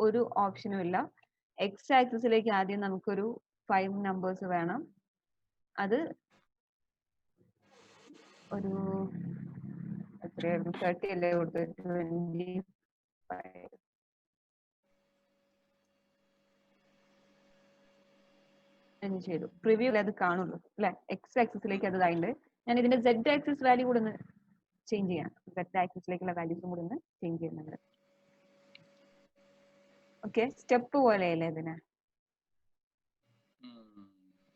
ഒരു ഓപ്ഷനും ഇല്ല. എക്സ് ആക്സിസിലേക്ക് ആദ്യം നമുക്കൊരു 5 നമ്പേഴ്സ് വേണം. അത് ഒരു എത്രയായിരുന്നു? 30 അല്ലേ കൊടുത്തത്? 25 ചെയ്തു. പ്രിവ്യൂവിൽ അത് കാണുള്ളൂ അല്ലെ? എക്സ് ആക്സിസിലേക്ക് അത് ആയിട്ട് ഞാൻ ഇതിന്റെ സെഡ് ആക്സിസ് വാല്യൂ കൂടെ ഒന്ന് ചേഞ്ച് ചെയ്യാം. സെഡ് ആക്സിസിലേക്കുള്ള വാല്യൂസും കൂടെ ഒന്ന് ചേഞ്ച് ചെയ്യുന്നുണ്ട്. ഓക്കെ, സ്റ്റെപ്പ് പോലെയല്ലേ ഇതിന്?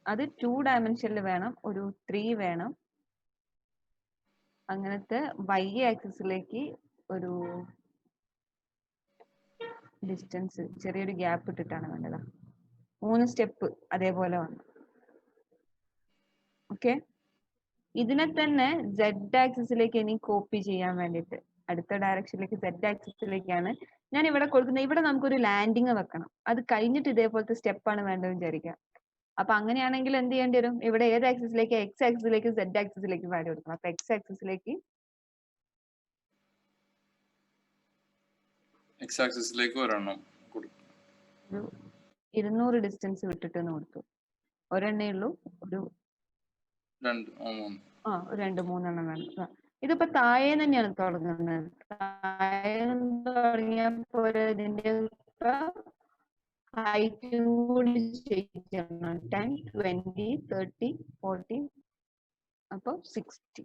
അത് 2 ഡയമെൻഷനിൽ വേണം, ഒരു 3 വേണം. അങ്ങനത്തെ വൈ ആക്സിസിലേക്ക് ഒരു ഡിസ്റ്റൻസ് ചെറിയൊരു ഗ്യാപ്പ് ഇട്ടിട്ടാണ് വേണ്ടത്. 3 സ്റ്റെപ്പ് അതേപോലെ വന്നു. ഓക്കെ, ഇതിനെ തന്നെ സെഡ് ആക്സിസിലേക്ക് ഇനി കോപ്പി ചെയ്യാൻ വേണ്ടിയിട്ട് അടുത്ത ഡയറക്ഷനിലേക്ക് സെഡ് ആക്സിസിലേക്കാണ് ഞാൻ ഇവിടെ കൊടുക്കുന്നത്. ഇവിടെ നമുക്കൊരു ലാൻഡിങ് വെക്കണം. അത് കഴിഞ്ഞിട്ട് ഇതേപോലത്തെ സ്റ്റെപ്പാണ് വേണ്ടതെന്ന് വിചാരിക്കാം. അപ്പൊ അങ്ങനെയാണെങ്കിൽ എന്ത് ചെയ്യേണ്ടി വരും? ഇവിടെ ഏത് ആക്സിസിലേക്ക്? എക്സ് ആക്സിസിലേക്ക് സെഡ് ആക്സിസിലേക്ക് വാല്യൂ കൊടുക്കണം. അപ്പൊ എക്സ് ആക്സിസിലേക്ക് ഒരു 200 ഡിസ്റ്റൻസ് വിട്ടിട്ട് കൊടുത്തു. ഒരെണ്ണേ ഉള്ളൂ, ഒരു 2-3 എണ്ണം വേണം. ഇതിപ്പോ താഴെ തന്നെയാണ് തുടങ്ങുന്നത്. താഴെ തുടങ്ങിയപ്പോ ഇതിന്റെ ഹൈറ്റ് കൂടി ചെയ്യണം. 10, 20, 30, 40, അപ്പൊ 60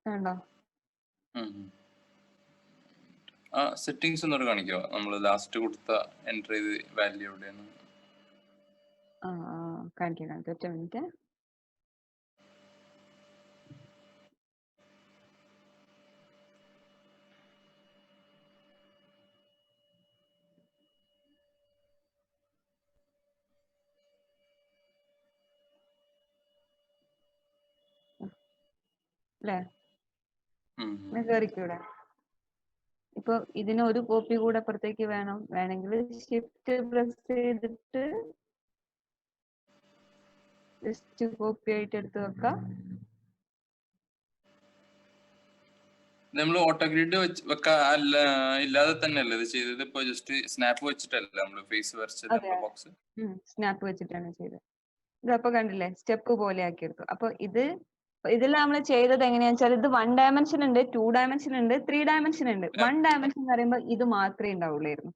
വേണ്ടോ? സെറ്റിംഗ്സ് ഒന്നോട് കാണിക്കോ? നമ്മൾ ലാസ്റ്റ് കൊടുത്ത എൻ്റർ ചെയ്ത് വാല്യൂ എവിടെയാണ്? കാണിക്കാം. ഒറ്റ മിനിറ്റ്. അല്ലേ, കയറിക്കൂടെ? ഇപ്പൊ ഇതിന് ഒരു കോപ്പി കൂടെ അപ്പുറത്തേക്ക് വേണമെങ്കിൽ ഷിഫ്റ്റ് പ്രസ് ചെയ്തിട്ട് ജസ്റ്റ് കോപ്പി ആയിട്ട് എടുത്ത് വെക്കാം. നമ്മൾ ഓട്ടോ ഗ്രിഡ് ഇല്ലാതെ തന്നെയല്ലേ ഇത് ചെയ്തത്? ഇപ്പൊ ജസ്റ്റ് സ്നാപ്പ് വെച്ചിട്ടല്ലേ നമ്മൾ ഫേസ് വരച്ചത്? ബോക്സ് സ്നാപ്പ് വെച്ചിട്ടാണ് ചെയ്തത്. ഇതപ്പൊ കണ്ടില്ലേ, സ്റ്റെപ്പ് പോലെ ആക്കി എടുത്തു. അപ്പൊ ഇതിൽ നമ്മൾ ചെയ്തത് എങ്ങനെയാണെന്ന് വെച്ചാൽ ഇത് 1 ഡയമെൻഷൻ ഉണ്ട്, 2 ഡയമെൻഷൻ ഉണ്ട്, 3 ഡയമെൻഷൻ ഉണ്ട്. 1 ഡയമെൻഷൻ എന്ന് പറയുമ്പോൾ ഇത് മാത്രമേ ഉണ്ടാവുള്ളായിരുന്നു.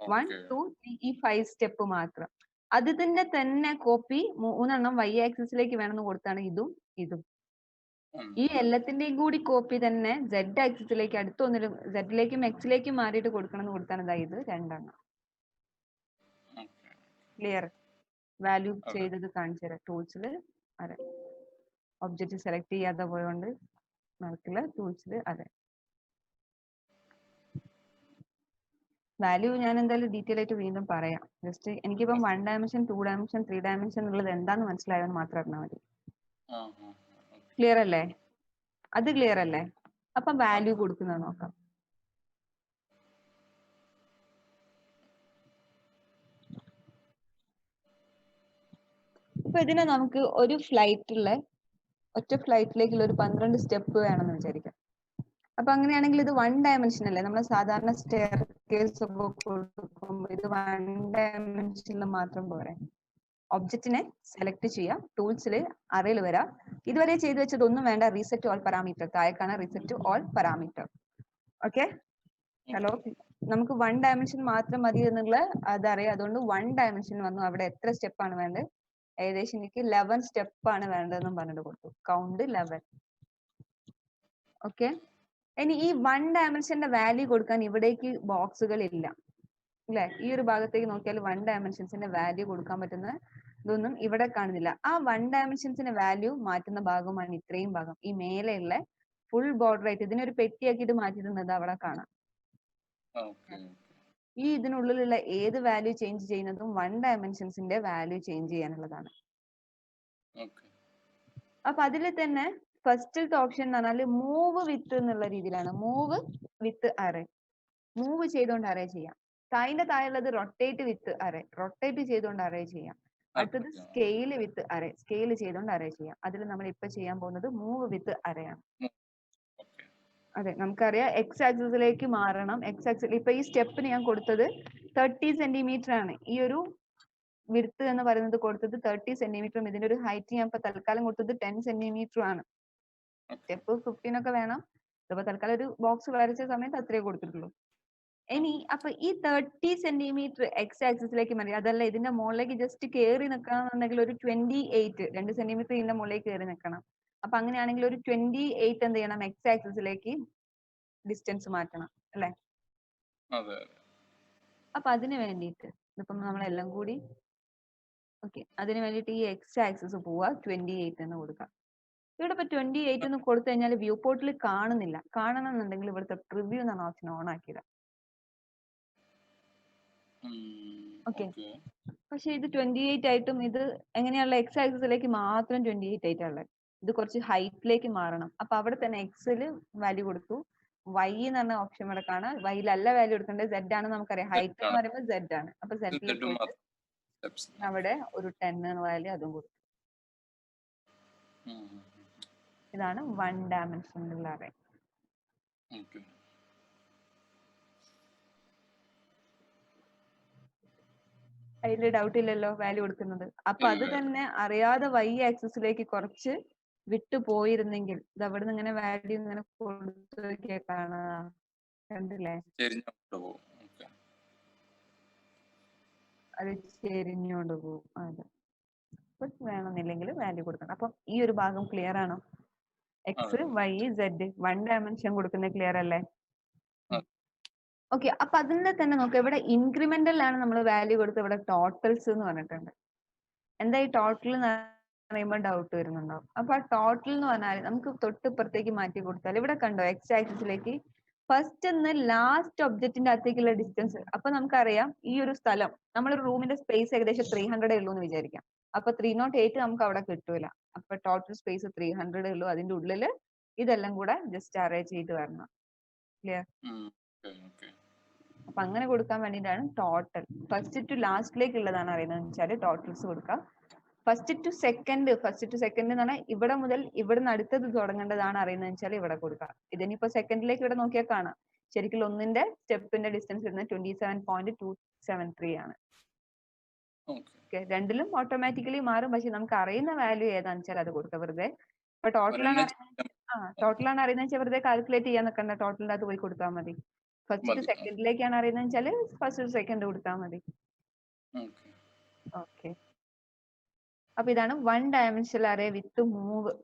1, 2, 3 ഈ 5 സ്റ്റെപ്പ് മാത്രം. അതിന്റെ തന്നെ കോപ്പി 3 എണ്ണം വൈ ആക്സിസിലേക്ക് വേണമെന്ന് കൊടുത്താണ് ഇതും ഇതും. ഈ എല്ലാത്തിന്റെയും കൂടി കോപ്പി തന്നെ സെഡ് ആക്സിസിലേക്ക് അടുത്തൊന്നിലും സെഡിലേക്കും എക്സിലേക്കും മാറിയിട്ട് കൊടുക്കണം എന്ന് കൊടുത്താണ് ഇത് 2 എണ്ണം. ക്ലിയർ? വാല്യൂ ചെയ്തത് കാണിച്ചു തരാം. ടൂൾസിൽ അതെ, ഒബ്ജക്റ്റ് സെലക്ട് ചെയ്യാതെ പോയോണ്ട് നടക്കില്ല. ടൂൾസിൽ അതെ, വാല്യൂ ഞാൻ എന്തായാലും ഡീറ്റെയിൽ ആയിട്ട് വീണ്ടും പറയാം. ജസ്റ്റ് എനിക്കിപ്പം 1 ഡയമെൻഷൻ, 2 ഡയമെൻഷൻ, 3 ഡയമെൻഷൻ ഉള്ളത് എന്താന്ന് മനസ്സിലായെന്ന് മാത്രം അറിഞ്ഞാൽ മതി. ക്ലിയർ അല്ലേ? അത് ക്ലിയർ അല്ലേ? അപ്പൊ വാല്യൂ കൊടുക്കുന്നത് നോക്കാം. ഇപ്പൊ ഇതിനെ നമുക്ക് ഒരു ഫ്ലൈറ്റിലുള്ള ഒറ്റ ഫ്ലൈറ്റിലേക്കുള്ള ഒരു 12 സ്റ്റെപ്പ് വേണമെന്ന് വിചാരിക്കാം. അപ്പൊ അങ്ങനെയാണെങ്കിൽ ഇത് 1 ഡയമെൻഷൻ അല്ലേ? നമ്മൾ സാധാരണ സ്റ്റെയർ കേസ് ഒക്കെ കൊടുക്കുമ്പോൾ ഇത് 1 ഡയമെൻഷനിൽ മാത്രം പോരെ. ഒബ്ജക്റ്റിനെ സെലക്ട് ചെയ്യാം, ടൂൾസിൽ അറേയിൽ വരാം. ഇതുവരെ ചെയ്തു വെച്ചത് ഒന്നും വേണ്ട, റീസെറ്റ് ഓൾ പാരാമീറ്റർ. താഴേക്കാണ് reset all parameter. Okay, hello, നമുക്ക് 1 ഡയമെൻഷൻ മാത്രം മതി എന്നുള്ള അതറിയാം. അതുകൊണ്ട് 1 ഡയമെൻഷൻ വന്നു. അവിടെ എത്ര സ്റ്റെപ്പാണ് വേണ്ടത്? ഏകദേശം എനിക്ക് 11 സ്റ്റെപ്പാണ് വേണ്ടതെന്നും പറഞ്ഞിട്ട് കൊടുത്തു. കൗണ്ട് 11. ഓക്കെ, ഇനി ഈ 1 ഡയമെൻഷന്റെ വാല്യൂ കൊടുക്കാൻ ഇവിടേക്ക് ബോക്സുകൾ ഇല്ല അല്ലെ? ഈ ഒരു ഭാഗത്തേക്ക് നോക്കിയാൽ 1 ഡയമെൻഷൻസിന്റെ വാല്യൂ കൊടുക്കാൻ പറ്റുന്ന ഇതൊന്നും ഇവിടെ കാണുന്നില്ല. ആ 1 ഡയമെൻഷൻസിന്റെ വാല്യൂ മാറ്റുന്ന ഭാഗമാണ് ഇത്രയും ഭാഗം. ഈ മേലെയുള്ള ഫുൾ ബോർഡർ ആയിട്ട് ഇതിനൊരു പെട്ടിയാക്കിയിട്ട് മാറ്റിയിട്ടുണ്ട്, അവിടെ കാണാം. ഈ ഇതിനുള്ളിലുള്ള ഏത് വാല്യൂ ചേഞ്ച് ചെയ്യുന്നതും 1 ഡയമെൻഷൻസിന്റെ വാല്യൂ ചേഞ്ച് ചെയ്യാനുള്ളതാണ്. അപ്പൊ അതിൽ തന്നെ ഫസ്റ്റത്തെ ഓപ്ഷൻ എന്ന് പറഞ്ഞാൽ മൂവ് വിത്ത് എന്നുള്ള രീതിയിലാണ്. മൂവ് വിത്ത് അറേ, മൂവ് ചെയ്തുകൊണ്ട് അറേ ചെയ്യാം. അതിന്റെ താഴെയുള്ളത് റൊട്ടേറ്റ് വിത്ത് അറേ, റൊട്ടേറ്റ് ചെയ്തുകൊണ്ട് അറേ ചെയ്യാം. അടുത്തത് സ്കെയിൽ വിത്ത് അറേ, സ്കെയിൽ ചെയ്തുകൊണ്ട് അറേ ചെയ്യാം. അതിൽ നമ്മൾ ഇപ്പൊ ചെയ്യാൻ പോകുന്നത് മൂവ് വിത്ത് അറേ ആണ്. അതെ, നമുക്കറിയാം എക്സ് ആക്സിസിലേക്ക് മാറണം. എക്സ് ആക്സിൽ ഇപ്പൊ ഈ സ്റ്റെപ്പിന് ഞാൻ കൊടുത്തത് 30 സെന്റിമീറ്റർ ആണ്. ഈ ഒരു വിഡ്ത്ത് എന്ന് പറയുന്നത് കൊടുത്തത് 30 സെന്റിമീറ്ററും ഇതിന്റെ ഒരു ഹൈറ്റ് ഞാൻ ഇപ്പൊ തൽക്കാലം കൊടുത്തത് 10 സെന്റിമീറ്ററും ആണ്. സ്റ്റെപ്പ് 15 ഒക്കെ വേണം. ഇതിപ്പോ തൽക്കാലം ഒരു ബോക്സ് വരച്ച സമയത്ത് അത്രേ കൊടുത്തിട്ടുള്ളൂ. ഇനി അപ്പൊ ഈ 30 സെന്റിമീറ്റർ എക്സ് ആക്സിസിലേക്ക് മതി. അതല്ല ഇതിന്റെ മുകളിലേക്ക് ജസ്റ്റ് കയറി നിൽക്കണമെന്നുണ്ടെങ്കിൽ ഒരു 28 2 സെന്റിമീറ്റർ ഇതിന്റെ മുകളിലേക്ക് കയറി നിൽക്കണം. അപ്പൊ അങ്ങനെയാണെങ്കിൽ ഒരു 28 എന്ത് ചെയ്യണം, എക്സ് ആക്സിസിലേക്ക് ഡിസ്റ്റൻസ് മാറ്റണം അല്ലെ? അതെ. അപ്പൊ അതിന് വേണ്ടിയിട്ട് ഇതിപ്പം നമ്മളെല്ലാം കൂടി ഓക്കെ, അതിന് വേണ്ടിയിട്ട് ഈ എക്സ് ആക്സിസ് പോവാ 28 എന്ന് കൊടുക്കാം. ഇവിടെ ഇപ്പൊ 28 എന്ന് കൊടുത്തു കഴിഞ്ഞാൽ വ്യൂ പോർട്ടിൽ കാണുന്നില്ല. കാണണം എന്നുണ്ടെങ്കിൽ ഇവിടുത്തെ പ്രിവ്യൂ എന്ന ഓപ്ഷൻ ഓൺ ആക്കിയില്ല. ഓക്കെ, പക്ഷെ ഇത് 28 ആയിട്ടും ഇത് എങ്ങനെയുള്ള എക്സ് ആക്സിസിലേക്ക് മാത്രം 28 ആയിട്ടുള്ളത്. ഇത് കുറച്ച് ഹൈറ്റിലേക്ക് മാറണം. അപ്പൊ അവിടെ തന്നെ എക്സിൽ വാല്യൂ കൊടുത്തു. വൈ എന്ന് പറഞ്ഞ ഓപ്ഷൻ ഇവിടെ കാണാം. വൈയിലല്ല വാല്യൂ കൊടുക്കേണ്ടത്, സെഡ് ആണ് നമുക്കറിയാം. ഹൈറ്റ് എന്ന് പറയുമ്പോൾ സെഡ് ആണ്. അപ്പൊ സെഡിൽ പോയിട്ട് അവിടെ ഒരു 10 എന്ന് വാല്യൂ അതും കൊടുത്തു. ഇതാണ് 1 ഡയമെൻഷണൽ അറേ. അതിൽ ഡൗട്ട് ഇല്ലല്ലോ വാല്യൂ കൊടുക്കുന്നത്. അപ്പൊ അത് തന്നെ അറിയാതെ വൈ ആക്സിസിലേക്ക് കുറച്ച് വിട്ടു പോയിരുന്നെങ്കിൽ ഇത് അവിടെ നിന്ന് ഇങ്ങനെ വാല്യൂ ഇങ്ങനെ കൊടുത്തു നോക്കിയാ കാണാ, കണ്ടില്ലേ? അത് ചെരിഞ്ഞോണ്ട് പോകും. അതെ, വേണമെന്നില്ലെങ്കിൽ വാല്യൂ കൊടുക്കണം. അപ്പൊ ഈ ഒരു ഭാഗം ക്ലിയർ ആണോ? എക്സ് വൈ സെഡ് 1 ഡയമെൻഷൻ കൊടുക്കുന്ന ക്ലിയർ അല്ലേ? ഓക്കെ, അപ്പൊ അതിന്റെ തന്നെ നോക്കാം. ഇവിടെ ഇൻക്രിമെന്റൽ ആണ് നമ്മൾ വാല്യൂ കൊടുത്ത്. ഇവിടെ ടോട്ടൽസ് എന്ന് പറഞ്ഞിട്ടുണ്ട്. എന്താ ഈ ടോട്ടൽ എന്ന് പറയുമ്പോൾ ഡൗട്ട് വരുന്നുണ്ടാവും. അപ്പൊ ആ ടോട്ടൽ എന്ന് പറഞ്ഞാൽ നമുക്ക് തൊട്ടിപ്പുറത്തേക്ക് മാറ്റി കൊടുത്താൽ ഇവിടെ കണ്ടോ എക്സ് ആക്സിസിലേക്ക് ഫസ്റ്റ് നിന്ന് ലാസ്റ്റ് ഒബ്ജക്റ്റിന്റെ അകത്തേക്കുള്ള ഡിസ്റ്റൻസ്. അപ്പൊ നമുക്കറിയാം ഈ ഒരു സ്ഥലം നമ്മളൊരു റൂമിന്റെ സ്പേസ് ഏകദേശം 300 ഉള്ളൂ എന്ന് വിചാരിക്കാം. അപ്പൊ 308 നമുക്ക് അവിടെ കിട്ടൂല. അപ്പൊ ടോട്ടൽ സ്പേസ് 300 ഉള്ളൂ. അതിന്റെ ഉള്ളില് ഇതെല്ലാം കൂടെ ജസ്റ്റ് അറേഞ്ച് ചെയ്ത് വരണം. ക്ലിയർ? അപ്പൊ അങ്ങനെ കൊടുക്കാൻ വേണ്ടിയിട്ടാണ് ടോട്ടൽ. ഫസ്റ്റ് ടു ലാസ്റ്റിലേക്ക് ഉള്ളതാണ് അറിയുന്നത് വെച്ചാൽ ടോട്ടൽസ് കൊടുക്കാം. ഫസ്റ്റ് ടു സെക്കൻഡ് എന്ന് പറഞ്ഞാൽ ഇവിടെ മുതൽ ഇവിടുന്ന് അടുത്തത് തുടങ്ങേണ്ടതാണ് അറിയുന്നത് വെച്ചാൽ ഇവിടെ കൊടുക്കാം. ഇതിനിപ്പോ സെക്കൻഡിലേക്ക് ഇവിടെ നോക്കിയാൽ കാണാം ശരിക്കും ഒന്നിന്റെ സ്റ്റെപ്പിന്റെ ഡിസ്റ്റൻസ് വരുന്നത് 27.273 ആണ്. രണ്ടിലും ഓട്ടോമാറ്റിക്കലി മാറും. പക്ഷെ നമുക്ക് അറിയുന്ന വാല്യൂ ഏതാണെന്ന് വെച്ചാൽ അത് കൊടുക്കാം വെറുതെ. ഇപ്പൊ ടോട്ടലാണ് അറിയുന്നത് വെച്ചാൽ വെറുതെ കാൽക്കുലേറ്റ് ചെയ്യാൻ നിൽക്കണ്ട, ടോട്ടലിന്റെ അകത്ത് പോയി കൊടുത്താൽ മതി. ഫസ്റ്റ് ടു സെക്കൻഡിലേക്കാണ് അറിയുന്നത് വെച്ചാൽ ഫസ്റ്റ് ടു സെക്കൻഡ് കൊടുത്താൽ മതി. ഓക്കെ, അപ്പൊ ഇതാണ് 1 ഡയമെൻഷണൽ അറേ വിത്ത്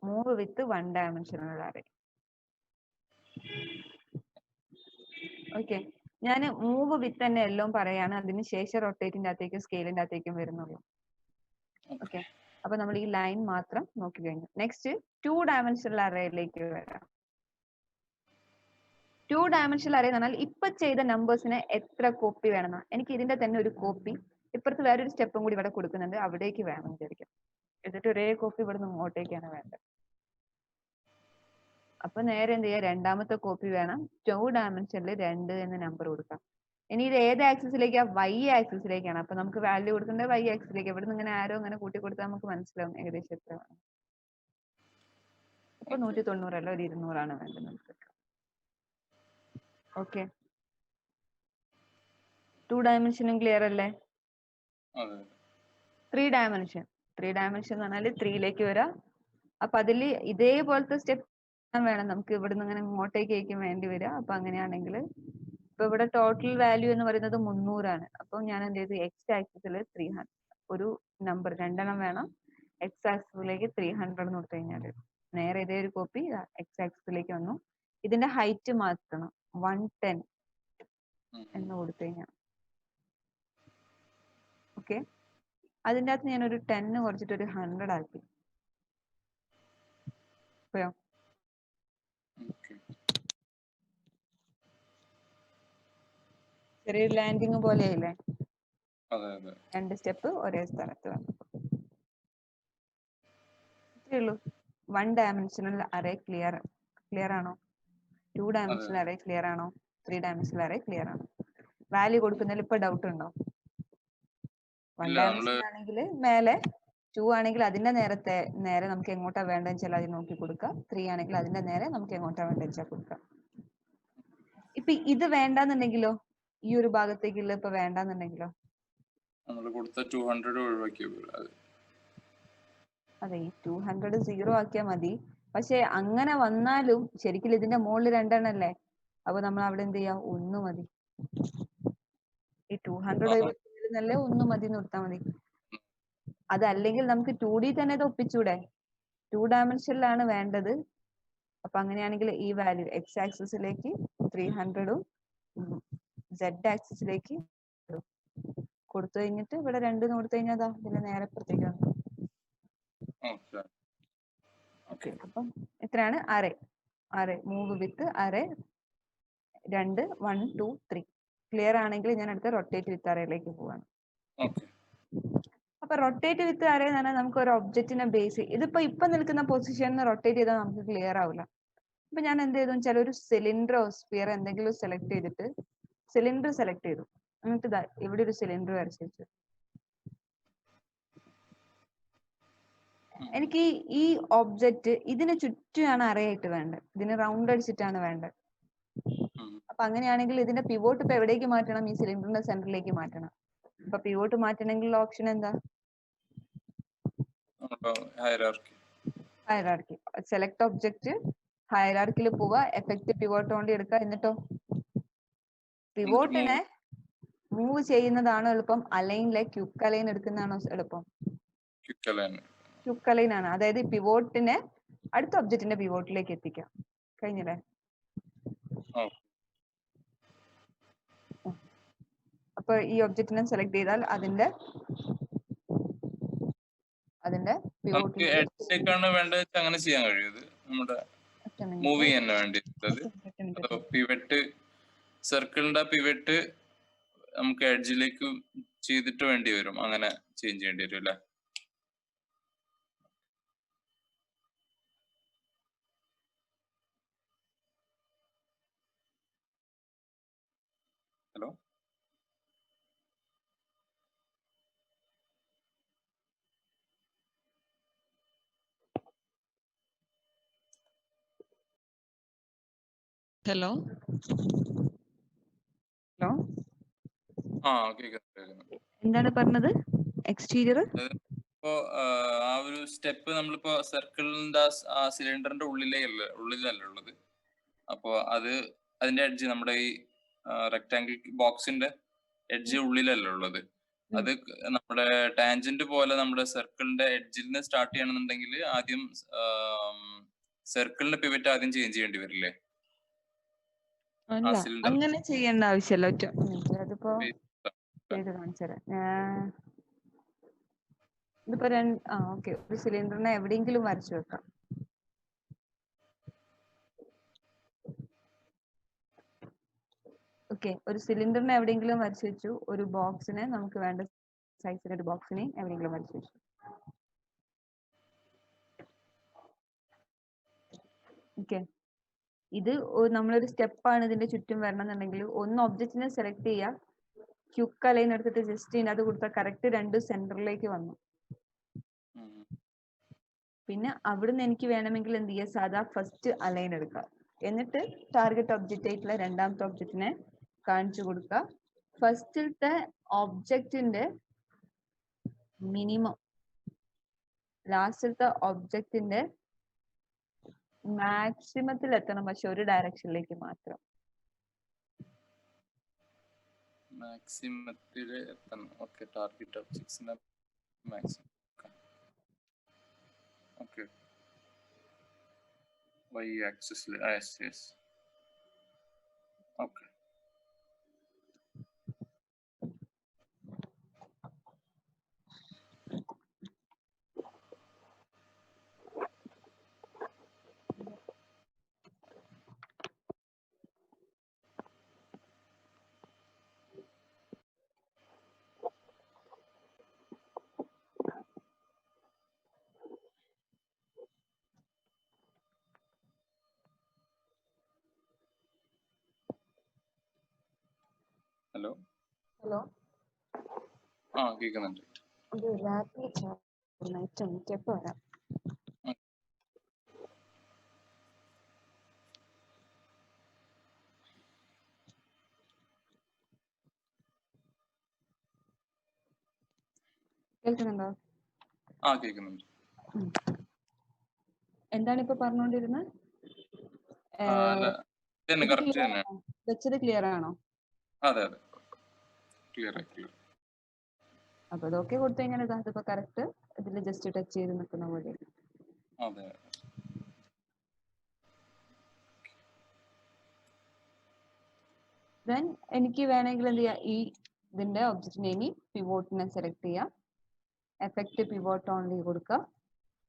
മൂവ് വിത്ത് 1 ഡയമെൻഷണൽ അറേ. ഓക്കെ, ഞാൻ മൂവ് വിത്ത് തന്നെ എല്ലാം പറയാണ്. അതിനുശേഷം റൊട്ടേറ്റിന്റെ അകത്തേക്കും സ്കെയിലിന്റെ അകത്തേക്കും വരുന്നുള്ളൂ. ഓക്കെ, അപ്പൊ നമ്മൾ ഈ ലൈൻ മാത്രം നോക്കി കഴിഞ്ഞു. നെക്സ്റ്റ് 2 ഡയമെൻഷണൽ അറേയിലേക്ക് വരാം. 2 ഡയമെൻഷണൽ അറേ എന്ന് പറഞ്ഞാൽ ഇപ്പൊ ചെയ്ത നമ്പേഴ്സിന് എത്ര കോപ്പി വേണമെന്നാ. എനിക്ക് ഇതിന്റെ തന്നെ ഒരു കോപ്പി ഇപ്പുറത്ത് വേറൊരു സ്റ്റെപ്പും കൂടി ഇവിടെ കൊടുക്കുന്നുണ്ട്, അവിടേക്ക് വേണം വിചാരിക്കാം. എന്നിട്ട് ഒരേ കോപ്പി ഇവിടെ നിന്ന് ഇങ്ങോട്ടേക്കാണ് വേണ്ടത്. അപ്പൊ നേരെ എന്ത് ചെയ്യാം, രണ്ടാമത്തെ കോപ്പി വേണം. 2 ഡയമെൻഷനിൽ 2 എന്ന നമ്പർ കൊടുക്കാം. ഇനി ഇത് ഏത് ആക്സിസിലേക്കാ? വൈ ആക്സിസിലേക്കാണ്. അപ്പൊ നമുക്ക് വാല്യൂ കൊടുക്കേണ്ടത് വൈ ആക്സിസിലേക്ക്. ഇവിടെ നിന്ന് ഇങ്ങനെ ആരോ ഇങ്ങനെ കൂട്ടി കൊടുത്താൽ നമുക്ക് മനസ്സിലാവും ഏകദേശം എത്ര വേണം. ഇപ്പൊ 190 അല്ല, ഒരു 200 ആണ് വേണ്ടത് നമുക്ക്. ഓക്കെ, 2 ഡയമെൻഷനും ക്ലിയർ അല്ലേ? 3 ഡയമെൻഷൻ എന്ന് പറഞ്ഞാൽ 3ലേക്ക് വരാം. അപ്പൊ അതില് ഇതേപോലത്തെ സ്റ്റെപ്പ് വേണം നമുക്ക്. ഇവിടുന്ന് ഇങ്ങനെ ഇങ്ങോട്ടേക്ക് വേണ്ടി വരിക. അപ്പൊ അങ്ങനെയാണെങ്കിൽ ഇപ്പൊ ഇവിടെ ടോട്ടൽ വാല്യൂ എന്ന് പറയുന്നത് 300 ആണ്. അപ്പൊ ഞാൻ എന്ത് ചെയ്തു, എക്സ് ആക്സിസിൽ 300 ഒരു നമ്പർ 2 എണ്ണം വേണം. എക്സ് ആക്സിസിലേക്ക് 300 എന്ന് കൊടുത്തു കഴിഞ്ഞാൽ നേരെ ഇതേ ഒരു കോപ്പി എക്സ് ആക്സിസിലേക്ക് വന്നു. ഇതിന്റെ ഹൈറ്റ് മാറ്റണം, 110 എന്ന് കൊടുത്തു കഴിഞ്ഞാൽ ഓക്കെ. അതിൻ്റെ അകത്ത് ഞാനൊരു 10 കുറച്ചിട്ട് ഒരു 100 ആക്കി. പോയോ? ചെറിയൊരു ലാൻഡിങ് പോലെയായില്ലേ? 2 സ്റ്റെപ്പ് ഒരേ സ്ഥലത്ത് വന്നു. ഇത്രേ ഉള്ളൂ. 1 ഡയമെൻഷണൽ അറേ ക്ലിയർ ആണോ? 2 ഡയമെൻഷണൽ അറേ ക്ലിയർ ആണോ? 3 ഡയമെൻഷണൽ അറേ ക്ലിയർ ആണോ? വാല്യൂ കൊടുക്കുന്നതിൽ ഇപ്പൊ ഡൗട്ട് ഉണ്ടോ? 1 ഡയമെൻഷൻ ആണെങ്കിൽ മേലെ, 2 ആണെങ്കിൽ അതിന്റെ നേരെ നമുക്ക് എങ്ങോട്ടാ വേണ്ടതെന്ന് വെച്ചാൽ അത് നോക്കി കൊടുക്കാം. 3 ആണെങ്കിൽ അതിന്റെ നേരെ നമുക്ക് എങ്ങോട്ടാ വേണ്ടതെന്ന് വെച്ചാൽ കൊടുക്കാം. ഇപ്പൊ ഇത് വേണ്ടാന്നുണ്ടെങ്കിലോ, ഈ ഒരു ഭാഗത്തേക്കുള്ള ഇപ്പൊ വേണ്ടാന്നുണ്ടെങ്കിലോ? നമ്മൾ കൊടുത്ത 200 ഒഴിവാക്കിയ പോലെ. അതെ, ഈ 200 സീറോ ആക്കിയാൽ മതി. പക്ഷെ അങ്ങനെ വന്നാലും ശരിക്കും ഇതിന്റെ മുകളിൽ 2 എണ്ണല്ലേ, അപ്പൊ നമ്മൾ അവിടെ എന്ത് ചെയ്യാ, 1 മതി. ഈ 200 ഒഴിവാക്കിയാലല്ലേ 1 മതി നിർത്താൻ മതി. അതല്ലെങ്കിൽ നമുക്ക് 2D തന്നെ ഇത് ഒപ്പിച്ചൂടെ? 2 ഡയമെൻഷനിലാണ് വേണ്ടത്. അപ്പൊ അങ്ങനെയാണെങ്കിൽ ഈ വാല്യൂ എക്സ് ആക്സിസിലേക്ക് 300ഉം സെഡ് ആക്സിസിലേക്ക് കൊടുത്തു കഴിഞ്ഞിട്ട് ഇവിടെ 2 കൊടുത്തു കഴിഞ്ഞാൽ അതാ ഇതിന്റെ നേരെ പുറത്തേക്കാണ്. അപ്പം എത്രയാണ്? അറേ മൂവ് വിത്ത് അറേ 2 1 2 3. ക്ലിയർ ആണെങ്കിൽ ഞാൻ അടുത്ത റൊട്ടേറ്റ് വിത്ത് അറേയിലേക്ക് പോവാണ്. അപ്പൊ റൊട്ടേറ്റ് വിത്ത് അറേ എന്ന് പറഞ്ഞാൽ നമുക്ക് ഒരു ഒബ്ജക്റ്റിനെ ബേസ്, ഇപ്പൊ നിൽക്കുന്ന പൊസിഷനിൽ റൊട്ടേറ്റ് ചെയ്താൽ നമുക്ക് ക്ലിയർ ആവില്ല. അപ്പൊ ഞാൻ എന്ത് ചെയ്തു വെച്ചാൽ ഒരു സിലിണ്ടറോ സ്ഫിയർ എന്തെങ്കിലും സെലക്ട് ചെയ്തിട്ട് സിലിണ്ടർ സെലക്ട് ചെയ്തു. എന്നിട്ട് ഇവിടെ ഒരു സിലിണ്ടർ വരച്ചു വെച്ചു. എനിക്ക് ഈ ഒബ്ജക്റ്റ് ഇതിന് ചുറ്റുമാണ് അറേ ആയിട്ട് വേണ്ടത്. ഇതിന് റൗണ്ട് അടിച്ചിട്ടാണ് വേണ്ടത്. അപ്പൊ അങ്ങനെയാണെങ്കിൽ ഇതിന്റെ പിവോട്ട് ഇപ്പൊ എവിടേക്ക് മാറ്റണം? ഈ സിലിണ്ടറിന്റെ സെന്ററിലേക്ക് മാറ്റണം. അപ്പൊ പിവോട്ട് മാറ്റണമെങ്കിൽ ഓപ്ഷൻ എന്താ? ഹയറാർക്കി. സെലക്ട് ഒബ്ജക്റ്റ്, ഹയറാർക്കിയിൽ പോവുക, എഫക്റ്റ് പിവോട്ട് കൊണ്ട് എടുക്കുക. എന്നിട്ടോ പിവോട്ടിനെ മൂവ് ചെയ്യുന്നതാണോ എളുപ്പം, അലൈനിലെ ക്യുക്ക് അലൈൻ എടുക്കുന്നതാണോ എളുപ്പം? ക്യുക്ക് അലൈൻ ആണ്. അതായത് പിവോട്ടിനെ അടുത്ത ഒബ്ജക്റ്റിന്റെ പിവോട്ടിലേക്ക് എത്തിക്കാം. കഴിഞ്ഞല്ലേ? അപ്പൊ ഈ ഒബ്ജക്റ്റിനെ സെലക്ട് ചെയ്താൽ അതിന്റെ എഡ്ജിലേക്കാണ് വേണ്ടത്, അങ്ങനെ ചെയ്യാൻ കഴിയും. നമ്മുടെ മൂവിങ് തന്നെ വേണ്ടത്. പിവറ്റ് സർക്കിളിന്റെ പിവറ്റ് നമുക്ക് എഡ്ജിലേക്ക് ചെയ്തിട്ട് വേണ്ടി വരും. അങ്ങനെ ചേഞ്ച് ചെയ്യേണ്ടി വരും അല്ലേ? ഹലോ, ഹലോ ഹലോ എന്താണ് പറഞ്ഞത്? എക്സ്റ്റീരിയർ ഇപ്പോ ആ ഒരു സ്റ്റെപ്പ് നമ്മളിപ്പോ സർക്കിളിന്റെ ആ സിലിണ്ടറിന്റെ ഉള്ളിലല്ല ഉള്ളത്. അപ്പോ അതിന്റെ എഡ്ജ് നമ്മുടെ ഈ റെക്ടാംഗിൾ ബോക്സിന്റെ എഡ്ജ് ഉള്ളിലല്ല ഉള്ളത്. അത് നമ്മുടെ ടാൻജന്റ് പോലെ നമ്മുടെ സർക്കിളിന്റെ എഡ്ജിൽ നിന്ന് സ്റ്റാർട്ട് ചെയ്യണമെന്നുണ്ടെങ്കിൽ ആദ്യം സർക്കിളിന്റെ പിവറ്റ് ആദ്യം ചേഞ്ച് ചെയ്യേണ്ടി വരില്ലേ? അല്ല, അങ്ങനെ ചെയ്യേണ്ട ആവശ്യമല്ല. അതിപ്പോ ചെയ്ത് കാണിച്ചുതരാം. ഇതിപ്പോ ഓക്കെ, ഒരു സിലിണ്ടറിനെ എവിടെയെങ്കിലും വരച്ചു വെക്കാം. ഓക്കെ, ഒരു സിലിണ്ടറിനെ എവിടെയെങ്കിലും വരച്ചു വെച്ചു. ഒരു ബോക്സിനെ നമുക്ക് വേണ്ട സൈസിലെ ഒരു ബോക്സിനെ എവിടെയെങ്കിലും വരച്ചു വെച്ചു. ഓക്കെ, ഇത് നമ്മളൊരു സ്റ്റെപ്പാണ് ഇതിന്റെ ചുറ്റും വരണം എന്നുണ്ടെങ്കിൽ ഒന്ന് ഒബ്ജക്റ്റിനെ സെലക്ട് ചെയ്യുക, ക്യുക്ക് അലൈൻ എടുത്തിട്ട് ജസ്റ്റ് ഇതിനകത്ത് കൊടുത്താൽ കറക്റ്റ് 2 സെന്ററിലേക്ക് വന്നു. പിന്നെ അവിടുന്ന് എനിക്ക് വേണമെങ്കിൽ എന്ത് ചെയ്യുക, സാധാ ഫസ്റ്റ് അലൈൻ എടുക്കുക. എന്നിട്ട് ടാർഗറ്റ് ഒബ്ജക്റ്റ് ആയിട്ടുള്ള രണ്ടാമത്തെ ഒബ്ജക്റ്റിനെ കാണിച്ചു കൊടുക്കുക. ഫസ്റ്റിലത്തെ ഒബ്ജക്റ്റിന്റെ മിനിമം ലാസ്റ്റിലത്തെ ഒബ്ജക്റ്റിന്റെ മാക്സിമത്തിൽ എത്തണം, പക്ഷെ ഒരു ഡയറക്ഷനിലേക്ക് മാത്രം. മാക്സിമത്തിൽ എത്തണം. ഓക്കെ, ടാർഗറ്റ് ഒബ്ജക്ട്സിന്റെ മാക്സിമം. ഓക്കെ, y ആക്സിസിൽ. യെസ്. ഓക്കെ, ഹലോ കേൾക്കുന്നുണ്ട്. കേൾക്കുന്നുണ്ടോ? കേൾക്കുന്നുണ്ട്. എന്താണ് ഇപ്പൊ പറഞ്ഞുകൊണ്ടിരുന്നത്? അല്ല തന്നെ കറക്റ്റ് തന്നെ. വെച്ചത് ക്ലിയർ ആണോ? അതെ ക്ലിയർ. അപ്പൊ അതൊക്കെ കൊടുത്തു കഴിഞ്ഞാൽ ഇതിപ്പോ കറക്റ്റ് ഇതിൽ ജസ്റ്റ് ടച്ച് ചെയ്ത് നിൽക്കുന്ന പോലെ. അതെ. ദെൻ എനിക്ക് വേണമെങ്കിൽ എന്ത് ചെയ്യാം, ഈ ഇതിന്റെ ഒബ്ജക്റ്റിനെ ഇനി പിവോട്ടിനെ സെലക്ട് ചെയ്യാം, എഫക്റ്റ് പിവോട്ട് ഓൺലി കൊടുക്കുക,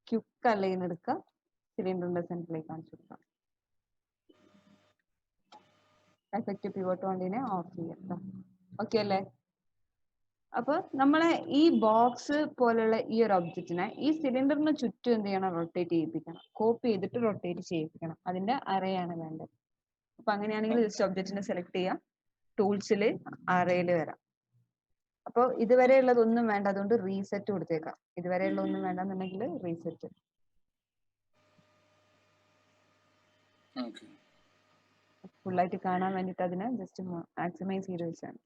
ക്യുക്ക് അലൈൻ എടുക്കുക, സിലിണ്ടറിന്റെ സെന്ററിലേക്ക് കാണിച്ചു കൊടുക്കാം. എഫക്റ്റ് പിവോട്ട് ഓൺലിനെ ഓഫ് ചെയ്യാം. ഓക്കെ അല്ലേ? അപ്പൊ നമ്മളെ ഈ ബോക്സ് പോലുള്ള ഈ ഒരു ഒബ്ജക്റ്റിനെ ഈ സിലിണ്ടറിന് ചുറ്റും എന്ത് ചെയ്യണം, റൊട്ടേറ്റ് ചെയ്യിപ്പിക്കണം, കോപ്പി ചെയ്തിട്ട് റൊട്ടേറ്റ് ചെയ്യിപ്പിക്കണം. അതിന്റെ അറേയാണ് വേണ്ടത്. അപ്പൊ അങ്ങനെയാണെങ്കിൽ ജസ്റ്റ് ഒബ്ജക്റ്റിനെ സെലക്ട് ചെയ്യാം, ടൂൾസിൽ അറേയിൽ വരാം. അപ്പൊ ഇതുവരെ ഉള്ളതൊന്നും വേണ്ട, അതുകൊണ്ട് റീസെറ്റ് കൊടുത്തേക്കാം. ഇതുവരെ ഉള്ളതൊന്നും വേണ്ടെന്നുണ്ടെങ്കിൽ റീസെറ്റ്. ഫുള്ളായിട്ട് കാണാൻ വേണ്ടിട്ട് അതിനെ ജസ്റ്റ് മാക്സിമൈസ് ചെയ്ത് വെച്ചാണ്.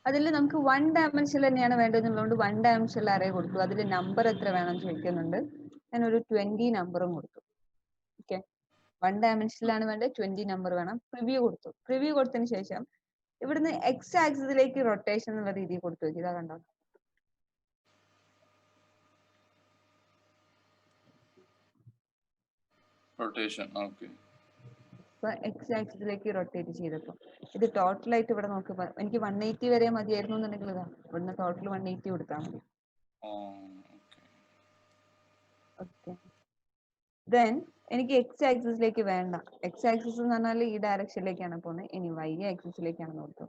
അതിൽ നമുക്ക് 1 ഡയമെൻഷനിൽ തന്നെയാണ് വേണ്ടതെന്നുള്ളതുകൊണ്ട് 1 ഡയമെൻഷനിൽ അറേ കൊടുത്തു. അതിൽ നമ്പർ എത്ര വേണം ചോദിക്കുന്നുണ്ട്. ഞാൻ ഒരു 20 നമ്പറും കൊടുത്തു. ഓക്കെ, 1 ഡയമെൻഷനിലാണ് വേണ്ടത്, 20 നമ്പർ വേണം. പ്രിവ്യൂ കൊടുത്തു. പ്രിവ്യൂ കൊടുത്തതിന് ശേഷം ഇവിടുന്ന് എക്സ് ആക്സിസിലേക്ക് റൊട്ടേഷൻ എന്നുള്ള രീതിയിൽ കൊടുത്തു നോക്കി. ഇതാ കണ്ടോ, റൊട്ടേഷൻ. ഓക്കെ, ഇപ്പൊ എക്സ് ആക്സിസിലേക്ക് റൊട്ടേറ്റ് ചെയ്തപ്പോ ഇത് ടോട്ടലായിട്ട് ഇവിടെ നോക്കുമ്പോ എനിക്ക് 180 വരെ മതിയായിരുന്നു എന്നുണ്ടെങ്കിൽ ഇതാ ഇവിടുന്ന് ടോട്ടൽ 180 കൊടുത്താൽ മതി. ഓക്കെ, ദെൻ എനിക്ക് എക്സ് ആക്സിസിലേക്ക് വേണ്ട. എക്സ് ആക്സിസ് എന്ന് പറഞ്ഞാൽ ഈ ഡയറക്ഷനിലേക്കാണ് പോകുന്നത്. ഇനി വൈ ആക്സിസിലേക്കാണ് നോക്കുക.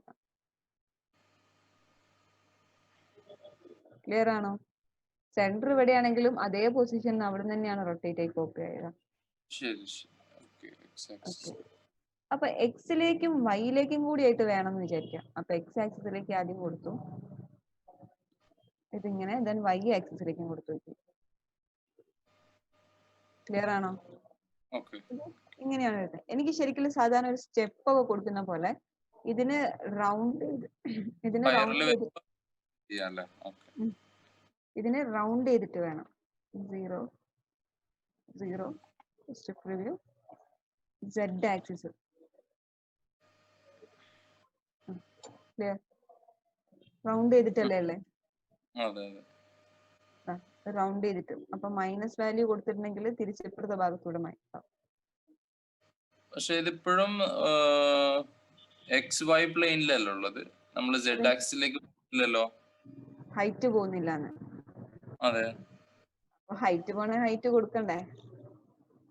ക്ലിയർ ആണോ? സെന്റർ ഇവിടെയാണെങ്കിലും അതേ പൊസിഷൻ അവിടെ തന്നെയാണ് റൊട്ടേറ്റ് ആയി കോപ്പി ആയത്. അപ്പൊ എക്സിലേക്കും വൈയിലേക്കും കൂടി ആയിട്ട് വേണമെന്ന് വിചാരിക്കാം. അപ്പൊ എക്സ് ആക്സിസിലേക്ക് ആദ്യം കൊടുത്തു, ഇതിങ്ങനെ, ദെൻ വൈ ആക്സിസിലേക്കും കൊടുത്തു വെച്ചു. ക്ലിയർ ആണോ? ഇങ്ങനെയാണ് വരുന്നത്. എനിക്ക് ശരിക്കും സാധാരണ ഒരു സ്റ്റെപ്പ് ഒക്കെ കൊടുക്കുന്ന പോലെ ഇതിന് റൗണ്ട് ചെയ്തിട്ട് വേണം. 0 0 preview Z axis. Clear? Round ചെയ്തിട്ടല്ലേ ഉള്ളേ? റൗണ്ട് ചെയ്തിട്ട്. അപ്പൊ മൈനസ് വാല്യൂ കൊടുത്തിട്ടുണ്ടെങ്കിൽ തിരിച്ചിപ്പുറത്തെ ഭാഗത്തൂടെ മൈനസ്. പക്ഷെ ഇതിപ്പോഴും എക്സ് വൈ പ്ലെയിനിലല്ല ഉള്ളത്, നമ്മൾ Z ആക്സിസിലേക്ക് ഇല്ലല്ലോ. ഹൈറ്റ് പോകുന്നില്ലാന്ന്. അതെ, ഹൈറ്റ് പോണ ഹൈറ്റ് കൊടുക്കണ്ടേ?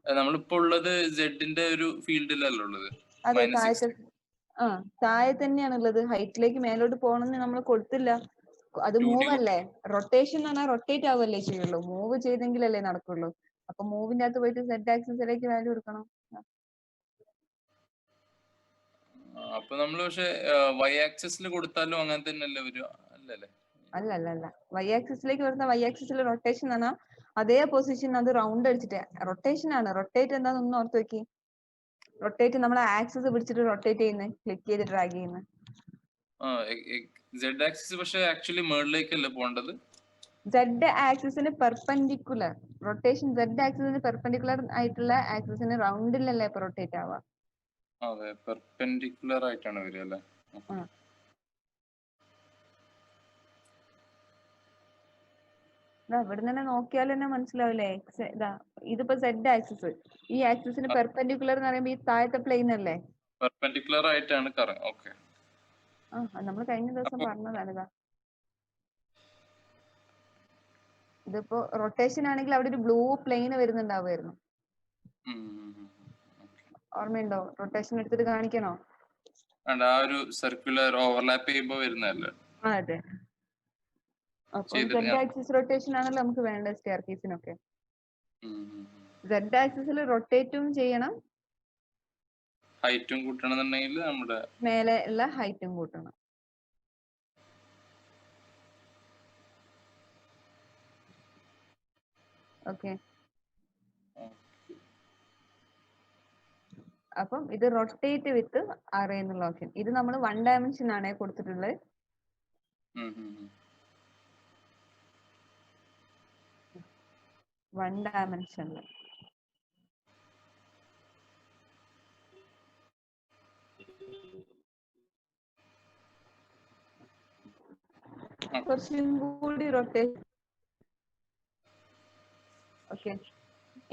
നമ്മളിപ്പോ ഉള്ളത് സെഡിന്റെ ഒരു ഫീൽഡിലല്ല ഉള്ളത്. അതെ, താഴെ തന്നെയാണ് ഉള്ളത്. ഹൈറ്റിലേക്ക് മേലോട്ട് പോകണമെന്ന് നമ്മൾ കൊടുത്തില്ല. അത് മൂവ് അല്ലേ, റൊട്ടേഷൻ എന്ന് പറഞ്ഞാൽ റൊട്ടേറ്റ് ആവുകയല്ലേ ചെയ്യുള്ളൂ. മൂവ് ചെയ്തെങ്കിലല്ലേ നടക്കുള്ളൂ. അപ്പൊ മൂവിന്റെ അകത്ത് പോയിട്ട് Z ആക്സിസിലേക്ക് വാല്യൂ കൊടുക്കണം. അപ്പൊ നമ്മൾ പക്ഷെ വൈ ആക്സിസിൽ കൊടുത്താലും അങ്ങനെ തന്നെയല്ലേ വരിക? അല്ല, വൈ ആക്സിസിലേക്ക് വരുന്ന വൈ ആക്സിസിൽ റൊട്ടേഷൻ ആണ്. അതേ പൊസിഷൻ അത് റൗണ്ട് അടിച്ചിട്ട് റൊട്ടേഷൻ ആണ്. റൊട്ടേറ്റ് എന്താണെന്ന് ഓർത്ത് വെക്കി. റൊട്ടേറ്റ് നമ്മൾ ആക്സിസ് പിടിച്ചിട്ട് റൊട്ടേറ്റ് ചെയ്യുന്നത്, ക്ലിക്ക് ചെയ്ത് ഡ്രാഗ് ചെയ്യുന്നത്. Z ആക്സിസ് പക്ഷെ ആക്ച്വലി മുകളിലേക്കല്ലേ പോകേണ്ടത്? Z ആക്സിസിന് പെർപെൻഡിക്കുലർ റൊട്ടേഷൻ. Z ആക്സിസിന് പെർപെൻഡിക്കുലർ ആയിട്ടുള്ള ആക്സിസിന് റൗണ്ടിലല്ലേ റൊട്ടേറ്റ് ആവുക? അതെ, പെർപെൻഡിക്കുലർ ആയിട്ടാണ് വരിക അല്ലേ? ഇവിടെ തന്നെ നോക്കിയാൽ തന്നെ മനസ്സിലാവില്ലേ. ഇതിപ്പോ Z ആക്സിസ്, ഈ ആക്സിസിന് പെർപെൻഡിക്കുലർ എന്ന് പറയുമ്പോ ഈ താഴത്തെ പ്ലെയിൻ അല്ലേ? പെർപെൻഡിക്കുലർ ആയിട്ടാണ് ഓക്കെ. നമ്മൾ കഴിഞ്ഞ ദിവസം പറഞ്ഞതാണ്. ഇതിപ്പോ റൊട്ടേഷൻ ആണെങ്കിൽ അവിടെ ഒരു ബ്ലൂ പ്ലെയിൻ വരുന്നുണ്ടാവുമായിരുന്നു. ഓർമ്മയുണ്ടോ? റൊട്ടേഷൻ എടുത്തിട്ട് കാണിക്കണോ? ആ ഒരു സർക്കുലർ ഓവർലാപ്പ് ചെയ്യുമ്പോൾ വരുന്നതല്ലേ? അതെ. അപ്പൊ Z ആക്സിസ് റൊട്ടേഷൻ ആണല്ലോ നമുക്ക് വേണ്ടത് സ്റ്റെയർകേസിനൊക്കെ. Z ആക്സിസിൽ റൊട്ടേറ്റും ചെയ്യണം, ഹൈറ്റും കൂട്ടണമെന്നുണ്ടെങ്കിൽ നമ്മുടെ മേലെ ഉള്ള ഹൈറ്റും കൂട്ടണം. ഓക്കെ, അപ്പം ഇത് റൊട്ടേറ്റ് വിത്ത് അറേ എന്നുള്ള ഓപ്ഷൻ. ഇത് നമ്മൾ 1 ഡയമെൻഷൻ ആണ് കൊടുത്തിട്ടുള്ളത്. ഉം, ഉം, ഉം. 1 ഡയമെൻഷനിൽ കുറച്ചും കൂടി റൊട്ടേറ്റ്. ഓക്കെ,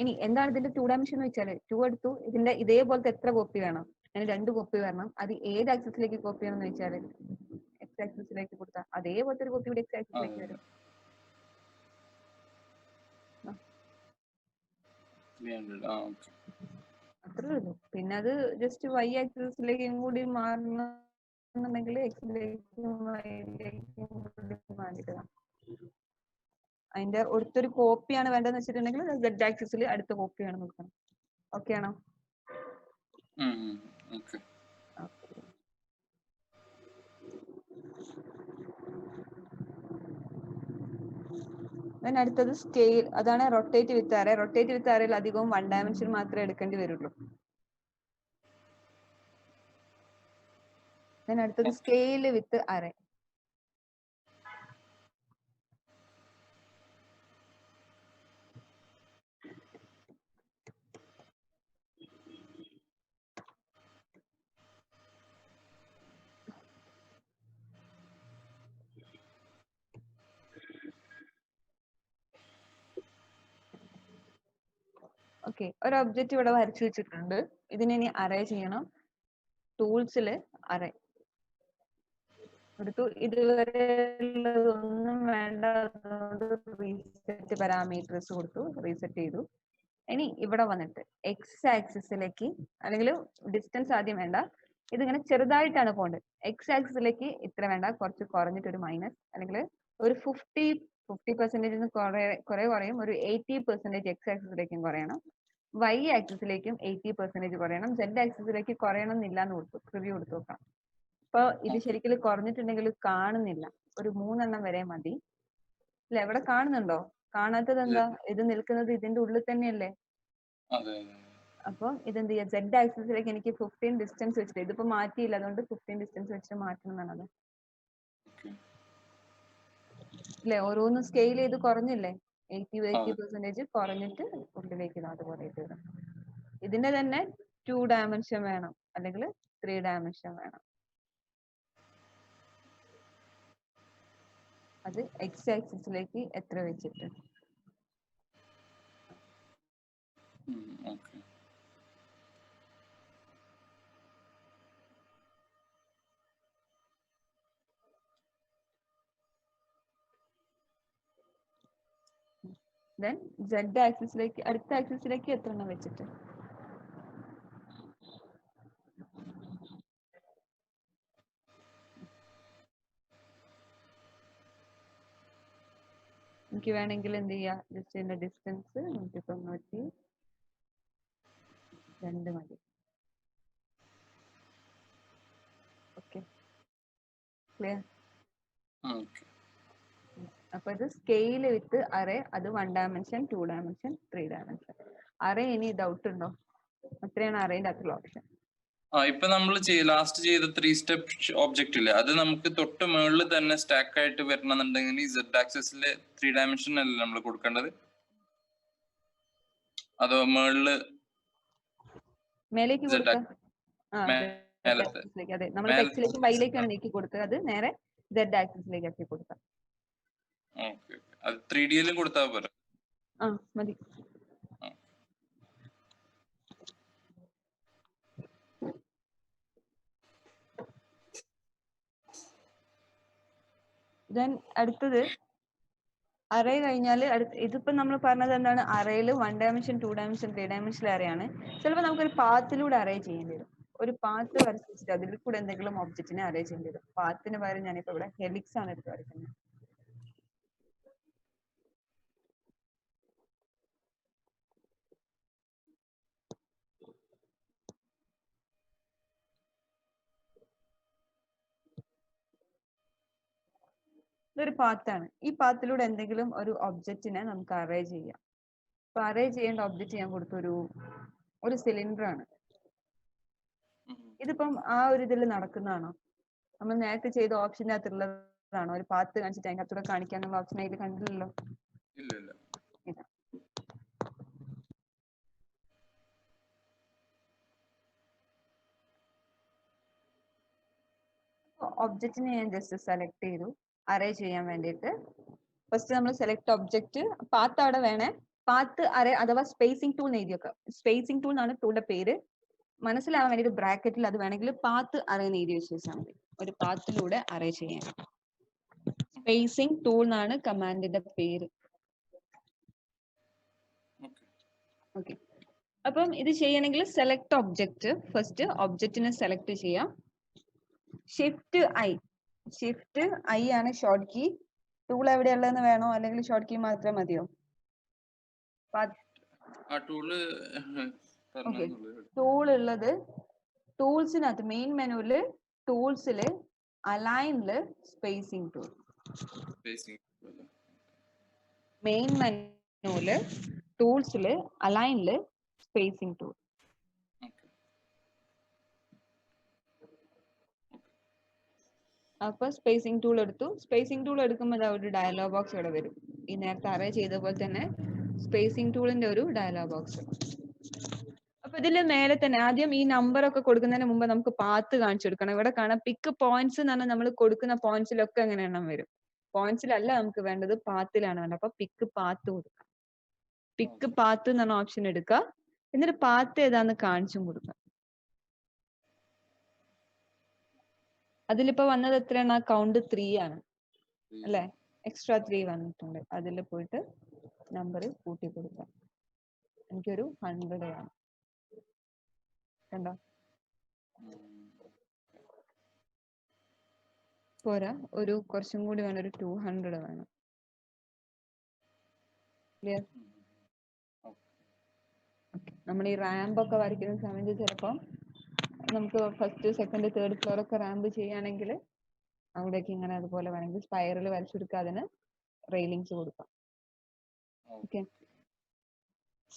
ഇനി എന്താണ് ഇതിന്റെ 2 ഡയമെൻഷൻ എന്ന് വെച്ചാൽ 2 എടുത്തു, ഇതിന്റെ ഇതേപോലത്തെ എത്ര കോപ്പി വേണം? അതിന് 2 കോപ്പി വരണം. അത് ഏത് ആക്സിസിലേക്ക് കോപ്പി ചെയ്യണം എന്ന് വെച്ചാൽ എക്സ് ആക്സിസിലേക്ക് കൊടുത്താൽ അതേപോലത്തെ ഒരു കോപ്പി ഇവിടെ എക്സ് ആക്സിസിലേക്ക് അതെ, വരും. 300. ആ, ഓക്കെ. അത്രേ ഉള്ളൂ. പിന്നെ അത് ജസ്റ്റ് വൈ ആക്സിസിലേക്കും കൂടി മാറണമെന്നുണ്ടെങ്കിൽ എക്സിലേക്കും വൈയിലേക്കും കൂടി മാറിയിടുക. അതിന്റെ അടുത്തൊരു കോപ്പിയാണ് വേണ്ടതെന്ന് വെച്ചിട്ടുണ്ടെങ്കിൽ സെഡ് ആക്സിസിൽ അടുത്ത കോപ്പിയാണ് നോക്കണം. ഓക്കെ ആണോ? ഉം, ഉം, ഓക്കെ. then അടുത്തത് സ്കെയിൽ. അതാണ് റൊട്ടേറ്റ് വിത്ത് അറേ. റൊട്ടേറ്റ് വിത്ത് അറേയിൽ അധികവും 1 ഡയമെൻഷൻ മാത്രമേ എടുക്കേണ്ടി വരുള്ളൂ. then അടുത്തത് സ്കെയിൽ വിത്ത് അറേ. ഓക്കെ, ഒരു ഒബ്ജക്റ്റ് ഇവിടെ വരച്ചു വെച്ചിട്ടുണ്ട്. ഇതിനെ ഇനി അറേ ചെയ്യണം. ടൂൾസില് അറേ എടുത്തു. ഇതുവരെ ഉള്ളതൊന്നും വേണ്ട, അതുകൊണ്ട് റീസെറ്റ് പാരാമീറ്റേഴ്സ് കൊടുത്തു, റീസെറ്റ് ചെയ്തു. ഇനി ഇവിടെ വന്നിട്ട് എക്സ് ആക്സിസിലേക്ക്, അല്ലെങ്കിൽ ഡിസ്റ്റൻസ് ആദ്യം വേണ്ട, ഇതിങ്ങനെ ചെറുതായിട്ടാണ് പോകേണ്ടത്. എക്സ് ആക്സിസിലേക്ക് ഇത്ര വേണ്ട, കുറച്ച് കുറഞ്ഞിട്ട് ഒരു മൈനസ്, അല്ലെങ്കിൽ ഒരു 50% കുറെ കുറയും, ഒരു 80% എക്സ് ആക്സിസിലേക്കും കുറയണം. വൈ ആക്സിസിലേക്കും 80% കുറയണം. സെഡ് ആക്സിസിലേക്ക് കുറയണം എന്നില്ല എന്ന് കൊടുത്തു, റിവ്യൂ കൊടുത്തു നോക്കാം. അപ്പൊ ഇത് ശരിക്കും കുറഞ്ഞിട്ടുണ്ടെങ്കിൽ കാണുന്നില്ല. ഒരു 3 എണ്ണം വരെ മതി. അല്ല, എവിടെ കാണുന്നുണ്ടോ? കാണാത്തത് എന്താ? ഇത് നിൽക്കുന്നത് ഇതിന്റെ ഉള്ളിൽ തന്നെയല്ലേ. അപ്പൊ ഇതെന്ത് ചെയ്യാം? സെഡ് ആക്സിസിലേക്ക് എനിക്ക് 15 ഡിസ്റ്റൻസ് വെച്ചിട്ട്, ഇതിപ്പോ മാറ്റിയില്ല, അതുകൊണ്ട് 15 ഡിസ്റ്റൻസ് വെച്ചിട്ട് മാറ്റണം എന്നാണത്. അല്ലെ, ഓരോന്ന് സ്കെയിൽ ചെയ്ത് കുറഞ്ഞില്ലേ? 80% കുറഞ്ഞിട്ട് ഉള്ളിലേക്ക് അതുപോലെ ഇടുക. ഇതിന്റെ തന്നെ 2 ഡയമെൻഷൻ വേണം, അല്ലെങ്കിൽ 3 ഡയമെൻഷൻ വേണം. അത് എക്സ് ആക്സിസിലേക്ക് എത്ര വെച്ചിട്ട്. then z ആക്സിസിലേക്ക്, അടുത്ത ആക്സിസിലേക്ക് എത്ര എണ്ണം വെച്ചിട്ട്. എനിക്ക് വേണമെങ്കിൽ എന്ത് ചെയ്യാം, ജസ്റ്റ് ഇതിന്റെ ഡിസ്റ്റൻസ് 192 മതി. Okay, clear? അപ്പൊ ഇത് സ്കെയിൽ വിത്ത് അറേ. അത് 1 ഡയമെൻഷൻ, 2 ഡയമെൻഷൻ, 3 ഡയമെൻഷൻ. അറേ ഇനി ഡൗട്ട് ഉണ്ടോ? അത്രയാണ് അറേന്റെ അകത്തുള്ള ഓപ്ഷൻ. ഇപ്പൊ നമ്മൾ ലാസ്റ്റ് ചെയ്ത 3 സ്റ്റെപ്പ് ഒബ്ജക്റ്റ് ഇല്ലേ, അത് നമുക്ക് തൊട്ട് മുകളിൽ തന്നെ സ്റ്റാക്ക് ആയിട്ട് വരണമെന്നുണ്ടെങ്കിൽ സെഡ് ആക്സിസിൽ 3 ഡയമെൻഷൻ അല്ലേ നമ്മൾ കൊടുക്കേണ്ടത്? അതോ മുകളില് മേലേക്ക് കൊടുക്കാം. അതെ, നമ്മൾ എക്സിലേക്കും വൈയിലേക്കാണ് നീക്കി കൊടുത്തത്. അത് നേരെ സെഡ് ആക്സിസിലേക്ക് ആക്കി കൊടുക്കാം. അത് 3D യിലും കൊടുത്താൽ പോരെ? മതി. then അടുത്തത് അറേ കഴിഞ്ഞാൽ ഇതിപ്പോ നമ്മൾ പറഞ്ഞത് എന്താണ്? അറേയിൽ 1 ഡയമെൻഷൻ, 2 ഡയമെൻഷൻ, 3 ഡയമെൻഷൻ അറേയാണ്. ചിലപ്പോൾ നമുക്കൊരു പാത്തിലൂടെ അറേ ചെയ്യേണ്ടി വരും. ഒരു പാത്ത് വരച്ചിട്ട് അതിൽ കൂടെ എന്തെങ്കിലും ഒബ്ജക്റ്റിനെ അറേ ചെയ്യേണ്ടി വരും. പാത്തിന് പകരം ഞാനിപ്പോ ഇവിടെ ഹെലിക്സ് ആണ് എടുത്ത് വരയ്ക്കുന്നത്. ഇതൊരു പാത്താണ്. ഈ പാത്തിലൂടെ എന്തെങ്കിലും ഒരു ഒബ്ജക്റ്റിനെ നമുക്ക് അറേ ചെയ്യാം. അപ്പൊ അറേ ചെയ്യേണ്ട ഒബ്ജക്റ്റ് ഞാൻ കൊടുത്തൊരു സിലിണ്ടർ ആണ്. ഇതിപ്പം ആ ഒരു ഇതിൽ നടക്കുന്നതാണോ? നമ്മൾ നേരത്തെ ചെയ്ത ഓപ്ഷൻ്റെ അകത്തുള്ളതാണോ? ഒരു പാത്ത് കാണിച്ചിട്ട് അതിന്റെ അകത്തൂടെ കാണിക്കാനുള്ള ഓപ്ഷൻ അതിൽ കണ്ടില്ലല്ലോ. ഇല്ല ഇല്ല. ഇതാ. ഒബ്ജക്റ്റിനെ ഞാൻ ജസ്റ്റ് സെലക്ട് ചെയ്തു അറേ ചെയ്യാൻ വേണ്ടിയിട്ട്. ഫസ്റ്റ് നമ്മൾ സെലക്ട് ഒബ്ജക്റ്റ്, പാത്ത് അവിടെ വേണേ. പാത്ത് അറേ അഥവാ സ്പേസിംഗ് ടൂൾ എഴുതി വെക്കാം. സ്പേസിംഗ് ടൂൾ എന്നാണ് ടൂളിന്റെ പേര്. മനസ്സിലാവാൻ വേണ്ടിയിട്ട് ബ്രാക്കറ്റിൽ അത് വേണമെങ്കിൽ പാത്ത് അറേ എഴുതി വെച്ചാൽ മതി. ഒരു പാത്തിലൂടെ അറേ ചെയ്യാൻ. സ്പേസിംഗ് ടൂൾ എന്നാണ് കമാൻഡിന്റെ പേര്. ഓക്കെ. അപ്പം ഇത് ചെയ്യണമെങ്കിൽ സെലക്ട് ഒബ്ജക്റ്റ്. ഫസ്റ്റ് ഒബ്ജക്റ്റിനെ സെലക്ട് ചെയ്യാം. ഷിഫ്റ്റ് ഐ ആണ് ഷോർട്ട് കീ. ടൂൾ എവിടെയുള്ളതെന്ന് വേണോ അല്ലെങ്കിൽ ഷോർട്ട് കീ മാത്രം മതിയോ? ടൂൾ ഉള്ളത് ടൂൾസിനകത്ത് മെയിൻ മെനുവില് ടൂൾസില് അലൈനില് സ്പേസിംഗ് ടൂൾ. മെയിൻ മെനുവില് ടൂൾസില് അലൈനില് സ്പേസിംഗ് ടൂൾ. അപ്പൊ സ്പേസിംഗ് ടൂൾ എടുത്തു. സ്പേസിംഗ് ടൂൾ എടുക്കുമ്പോൾ ഒരു ഡയലോഗ് ബോക്സ് ഇവിടെ വരും. ഈ നേരത്തെ അറേ ചെയ്ത പോലെ തന്നെ സ്പേസിംഗ് ടൂളിന്റെ ഒരു ഡയലോഗ് ബോക്സ്. അപ്പൊ ഇതില് മേലെ തന്നെ ആദ്യം ഈ നമ്പർ ഒക്കെ കൊടുക്കുന്നതിന് മുമ്പ് നമുക്ക് പാത്ത് കാണിച്ചു കൊടുക്കണം. ഇവിടെ കാണാം പിക്ക് പോയിന്റ്സ് എന്ന് പറഞ്ഞാൽ നമ്മൾ കൊടുക്കുന്ന പോയിന്റ്സിലൊക്കെ അങ്ങനെ എണ്ണം വരും. പോയിന്റ്സിലല്ല നമുക്ക് വേണ്ടത്, പാത്തിലാണ് വേണ്ടത്. അപ്പൊ പിക്ക് പാത്ത് കൊടുക്കാം. പിക്ക് പാത്ത് എന്ന് പറഞ്ഞ ഓപ്ഷൻ എടുക്കുക. എന്നിട്ട് പാത്ത് ഏതാന്ന് കാണിച്ചും കൊടുക്കാം. അതിലിപ്പോ വന്നത് എത്രയാണ്? കൗണ്ട് 3 ആണ് അല്ലെ? എക്സ്ട്രാ 3 വന്നിട്ടുണ്ട്. അതിൽ പോയിട്ട് നമ്പർ കൂട്ടി കൊടുക്കാം. എനിക്കൊരു 100 വേണം. കണ്ടോ? പോരാ, ഒരു കുറച്ചും കൂടി വേണം. ഒരു 200 വേണം. ക്ലിയർ? നമ്മൾ ഈ റാമ്പ് ഒക്കെ വരയ്ക്കുന്ന സമയത്ത് ചിലപ്പോൾ നമുക്ക് ഫസ്റ്റ് സെക്കൻഡ് തേർഡ് ഫ്ലോർ ഒക്കെ റാമ്പ് ചെയ്യുകയാണെങ്കിൽ അവിടേക്ക് ഇങ്ങനെ അതുപോലെ വേണമെങ്കിൽ സ്പൈറൽ വരച്ചെടുക്കുക. അതിന് റെയിലിങ്സ് കൊടുക്കാം. ഓക്കെ.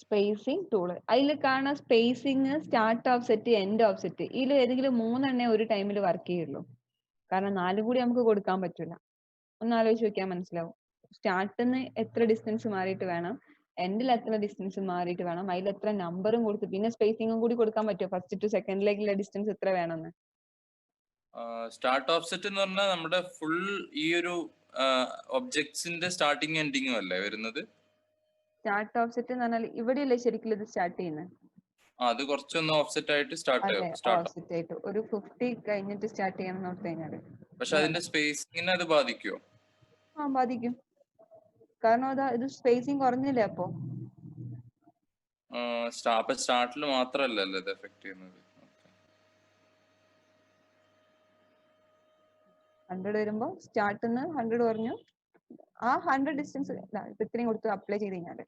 സ്പേസിംഗ് ടൂള് അതിൽ കാണാം spacing, start of set, end of set. ഇതിൽ ഏതെങ്കിലും 3 എണ്ണേ ഒരു ടൈമിൽ വർക്ക് ചെയ്യുള്ളൂ. കാരണം 4 കൂടി നമുക്ക് കൊടുക്കാൻ പറ്റില്ല. ഒന്ന് ആലോചിച്ച് നോക്കിയാൽ മനസ്സിലാവും. സ്റ്റാർട്ടിന്ന് എത്ര ഡിസ്റ്റൻസ് മാറിയിട്ട് വേണം, എൻഡിൽ എത്ര ഡിസ്റ്റൻസ് മാറിയിട്ട് വേണം, അതിൽ എത്ര നമ്പറും കൊടുത്ത് പിന്നെ സ്പേസിംഗും കൂടി കൊടുക്കാൻ പറ്റുമോ? ഫസ്റ്റ് ടു സെക്കൻഡിലേക്കുള്ള ഡിസ്റ്റൻസ് എത്ര വേണമെന്ന്. സ്റ്റാർട്ട് ഓഫ്സെറ്റ് എന്ന് പറഞ്ഞാൽ നമ്മുടെ ഫുൾ ഈ ഒരു ഒബ്ജക്ട്സിന്റെ സ്റ്റാർട്ടിങ് എൻഡിങ്ങും അല്ലേ വരുന്നത്? സ്റ്റാർട്ട് ഓഫ്സെറ്റ് എന്ന് പറഞ്ഞാൽ ഇവിടെയല്ലേ ശരിക്കും ഇത് സ്റ്റാർട്ട് ചെയ്യുന്നത്? അത് കുറച്ചൊന്ന് ഓഫ്സെറ്റ് ആയിട്ട് സ്റ്റാർട്ട് ഓഫ്സെറ്റ് ആയിട്ട് ഒരു 50 കഴിഞ്ഞിട്ട് സ്റ്റാർട്ട് ചെയ്യണം എന്ന് ഓർത്ത് കഴിഞ്ഞാൽ. പക്ഷെ അതിന്റെ സ്പേസിങ്ങിനെ അത് ബാധിക്കുമോ? ആ, ബാധിക്കും. കാരണം അതാ ഇത് സ്പേസിങ് കുറഞ്ഞില്ലേ അപ്പോ? സ്റ്റാർട്ടിൽ മാത്രമല്ലല്ലോ ഇത് എഫക്ട് ചെയ്യുന്നത്. 100 വരുമ്പോ സ്റ്റാർട്ടിന്ന് 100 കുറഞ്ഞു. ആ 100 ഡിസ്റ്റൻസ് ഇപ്പൊ ഇത്രയും കൊടുത്ത് അപ്ലൈ ചെയ്ത് കഴിഞ്ഞാല്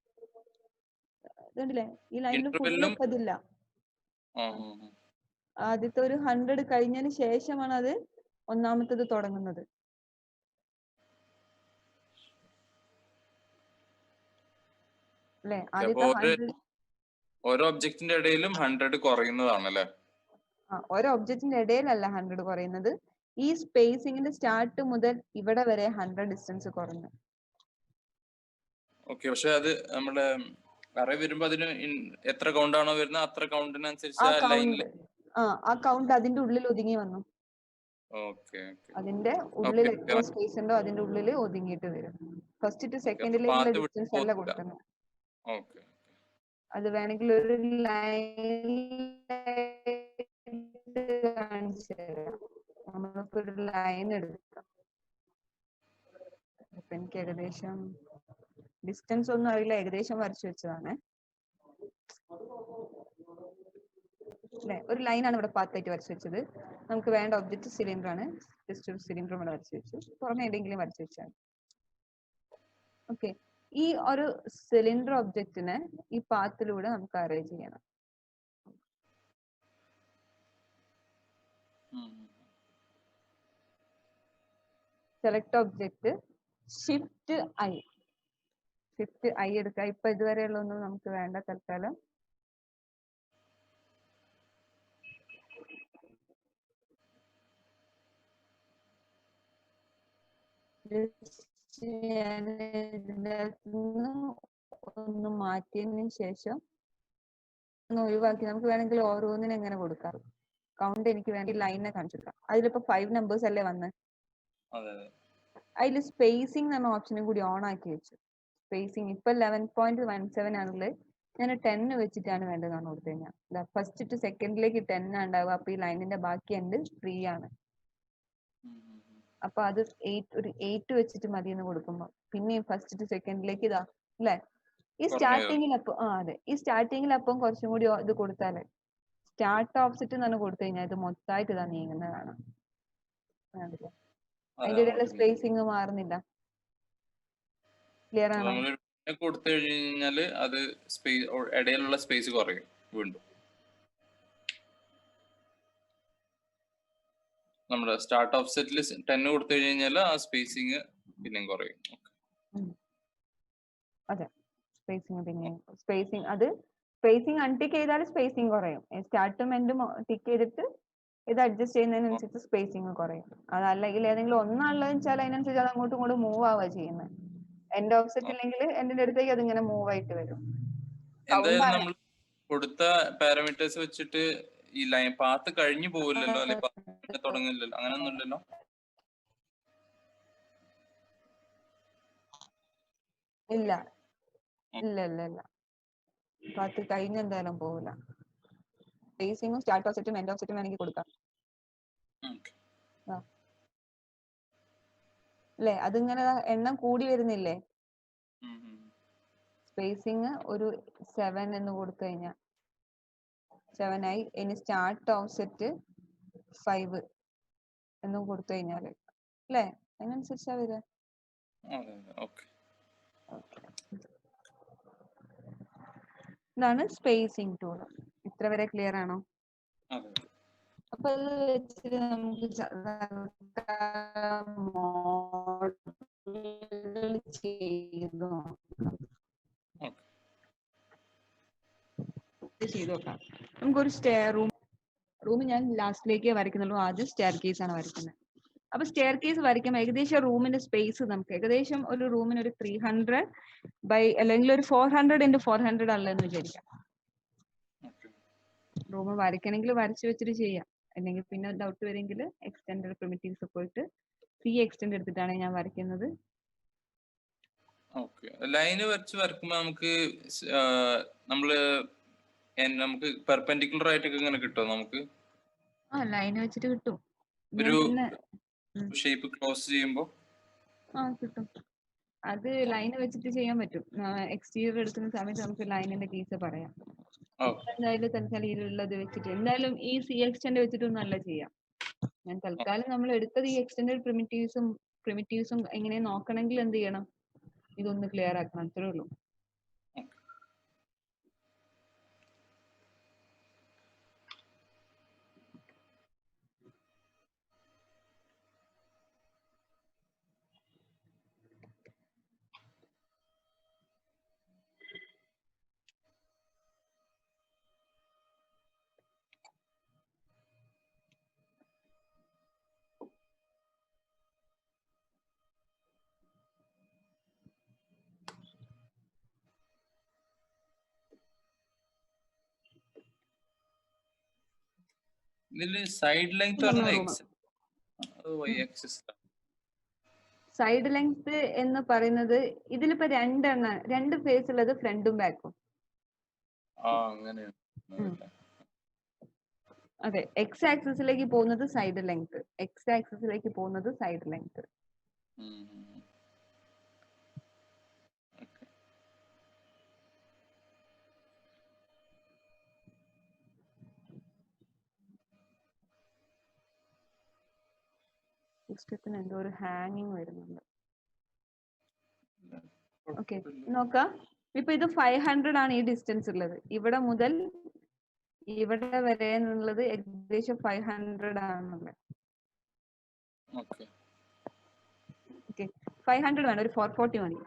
ഇതുണ്ടല്ലേ ഈ ലൈനിൽ ഫുള്ളും അതില്ല. ആദ്യത്തെ ഒരു 100 കഴിഞ്ഞതിന് ശേഷമാണ് അത് ഒന്നാമത്തത് തുടങ്ങുന്നത്. അല്ലെ? ആദ്യത്തെ ഓരോ ഒബ്ജക്റ്റിന്റെ ഇടയിലും 100 കുറയുന്നതാണല്ലേ? ഓരോ ഒബ്ജക്റ്റിന്റെ ഇടയിലല്ല 100 കുറയുന്നത്. ഈ സ്പേസിങ്ങിന്റെ സ്റ്റാർട്ട് മുതൽ ഇവിടെ വരെ 100 ഡിസ്റ്റൻസ് കുറഞ്ഞു. ഓക്കെ. പക്ഷെ അത് നമ്മുടെ അറേ വരുമ്പോ അതിന് എത്ര കൗണ്ട് ആണോ വരുന്നത് അത്ര കൗണ്ടിനനുസരിച്ച് ആ കൗണ്ട് അതിന്റെ ഉള്ളിൽ ഒതുങ്ങി വന്നു. അതിന്റെ ഉള്ളിൽ എത്ര സ്പേസ് ഉണ്ടോ അതിന്റെ ഉള്ളിൽ ഒതുങ്ങിയിട്ട് വരും. ഫസ്റ്റ് ടു സെക്കൻഡിലേക്കുള്ള ഡിസ്റ്റൻസ് അല്ല കൊടുക്കുന്നത്. അത് വേണമെങ്കിൽ ഒരു ലൈൻ കാണിച്ചു തരാം. നമ്മളിപ്പോ ഒരു ലൈൻ എടുക്കാം. അപ്പൊ എനിക്ക് ഏകദേശം ഡിസ്റ്റൻസ് ഒന്നും അറിയില്ല, ഏകദേശം വരച്ചു വെച്ചതാണ്. അല്ലെ? ഒരു ലൈനാണ് ഇവിടെ പാത്തായിട്ട് വരച്ചു വെച്ചത്. നമുക്ക് വേണ്ട ഒബ്ജക്റ്റ് സിലിണ്ടർ ആണ്. ജസ്റ്റ് ഒരു സിലിണ്ടർ ഇവിടെ വരച്ചു വെച്ചു. പുറമെ ഏതെങ്കിലും വരച്ചു വെച്ചാൽ. ഓക്കെ. ഈ ഒരു സിലിണ്ടർ ഒബ്ജക്റ്റിനെ ഈ പാത്തിലൂടെ നമുക്ക് അറേ ചെയ്യണം. സെലക്ട് ഒബ്ജക്റ്റ്, ഷിഫ്റ്റ് ഐ എടുക്കുക. ഇപ്പൊ ഇതുവരെയുള്ളൊന്നും നമുക്ക് വേണ്ട തൽക്കാലം. ഒന്ന് മാറ്റിയതിന് ശേഷം ഒന്ന് ഒഴിവാക്കി നമുക്ക് വേണമെങ്കിൽ ഓരോന്നിനും എങ്ങനെ കൊടുക്കാം. കൗണ്ട് എനിക്ക് വേണ്ടി ലൈനെ കാണിച്ചിട്ടാം. അതിലിപ്പോ 5 നമ്പേഴ്സ് അല്ലേ വന്ന്. അതിൽ സ്പേസിംഗ് എന്ന ഓപ്ഷനും കൂടി ഓൺ ആക്കി വെച്ചു. സ്പേസിംഗ് ഇപ്പൊ 11.17 ആണെങ്കിൽ ഞാൻ 10 വെച്ചിട്ടാണ് വേണ്ടതെന്നാണ് കൊടുത്തു കഴിഞ്ഞാൽ ഫസ്റ്റ് ടു സെക്കൻഡിലേക്ക് 10 ഉണ്ടാവുക. അപ്പൊ ഈ ലൈനിന്റെ ബാക്കി എൻഡ് 3 ആണ്. അപ്പൊ അത് 8 വെച്ചിട്ട് മതി എന്ന് കൊടുക്കുമ്പോ പിന്നെയും ഫസ്റ്റ് ടു സെക്കൻഡിലേക്ക് ഇതാ അല്ലെ. ഈ സ്റ്റാർട്ടിങ്ങിൽ അപ്പം അതെ ഈ സ്റ്റാർട്ടിങ്ങിൽ അപ്പം കുറച്ചും കൂടി ഇത് കൊടുത്താലേ സ്റ്റാർട്ട് ഓഫ്സെറ്റ് എന്ന് കൊടുത്തു കഴിഞ്ഞാൽ ഇത് മൊത്തമായിട്ട് ഇതാ നീങ്ങുന്നതാണ്. അതിന്റെ ഇടയിലുള്ള സ്പേസിങ് മാറുന്നില്ല. ക്ലിയർ ആണോ? കൊടുത്തു കഴിഞ്ഞാല് അത് ഇടയിലുള്ള സ്പേസ് കുറയും വീണ്ടും. നമ്മുടെ സ്റ്റാർട്ട് ഓഫ്സെറ്റിൽ 10 കൊടുത്തു കഴിഞ്ഞാൽ ആ സ്പേസിങ് പിന്നെയും കുറയും. അതെ സ്പേസിങ് പിന്നെ സ്പേസിങ് അത് സ്പേസിങ് അൺടിക്ക് ചെയ്താൽ സ്പേസിങ് കുറയും. സ്റ്റാർട്ടും എൻഡും ടിക്ക് ചെയ്തിട്ട് ഇത് അഡ്ജസ്റ്റ് ചെയ്യുന്നതിനനുസരിച്ച് സ്പേസിങ് കുറയും. അതല്ലെങ്കിൽ ഏതെങ്കിലും ഒന്നാണുള്ളത് വെച്ചാൽ അതിനനുസരിച്ച് അത് അങ്ങോട്ടും ഇങ്ങോട്ടും മൂവ് ആവുക ചെയ്യുന്നത്. എൻഡ് ഓഫ്സെറ്റ് ഇല്ലെങ്കിൽ എൻഡിന്റെ അടുത്തേക്ക് അത് ഇങ്ങനെ മൂവ് ആയിട്ട് വരും. എന്തായാലും നമ്മൾ കൊടുത്ത പാരാമീറ്റേഴ്സ് വെച്ചിട്ട് ഈ ലൈൻ പാത്ത് കഴിഞ്ഞു പോവില്ലല്ലോ, അല്ലെ തുടങ്ങില്ലല്ലോ, അങ്ങനെയൊന്നും ഇല്ലല്ലോ. ഇല്ല ഇല്ല ഇല്ല ഇല്ല പാത്ത് കഴിഞ്ഞ എന്തായാലും പോവില്ല. സ്പേസിങ്ങും സ്റ്റാർട്ട് ഓഫ്സെറ്റും എൻഡ് ഓഫ്സെറ്റും വേണമെങ്കിൽ കൊടുക്കാം അല്ലേ. അതിങ്ങനെ എണ്ണം കൂടി വരുന്നില്ലേ. സ്പേസിങ് ഒരു 7 എന്ന് കൊടുത്തു കഴിഞ്ഞാൽ 7 ആയി. ഇനി സ്റ്റാർട്ട് ഓഫ്സെറ്റ് 5 എന്നും കൊടുത്തു കഴിഞ്ഞാല് അല്ലേ അതിനനുസരിച്ചാ വരിക. ഇതാണ് സ്പേസിംഗ് ടൂൾ. ഇത്ര വരെ ക്ലിയർ ആണോ? അപ്പൊ അത് വെച്ചിട്ട് നമുക്ക് ചെയ്ത് നോക്കാം. നമുക്കൊരു റൂം ഞാൻ ലാസ്റ്റിലേക്ക് വരയ്ക്കുന്നുള്ളൂ. ആദ്യം സ്റ്റെയർ കേസ് ആണ് വരയ്ക്കുന്നത്. അപ്പൊ സ്റ്റെയർ കേസ് വരയ്ക്കുമ്പോൾ ഏകദേശം റൂമിന്റെ സ്പേസ് നമുക്ക് ഏകദേശം ഒരു റൂമിന് ഒരു 300 ബൈ അല്ലെങ്കിൽ ഒരു 400 into 400 ആണല്ലോ വിചാരിക്കാം. റൂം വരയ്ക്കണമെങ്കിൽ വരച്ചു വെച്ചിട്ട് ചെയ്യാം. അല്ലെങ്കിൽ പിന്നെ ഡൗട്ട് വരെങ്കിൽ എക്സ്റ്റൻഡ് പ്രിമിറ്റീവ്സ് പോയിട്ട് എക്സ്റ്റൻഡ് എടുത്തിട്ടാണ് ഞാൻ വരയ്ക്കുന്നത്. ലൈന് വരയ്ക്കുമ്പോ നമുക്ക് പെർപെൻഡിക്കുലർ ആയിട്ടൊക്കെ ഇങ്ങനെ കിട്ടും. നമുക്ക് ലൈൻ വെച്ചിട്ട് കിട്ടും. ഒരു ഷേപ്പ് ക്ലോസ് ചെയ്യുമ്പോ കിട്ടും. അത് ലൈൻ വെച്ചിട്ട് ചെയ്യാൻ പറ്റും. എക്സ്റ്റീരിയർ എടുക്കുന്ന സമയത്ത് നമുക്ക് ലൈനിന്റെ കേസ് പറയാം. എന്തായാലും തൽക്കാലം ഇതിലുള്ളത് വെച്ചിട്ട് എന്തായാലും ഈ എക്സ്റ്റൻഡ് വെച്ചിട്ടൊന്നും അല്ല ചെയ്യാം. ഞാൻ തൽക്കാലം നമ്മൾ എടുത്തത് ഈ എക്സ്റ്റൻഡഡ് പ്രിമിറ്റീവ്സും എങ്ങനെ നോക്കണമെങ്കിൽ എന്ത് ചെയ്യണം, ഇതൊന്ന് ക്ലിയർ ആക്കണം. അത്രേ ഉള്ളൂ. സൈഡ് ലെങ്ത് സൈഡ് ലെങ്ത് എന്ന് പറയുന്നത് ഇതിലിപ്പോ രണ്ട് ഫേസ് ഉള്ളത് ഫ്രണ്ടും ബാക്കും. അതെ, എക്സ് ആക്സിസിലേക്ക് പോകുന്നത് സൈഡ് ലെങ്ത്, എക്സ് ആക്സിസിലേക്ക് പോകുന്നത് സൈഡ് ലെങ്ത്. സിസ്റ്റത്തിന് എന്തോ ഒരു ഹാങ്ങിങ് വരുന്നുണ്ട്. ഓക്കെ നോക്കാം. ഇപ്പൊ ഇത് 500 ആണ് ഈ ഡിസ്റ്റൻസ് ഉള്ളത്. ഇവിടെ മുതൽ ഇവിടെ വരെ എന്നുള്ളത് ഏകദേശം 500 ആണുള്ളത്. ഓക്കെ 500 വേണം, ഒരു 440 മതി.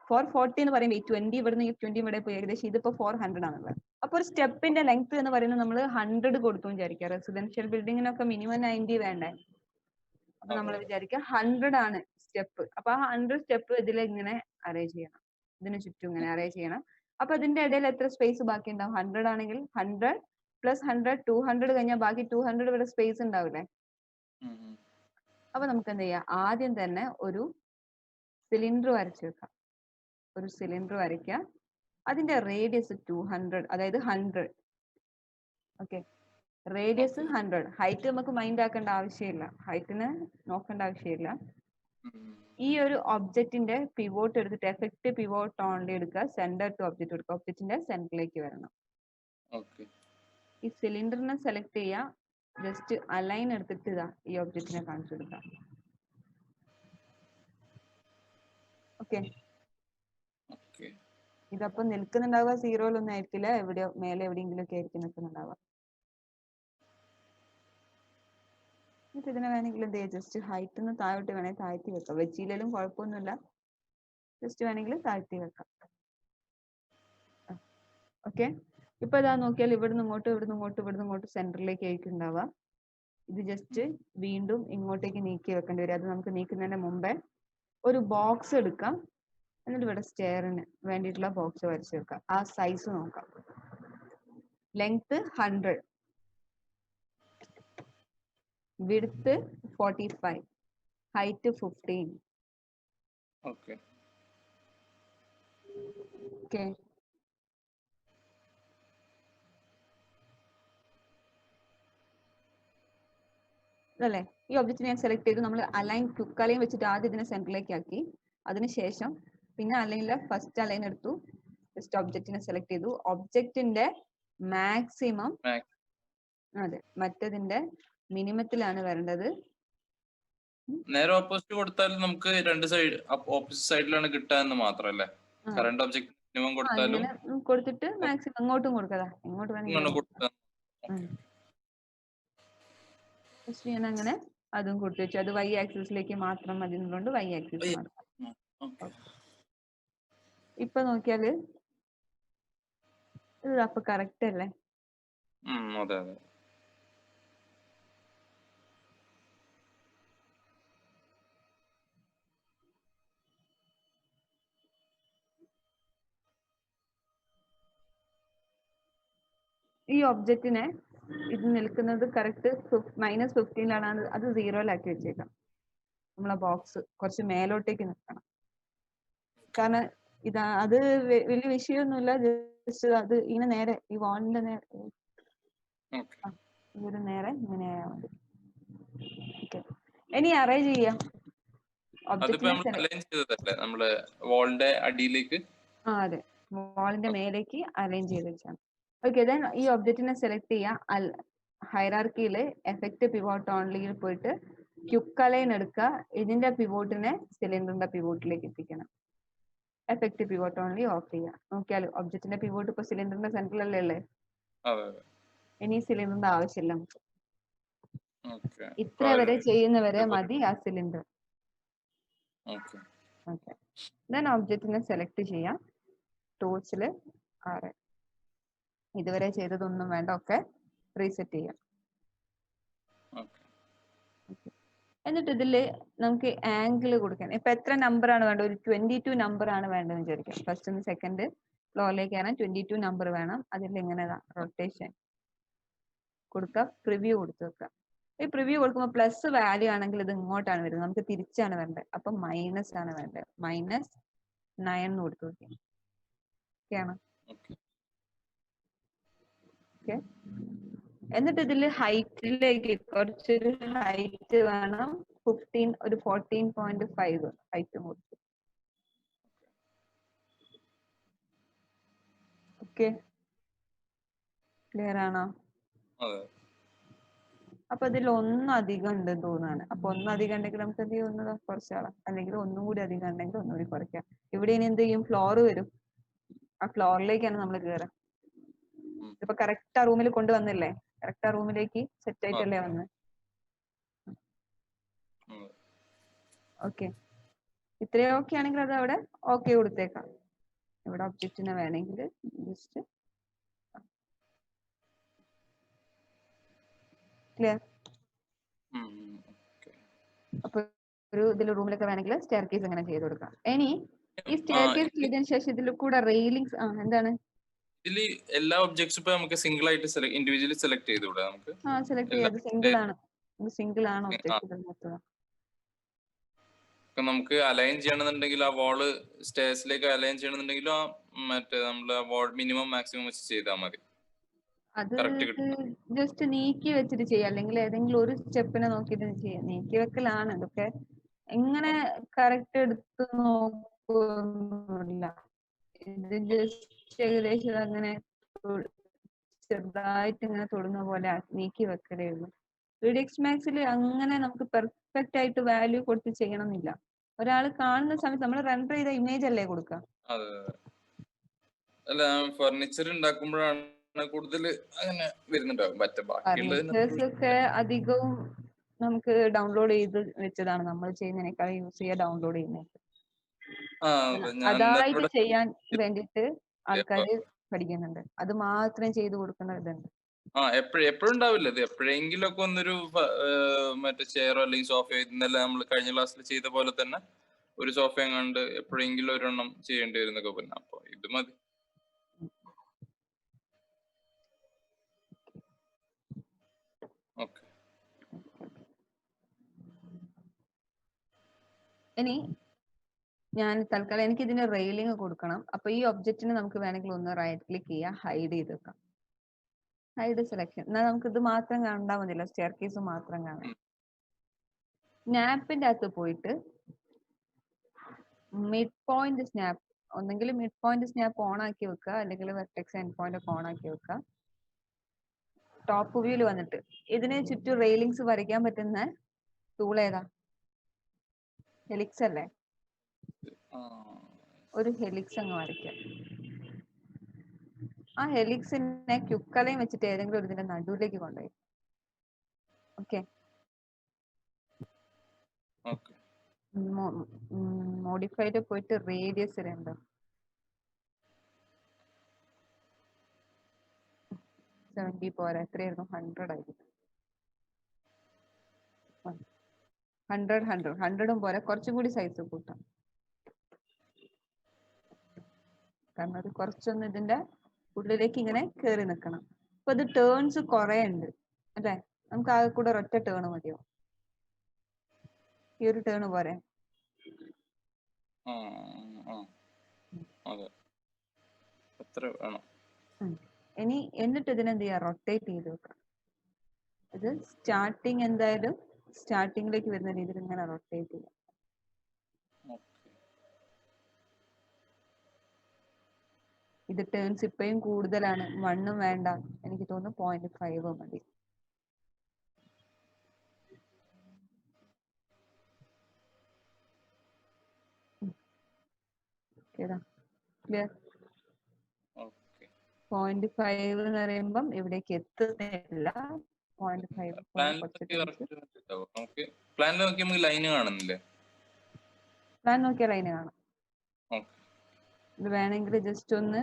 440 എന്ന് പറയുമ്പോൾ ഈ 20 ഇവിടുന്ന് ഈ 20 ഇവിടെ പോയി ഏകദേശം ഇതിപ്പോ 400 ആണുള്ളത്. അപ്പൊ ഒരു സ്റ്റെപ്പിന്റെ ലെങ്ത് എന്ന് പറയുന്നത് നമ്മൾ 100 കൊടുത്തു വിചാരിക്കുക. റെസിഡൻഷ്യൽ ബിൽഡിങ്ങിനൊക്കെ മിനിമം 90 വേണ്ടേ. അപ്പൊ നമ്മൾ വിചാരിക്കുക 100 ആണ് സ്റ്റെപ്പ്. അപ്പൊ ആ 100 സ്റ്റെപ്പ് ഇതിൽ ഇങ്ങനെ അറേഞ്ച് ചെയ്യണം. ഇതിന് ചുറ്റും ഇങ്ങനെ അറേഞ്ച് ചെയ്യണം. അപ്പൊ അതിന്റെ ഇടയിൽ എത്ര സ്പേസ് ബാക്കി ഉണ്ടാവും? 100 ആണെങ്കിൽ 100 പ്ലസ് 100 200 കഴിഞ്ഞാൽ ബാക്കി 200 ഇവിടെ സ്പേസ് ഉണ്ടാവില്ലേ? അപ്പൊ നമുക്ക് എന്ത് ചെയ്യാം? ആദ്യം തന്നെ ഒരു സിലിണ്ടർ വരച്ചു വെക്കാം. ഒരു സിലിണ്ടർ വരയ്ക്കുക. അതിന്റെ റേഡിയസ് 200, അതായത് 100. Okay, radius 100. ഹൈറ്റ് നമുക്ക് മൈൻഡ് ആക്കേണ്ട ആവശ്യമില്ല, ഹൈറ്റിന് നോക്കേണ്ട ആവശ്യമില്ല. ഈ ഒരു ഒബ്ജക്റ്റിന്റെ പിവോട്ട് എടുത്തിട്ട് എഫക്റ്റ് പിവോട്ട് ഓൺലി എടുക്കുക, സെന്റർ ടു ഒബ്ജക്റ്റ് എടുക്കുക, ഒബ്ജക്റ്റിന്റെ സെന്ററിലേക്ക് വരണം. ഈ സിലിണ്ടറിനെ സെലക്ട് ചെയ്യുക, ജസ്റ്റ് അലൈൻ എടുത്തിട്ട് ഇതാ ഈ ഒബ്ജക്റ്റിനെ കാണിച്ചു കൊടുക്കാം. ഓക്കെ, ഇതപ്പം നിൽക്കുന്നുണ്ടാവുക സീറോയിലൊന്നും ആയിരിക്കില്ല, എവിടെയോ മേലെ എവിടെയെങ്കിലും ഒക്കെ ആയിരിക്കും നിൽക്കുന്നുണ്ടാവുക. എന്നിട്ട് ഇതിനെ വേണമെങ്കിൽ എന്ത് ചെയ്യാം? ജസ്റ്റ് ഹൈറ്റിന്ന് താഴോട്ട് വേണമെങ്കിൽ താഴ്ത്തി വെക്കാം. വെച്ചില്ലേലും കുഴപ്പമൊന്നുമില്ല, ജസ്റ്റ് വേണമെങ്കിൽ താഴ്ത്തി വെക്കാം. ഓക്കെ, ഇപ്പൊ ഇതാ നോക്കിയാൽ ഇവിടുന്ന് ഇങ്ങോട്ട്, ഇവിടുന്ന് ഇങ്ങോട്ട്, ഇവിടുന്ന് ഇങ്ങോട്ട് സെന്ററിലേക്ക് ആയിരിക്കും ഉണ്ടാവുക. ഇത് ജസ്റ്റ് വീണ്ടും ഇങ്ങോട്ടേക്ക് നീക്കി വെക്കേണ്ടി വരും. അത് നമുക്ക് നീക്കുന്നതിന് മുമ്പേ ഒരു ബോക്സ് എടുക്കാം. എന്നിട്ട് ഇവിടെ സ്റ്റെയറിന് വേണ്ടിയിട്ടുള്ള ബോക്സ് വരച്ച് വെക്കാം. ആ സൈസ് നോക്കാം. Length 100, width 45, height 15. ഓക്കെ, അല്ലേ? ഈ ഒബ്ജക്റ്റ് ഞാൻ സെലക്ട് ചെയ്തു. നമ്മൾ അലൈൻ ക്വിക്ക് അലൈൻ വെച്ചിട്ട് ആദ്യം ഇതിനെ സെന്ററിലേക്ക് ആക്കി. അതിനുശേഷം പിന്നെ അലൈനിലെ ഫസ്റ്റ് അലൈൻ എടുത്തു, ജസ്റ്റ് ഒബ്ജക്റ്റിനെ സെലക്ട് ചെയ്തു. ഒബ്ജക്റ്റിന്റെ മാക്സിമം, അതെ, മറ്റതിന്റെ മിനിമത്തിലാണ് വരേണ്ടത്. നേരെ ഓപ്പോസിറ്റ് കൊടുത്താൽ നമുക്ക് രണ്ട് സൈഡ് ഓപ്പോസിറ്റ് സൈഡിലാണ് കിട്ടാന്ന് മാത്രമല്ലേ? കറണ്ട് ഒബ്ജക്റ്റ് മിനിമം കൊടുത്താലും കൊടുത്തിട്ട് മാക്സിമം അങ്ങോട്ടും കൊടുക്കതാ, ഇങ്ങോട്ട് വേണമെങ്കിൽ. ഞാൻ അങ്ങനെ അതും കൊടുത്തു വെച്ചു. അത് y ആക്സിസിലേക്ക് മാത്രം മതി എന്നുകൊണ്ട് y ആക്സിസ് മാത്രം. ഇപ്പൊ നോക്കിയാല് ഇത് അപ്പൊ കറക്റ്റ് അല്ലേ? ഈ ഒബ്ജക്റ്റിനെ ഇത് നിൽക്കുന്നത് കറക്റ്റ് -15ലാണ്. അത് 0-ലാക്കി വെച്ചേക്കാം. നമ്മളെ ബോക്സ് കുറച്ച് മേലോട്ടേക്ക് നിൽക്കണം. കാരണം ഇതാ അത് വലിയ വിഷയമൊന്നുമില്ല. ജസ്റ്റ് അത് ഇങ്ങനെ നേരെ ഈ വാളിന്റെ നേരെ ഇതൊരു നേരെ ഇങ്ങനെ ആയാൽ മതി. ഇനി അറേഞ്ച് ചെയ്യാം. അതെ, വാളിന്റെ മേലേക്ക് അറേഞ്ച് ചെയ്ത് വെച്ചാൽ. ഓക്കെ, ദെൻ ഈ ഒബ്ജക്റ്റിനെ സെലക്ട് ചെയ്യുക. ഹൈറാർക്കിയില് എഫക്റ്റ് പിവോട്ട് ഓൺലിയിൽ പോയിട്ട് ക്വിക്ക് അലൈൻ എടുക്കുക. ഇതിന്റെ പിവോട്ടിനെ സിലിണ്ടറിന്റെ പിവോട്ടിലേക്ക് എത്തിക്കണം. എഫക്റ്റ് പിവോട്ട് ഓൺലി ഓഫ് ചെയ്യുക. നോക്കിയാൽ ഒബ്ജക്റ്റിന്റെ പിവോട്ട് ഇപ്പൊ സിലിണ്ടറിന്റെ സെന്ററിലല്ലേ? ഇനി സിലിണ്ടറിന്റെ ആവശ്യമില്ല നമുക്ക്. ഇത്ര വരെ ചെയ്യുന്നവരെ മതി ആ സിലിണ്ടർ. ഓക്കെ, ദെൻ ഒബ്ജക്റ്റിനെ സെലക്ട് ചെയ്യാം. ടൂൾസിൽ ഇതുവരെ ചെയ്തതൊന്നും വേണ്ട, ഒക്കെ റീസെറ്റ് ചെയ്യാം. എന്നിട്ട് ഇതില് നമുക്ക് ആംഗിൾ കൊടുക്കാൻ ഇപ്പൊ എത്ര നമ്പർ ആണ് വേണ്ടത്? ഒരു 22 നമ്പർ ആണ് വേണ്ടതെന്ന് വിചാരിക്കാം. ഫസ്റ്റ് സെക്കൻഡ് ഫ്ലോറിലേക്ക് കയറാൻ 22 നമ്പർ വേണം. അതിൽ ഇങ്ങനെ റൊട്ടേഷൻ കൊടുക്കുക, പ്രിവ്യൂ കൊടുത്തു വെക്കുക. ഈ പ്രിവ്യൂ കൊടുക്കുമ്പോൾ പ്ലസ് വാല്യൂ ആണെങ്കിൽ ഇത് ഇങ്ങോട്ടാണ് വരുന്നത്, നമുക്ക് തിരിച്ചാണ് വേണ്ടത്. അപ്പൊ മൈനസ് ആണ് വേണ്ടത്. -9 എന്ന് കൊടുത്തു നോക്കിയാൽ ഓക്കെയാണ്. ഓക്കെ, എന്നിട്ട് ഇതിൽ ഹൈറ്റിലേക്ക് കുറച്ചൊരു ഹൈറ്റ് വേണം. 15, ഒരു 14.5 ഹൈറ്റും കൊടുത്തു. ഓക്കെ, ക്ലിയർ ആണോ? അപ്പൊ ഇതിൽ ഒന്നധികം ഉണ്ട് തോന്നാണ്. അപ്പൊ ഒന്നധികം ഉണ്ടെങ്കിൽ നമുക്ക് എന്ത് ചെയ്യുന്നത്? കുറച്ചാളാം. അല്ലെങ്കിൽ ഒന്നും കൂടി അധികം ഉണ്ടെങ്കിൽ ഒന്നുകൂടി കുറയ്ക്കാം. ഇവിടെ ഇനി എന്ത് ചെയ്യും? ഫ്ലോർ വരും. ആ ഫ്ലോറിലേക്കാണ് നമ്മൾ കയറുക. ഇപ്പൊ കറക്റ്റ് ആ റൂമിൽ കൊണ്ടുവന്നില്ലേ? കറക്റ്റ് ആ റൂമിലേക്ക് സെറ്റ് ആയിട്ടല്ലേ വന്ന്. ഓക്കെ, ഇത്രയും ഓക്കെ ആണെങ്കിൽ അത് അവിടെ ഓക്കെ കൊടുത്തേക്കാം. ഇവിടെ ഒബ്ജക്റ്റിനെ വേണമെങ്കിൽ ജസ്റ്റ് ക്ലിയർ. അപ്പൊ ഒരു ഇതിൽ റൂമിലൊക്കെ വേണമെങ്കിൽ സ്റ്റെയർ കേസ് അങ്ങനെ ചെയ്ത് കൊടുക്കാം. ഇനി ഈ ആ സ്റ്റെയർ കേസ് ചെയ്തതിനു ശേഷം ഇതിൽ കൂടെ റെയിലിംഗ്സ് എന്താണ് ഇതില് എല്ലാ ഒബ്ജക്ട്സും ഇപ്പൊ നമുക്ക് സിംഗിൾ ആയിട്ട് ഇൻഡിവിജ്വലി സെലക്ട് ചെയ്തുകൂടെ നമുക്ക് സെലക്ട് എല്ലാ ചെയ്യാം. അത് സിംഗിൾ ആണ്. ഇത് സിംഗിൾ ആണ് ഒബ്ജക്ട് മൊത്തം. ഇപ്പൊ നമുക്ക് അലൈൻ ചെയ്യണമെന്നുണ്ടെങ്കിൽ ആ വാള് സ്റ്റേഴ്സിലേക്ക് അലൈൻ ചെയ്യണമെന്നുണ്ടെങ്കിലും ആ മറ്റേ നമ്മള് വാൾ മിനിമം മാക്സിമം വെച്ച് ചെയ്താൽ മതി. അത് കറക്റ്റ് കിട്ടും. ജസ്റ്റ് നീക്കി വെച്ചിട്ട് ചെയ്യാം, അല്ലെങ്കിൽ ഏതെങ്കിലും ഒരു സ്റ്റെപ്പിനെ നോക്കിയിട്ട് ചെയ്യാം. നീക്കി വെക്കലാണ് ഇതൊക്കെ. എങ്ങനെ കറക്റ്റ് എടുത്ത് നോക്കൊന്നുമില്ല. ഇത് ജസ്റ്റ് ഏകദേശം അങ്ങനെ ചെറുതായിട്ട് ഇങ്ങനെ തൊടുന്ന പോലെ നീക്കി വെക്കലേ ഉള്ളൂ. 3ds Maxൽ അങ്ങനെ നമുക്ക് പെർഫെക്റ്റ് ആയിട്ട് വാല്യൂ കൊടുത്ത് ചെയ്യണമെന്നില്ല. ഒരാൾ കാണുന്ന സമയത്ത് നമ്മൾ റെൻഡർ ചെയ്ത ഇമേജ് അല്ലേ കൊടുക്കുക. അതെ അല്ല, ഫർണിച്ചർ ഉണ്ടാക്കുമ്പോഴാണ് കൂടുതൽ അങ്ങനെ വരുന്നുണ്ടാവും. ഫർണിച്ചേഴ്സ് ഒക്കെ അധികവും നമുക്ക് ഡൗൺലോഡ് ചെയ്ത് വെച്ചതാണ്. നമ്മൾ ചെയ്യുന്നതിനേക്കാൾ യൂസ് ചെയ്യുക ഡൗൺലോഡ് ചെയ്യുന്നത്. അതായിട്ട് ചെയ്യാൻ വേണ്ടിയിട്ട് ആൾക്കാര് പഠിക്കുന്നുണ്ട്. അത് മാത്രം ചെയ്തു കൊടുക്കുന്ന ഇതുണ്ട്. എപ്പോഴും ഉണ്ടാവില്ല. ഇത് എപ്പോഴെങ്കിലും ഒക്കെ ഒന്നൊരു മറ്റേ ചെയറോ അല്ലെങ്കിൽ സോഫയോ ഇന്നലെ നമ്മൾ കഴിഞ്ഞ ക്ലാസ്സിൽ ചെയ്ത പോലെ തന്നെ ഒരു സോഫ എങ്ങാണ്ട് എപ്പോഴെങ്കിലും ഒരെണ്ണം ചെയ്യേണ്ടി വരുന്നൊക്കെ പറഞ്ഞു. അപ്പൊ ഇത് മതി. ഓക്കെ. ഇനി ഞാൻ തൽക്കാലം എനിക്ക് ഇതിന് റെയിലിംഗ് കൊടുക്കണം. അപ്പൊ ഈ ഒബ്ജക്റ്റിന് നമുക്ക് വേണമെങ്കിൽ ഒന്ന് റൈറ്റ് ക്ലിക്ക് ചെയ്യാം, ഹൈഡ് ചെയ്ത് വെക്കാം. Hide selection. എന്നാൽ നമുക്ക് ഇത് മാത്രം കണ്ടാൽ മതിയല്ലോ, സ്റ്റെയർ കേസ് മാത്രം കാണാം. സ്നാപ്പിന്റെ അകത്ത് പോയിട്ട് മിഡ് പോയിന്റ് സ്നാപ്പ്, ഒന്നെങ്കിൽ മിഡ് പോയിന്റ് സ്നാപ്പ് ഓൺ ആക്കി വെക്കുക, അല്ലെങ്കിൽ വെർട്ടെക്സ് എൻഡ് പോയിന്റ് ഒക്കെ ഓൺ ആക്കി വെക്കുക. ടോപ്പ് വ്യൂല് വന്നിട്ട് ഇതിന് ചുറ്റും റെയിലിങ്സ് വരയ്ക്കാൻ പറ്റുന്ന ടൂൾ ഏതാ? ഹെലിക്സ് അല്ലേ? ഒരു ഹെലിക്സ് അങ്ങ് വരയ്ക്കാം. ആ ഹെലിക്സിനെ ക്യുക്കലയും വെച്ചിട്ട് ഏതെങ്കിലും ഒരു ഇതിന്റെ നടുവിലേക്ക് കൊണ്ടുപോയി. ഓക്കെ. മോഡിഫൈഡ് പോയിട്ട് റേഡിയസ് 2 70 പോരാ, എത്രയായിരുന്നു? 100 ആയിരിക്കും. 100 പോരാ, കുറച്ചും കൂടി സൈസ് കൂട്ടാം. കാരണം അത് കുറച്ചൊന്ന് ഇതിന്റെ ഉള്ളിലേക്ക് ഇങ്ങനെ കേറി നിൽക്കണം. അപ്പൊ ഇത് ടേൺസ് കുറെ ഉണ്ട് അല്ലെ? നമുക്ക് ആകെ കൂടെ ഒരൊറ്റ ടേൺ മതിയോ? ഈ ഒരു ടേൺ പോരെ? ഇനി എന്നിട്ട് ഇതിനെന്ത് ചെയ്യാം? റൊട്ടേറ്റ് ചെയ്ത് വെക്കാം. ഇത് സ്റ്റാർട്ടിങ് എന്തായാലും സ്റ്റാർട്ടിങ്ങിലേക്ക് വരുന്ന രീതിയിൽ ഇങ്ങനെ റൊട്ടേറ്റ് ചെയ്യാം. ഇത് ടേൺസ് ഇപ്പയും കൂടുതലാണ്. 1 വേണ്ട, എനിക്ക് തോന്നുന്നു 0.5 മതി. ക്ലിയർ? 0.5 എന്ന് പറയുമ്പം ഇവിടേക്ക് എത്തുന്നില്ല. 0.5 പ്ലാൻ നോക്കിയാൽ ലൈന് കാണുന്നില്ലേ? പ്ലാൻ നോക്കിയാൽ ലൈന് കാണാം. ഇത് വേണമെങ്കിൽ ജസ്റ്റ് ഒന്ന്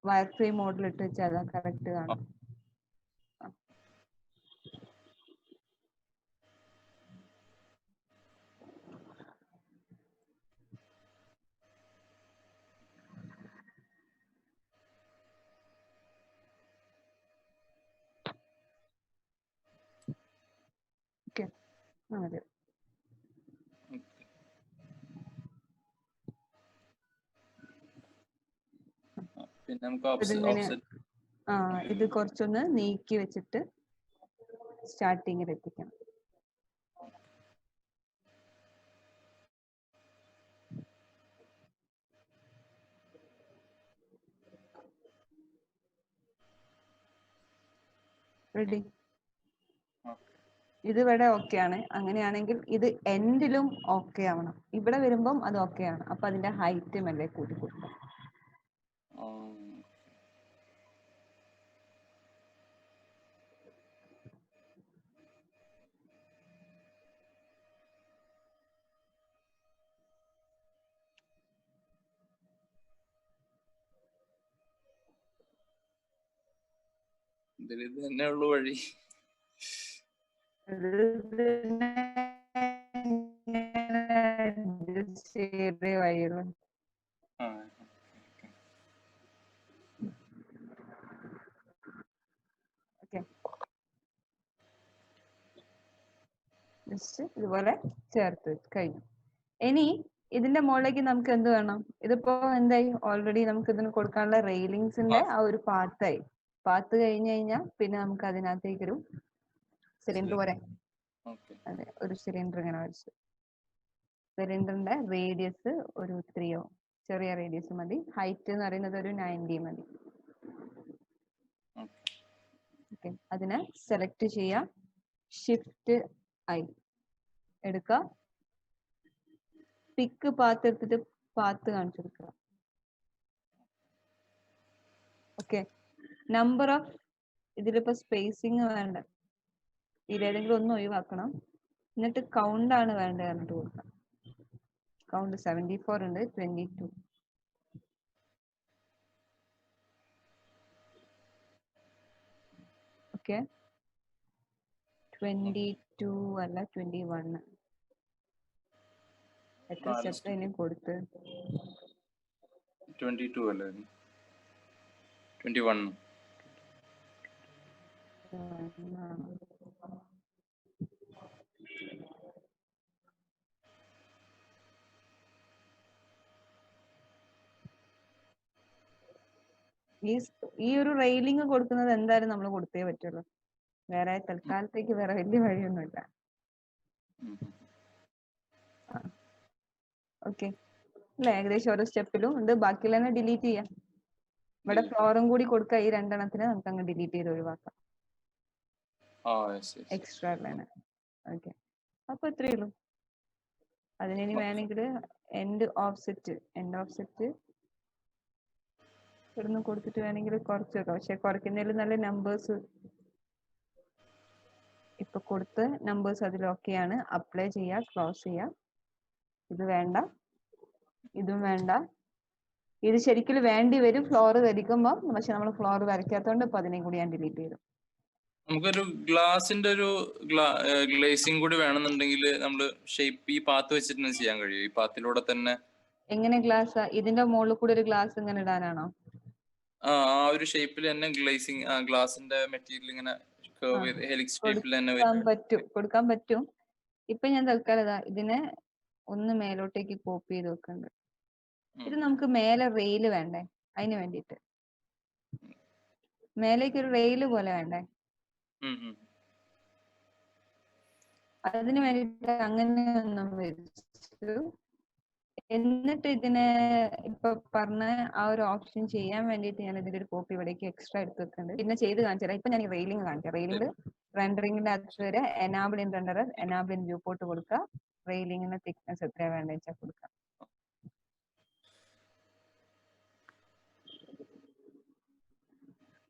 വയർ ഫ്രെയിം മോഡിൽ ഇട്ട് വെച്ചാൽ അതാ കറക്റ്റ് കാണാം. ഓക്കെ, അതെ. ഇത് കുറച്ചൊന്ന് നീക്കി വെച്ചിട്ട് സ്റ്റാർട്ടിങ്ങിൽ എത്തിക്കണം. റെഡി? ഇത് ഇവിടെ ഓക്കെ ആണ്. അങ്ങനെയാണെങ്കിൽ ഇത് എൻഡിലും ഓക്കെ ആവണം. ഇവിടെ വരുമ്പം അത് ഓക്കെ ആണ്. അപ്പൊ അതിന്റെ ഹൈറ്റ് മെല്ലെ കൂട്ടി കൊടുക്കാം. ഇത് തന്നെ ഉള്ളു വഴി. ചെറിയ വഴിയുള്ളൂ. ആ ഓക്കെ, ജസ്റ്റ് ഇതുപോലെ ചേർത്ത് കഴിഞ്ഞു. ഇനി ഇതിന്റെ മുകളിലേക്ക് നമുക്ക് എന്ത് വേണം? ഇതിപ്പോ എന്തായി? ഓൾറെഡി നമുക്ക് ഇതിന് കൊടുക്കാനുള്ള റെയിലിങ്സിന്റെ ആ ഒരു പാത്തായി. പാത്ത് കഴിഞ്ഞു കഴിഞ്ഞാൽ പിന്നെ നമുക്ക് അതിനകത്തേക്ക് ഒരു സിലിണ്ടർ പോരെ. ഓക്കെ. അതെ, ഒരു സിലിണ്ടർ ഇങ്ങനെ വെച്ചു. സിലിണ്ടറിന്റെ റേഡിയസ് ഒരു 3 ചെറിയ റേഡിയസ് മതി. ഹൈറ്റ് എന്ന് പറയുന്നത് ഒരു 90 മതി. ഓക്കെ, അതിനെ സെലക്ട് ചെയ്യാം. ഷിഫ്റ്റ് ഐ എടുക്കുക. പിക്ക് പാത്ത് എടുത്തിട്ട് പാത്ത് കാണിച്ചു കൊടുക്കുക. ഓക്കെ, നമ്പർ ഓഫ് ഇതിലിപ്പോ സ്പേസിങ് വേണ്ട, ഇതിലേതെങ്കിലും ഒന്ന് ഒഴിവാക്കണം. എന്നിട്ട് കൗണ്ട് ആണ് വേണ്ടത് എന്നിട്ട് കൊടുക്കാം. കൗണ്ട് 74 ഉണ്ട്, 22. ഓക്കെ, 22 അല്ല 21. എത്ര സ്റ്റെപ്പ് ഇനി കൊടുത്ത്? 22 അല്ലേ? 21. ഈ ഒരു റെയിലിംഗ് കൊടുക്കുന്നത് എന്തായാലും നമ്മൾ കൊടുത്തേ പറ്റുള്ളൂ. വേറെ തൽക്കാലത്തേക്ക് വേറെ വലിയ വഴിയൊന്നുമില്ല. ഓക്കെ അല്ലെ? ഏകദേശം ഓരോ സ്റ്റെപ്പിലും ഉണ്ട്. ബാക്കിയുള്ള തന്നെ ഡിലീറ്റ് ചെയ്യാം. ഇവിടെ ഫ്ലോറും കൂടി കൊടുക്കുക. ഈ രണ്ടെണ്ണത്തിന് നമുക്ക് അങ്ങ് ഡിലീറ്റ് ചെയ്ത് ഒഴിവാക്കാം. എക്സ്ട്രാ ഉള്ളതാണ്. ഓക്കെ, അപ്പൊ ഇത്രയേ ഉള്ളൂ. അതിനി വേണമെങ്കിൽ എൻഡ് ഓഫ്സെറ്റ് ഇവിടുന്ന് കൊടുത്തിട്ട് വേണമെങ്കിൽ കുറച്ച് വെക്കാം. പക്ഷെ കുറയ്ക്കുന്നതിൽ നല്ല നമ്പേഴ്സ് ഇപ്പൊ കൊടുത്ത് നമ്പേഴ്സ് അതിൽ ഓക്കെയാണ്. അപ്ലൈ ചെയ്യാം, ക്ലോസ് ചെയ്യാം. ഇത് വേണ്ട, ഇതും വേണ്ട. ഇത് ശരിക്കും വേണ്ടി വരും ഫ്ലോർ വരയ്ക്കുമ്പോ. പക്ഷെ നമ്മൾ ഫ്ലോർ വരയ്ക്കാത്തതുകൊണ്ട് ഇപ്പൊ അതിനെയും കൂടി ഞാൻ ഡിലീറ്റ് ചെയ്തു. നമുക്കൊരു ഗ്ലാസിന്റെ ഒരു ഗ്ലേസിംഗ് കൂടി വേണമെന്നുണ്ടെങ്കിൽ നമ്മള് ഷേപ്പ് ഈ പാത്ത് വെച്ചിട്ട് തന്നെ ചെയ്യാൻ കഴിയും. ഈ പാത്തിലൂടെ തന്നെ. എങ്ങനെ ഗ്ലാസ്? ഇതിന്റെ മുകളിൽ കൂടി ഒരു ഗ്ലാസ് ഇങ്ങനെ ഇടാനാണോ? ആ ഒരു ഷേപ്പിൽ തന്നെ ഗ്ലേസിംഗ്, ഗ്ലാസിന്റെ മെറ്റീരിയൽ ഇങ്ങനെ ഹെലിക്സ് ഷേപ്പിൽ തന്നെ കൊടുക്കാൻ പറ്റും. ഇപ്പൊ ഞാൻ തൽക്കാലം ഇതിനെ ഒന്ന് മേലോട്ടേക്ക് കോപ്പി ചെയ്ത് വെക്കുന്നുണ്ട്. ഇത് നമുക്ക് മേലെ റെയില് വേണ്ടേ? അതിന് വേണ്ടിട്ട് മേലേക്ക് ഒരു റെയില് പോലെ വേണ്ടേ? അതിന് വേണ്ടിട്ട് അങ്ങനെ ഒന്നും വെച്ചു. എന്നിട്ട് ഇതിനെ ഇപ്പൊ പറഞ്ഞ ആ ഒരു ഓപ്ഷൻ ചെയ്യാൻ വേണ്ടിട്ട് ഞാൻ ഇതിന്റെ ഒരു കോപ്പി ഇവിടേക്ക് എക്സ്ട്രാ എടുത്ത് വെക്കുന്നുണ്ട്. പിന്നെ ചെയ്ത് കാണിച്ചു തരാം. ഇപ്പൊ ഞാൻ ഈ റെയിലിംഗ് കാണിക്കാം. റെയിലിംഗ് റെൻഡറിംഗിന്റെ അകത്ത് വരെ enable in renderer, enable in viewport കൊടുക്കുക. റെയിലിംഗിന്റെ തിക്നെസ് എത്രയാ വേണ്ടത് വെച്ചാൽ കൊടുക്കാം.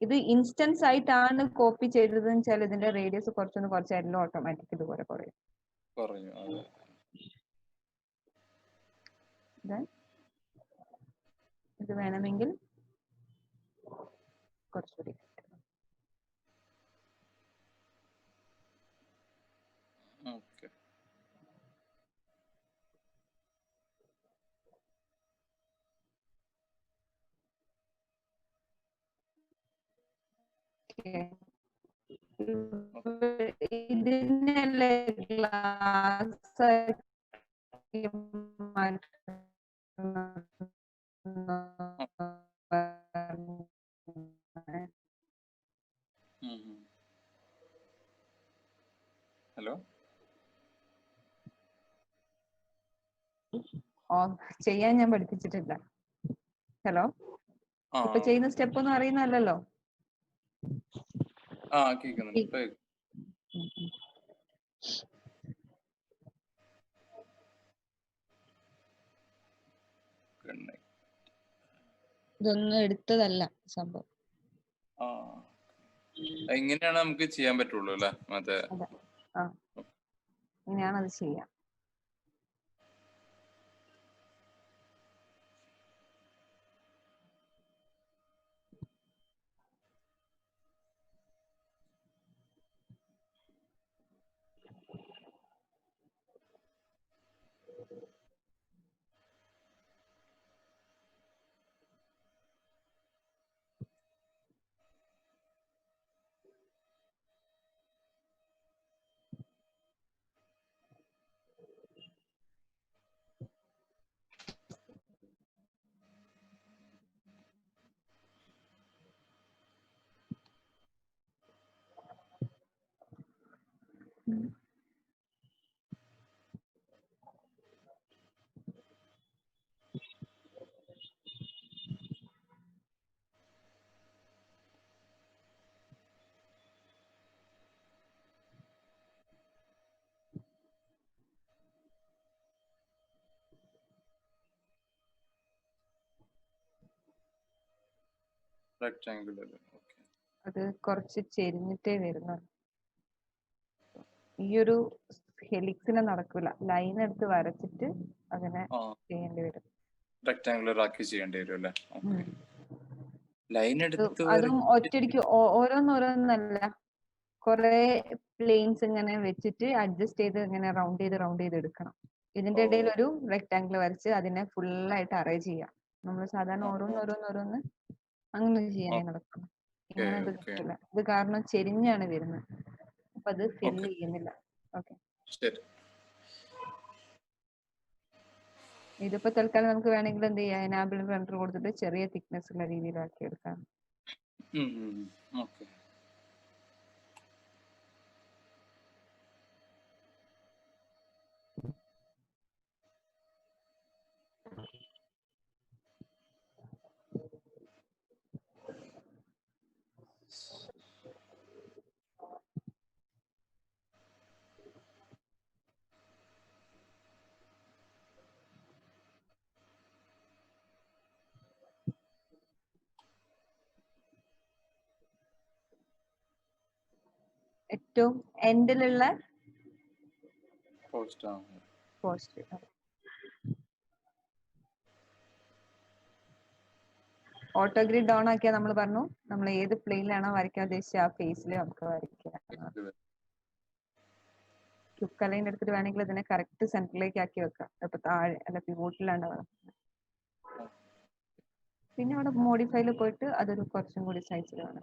ഇത് ഇൻസ്റ്റൻസ് ആയിട്ടാണ് കോപ്പി ചെയ്തത് വെച്ചാൽ ഇതിന്റെ റേഡിയസ് കുറച്ചായാലും ഓട്ടോമാറ്റിക് ഇതുപോലെ കുറയും. ഇത് വേണമെങ്കിൽ കുറച്ചുകൂടി ഇതിനല്ലേ ഗ്ലാസ് ഹലോ, ചെയ്യാൻ ഞാൻ പഠിപ്പിച്ചിട്ടില്ല. ഹലോ, ഇപ്പൊ ചെയ്യുന്ന സ്റ്റെപ്പ് ഒന്നും അറിയുന്നല്ലോ. ഇതൊന്നും എടുത്തതല്ല സംഭവം. ഇങ്ങനെയാണ് നമുക്ക് ചെയ്യാൻ പറ്റുള്ളൂ അല്ലേ? അതെ, ഇങ്ങനെയാണ് അത് ചെയ്യാം. റെക്ടാങ്കുലർ. ഓക്കെ. അത് കുറച്ച് ചെരിഞ്ഞിട്ടേ വരുന്നു. ഈ ഒരു ഹെലിക്സിന് നടക്കൂല. ലൈൻ എടുത്ത് വരച്ചിട്ട് അങ്ങനെ ചെയ്യേണ്ടി വരും. റെക്ടാങ്കുലർ ആക്കി ചെയ്യേണ്ടി വരും അല്ലേ? ഓക്കെ. ലൈൻ എടുത്ത് അതും ഒറ്റയടിക്ക് ഓരോന്നോരോന്നല്ല, കുറെ പ്ലെയിൻസ് ഇങ്ങനെ വെച്ചിട്ട് അഡ്ജസ്റ്റ് ചെയ്ത് ഇങ്ങനെ റൗണ്ട് ചെയ്ത് എടുക്കണം. ഇതിന്റെ ഇടയിൽ ഒരു റെക്ടാങ്കിൾ വരച്ച് അതിനെ ഫുള്ളായിട്ട് അറേഞ്ച് ചെയ്യാം. നമ്മൾ സാധാരണ ഓരോന്നോരോന്ന് അങ്ങനെ ചെയ്യാനേ നടക്കണം. ഇങ്ങനെ ഇത് കിട്ടില്ല. ഇത് കാരണം ചെരിഞ്ഞാണ് വരുന്നത്. അപ്പൊ അത് ഫില്ല് ചെയ്യുന്നില്ല. ഓക്കെ, ഇതിപ്പോ തൽക്കാലം നമുക്ക് വേണമെങ്കിൽ എന്ത് ചെയ്യാം, എനാബിൾ റെൻഡർ കൊടുത്തിട്ട് ചെറിയ തിക്നെസ് ഉള്ള രീതിയിലാക്കി എടുക്കാം. ഏറ്റവും എൻഡിലുള്ള പോസ്റ്റ് ഓട്ടോ ഗ്രിഡ് ഓൺ ആക്കിയാൽ നമ്മൾ പറഞ്ഞു നമ്മൾ ഏത് പ്ലെയിനിലാണോ വരയ്ക്കാൻ ഉദ്ദേശിച്ച ആ ഫേസിൽ നമുക്ക് വരയ്ക്കാം. ക്യുക്ക് അലൈൻ എടുത്തിട്ട് വേണമെങ്കിൽ ഇതിനെ കറക്റ്റ് സെന്ററിലേക്ക് ആക്കി വെക്കാം. ഇപ്പൊ താഴെ അല്ല പിവോട്ടിലാണ്ട് വളർത്തുന്നത്. പിന്നെ അവിടെ മോഡിഫൈയിൽ പോയിട്ട് അതൊരു കുറച്ചും കൂടി സൈസിൽ വേണം.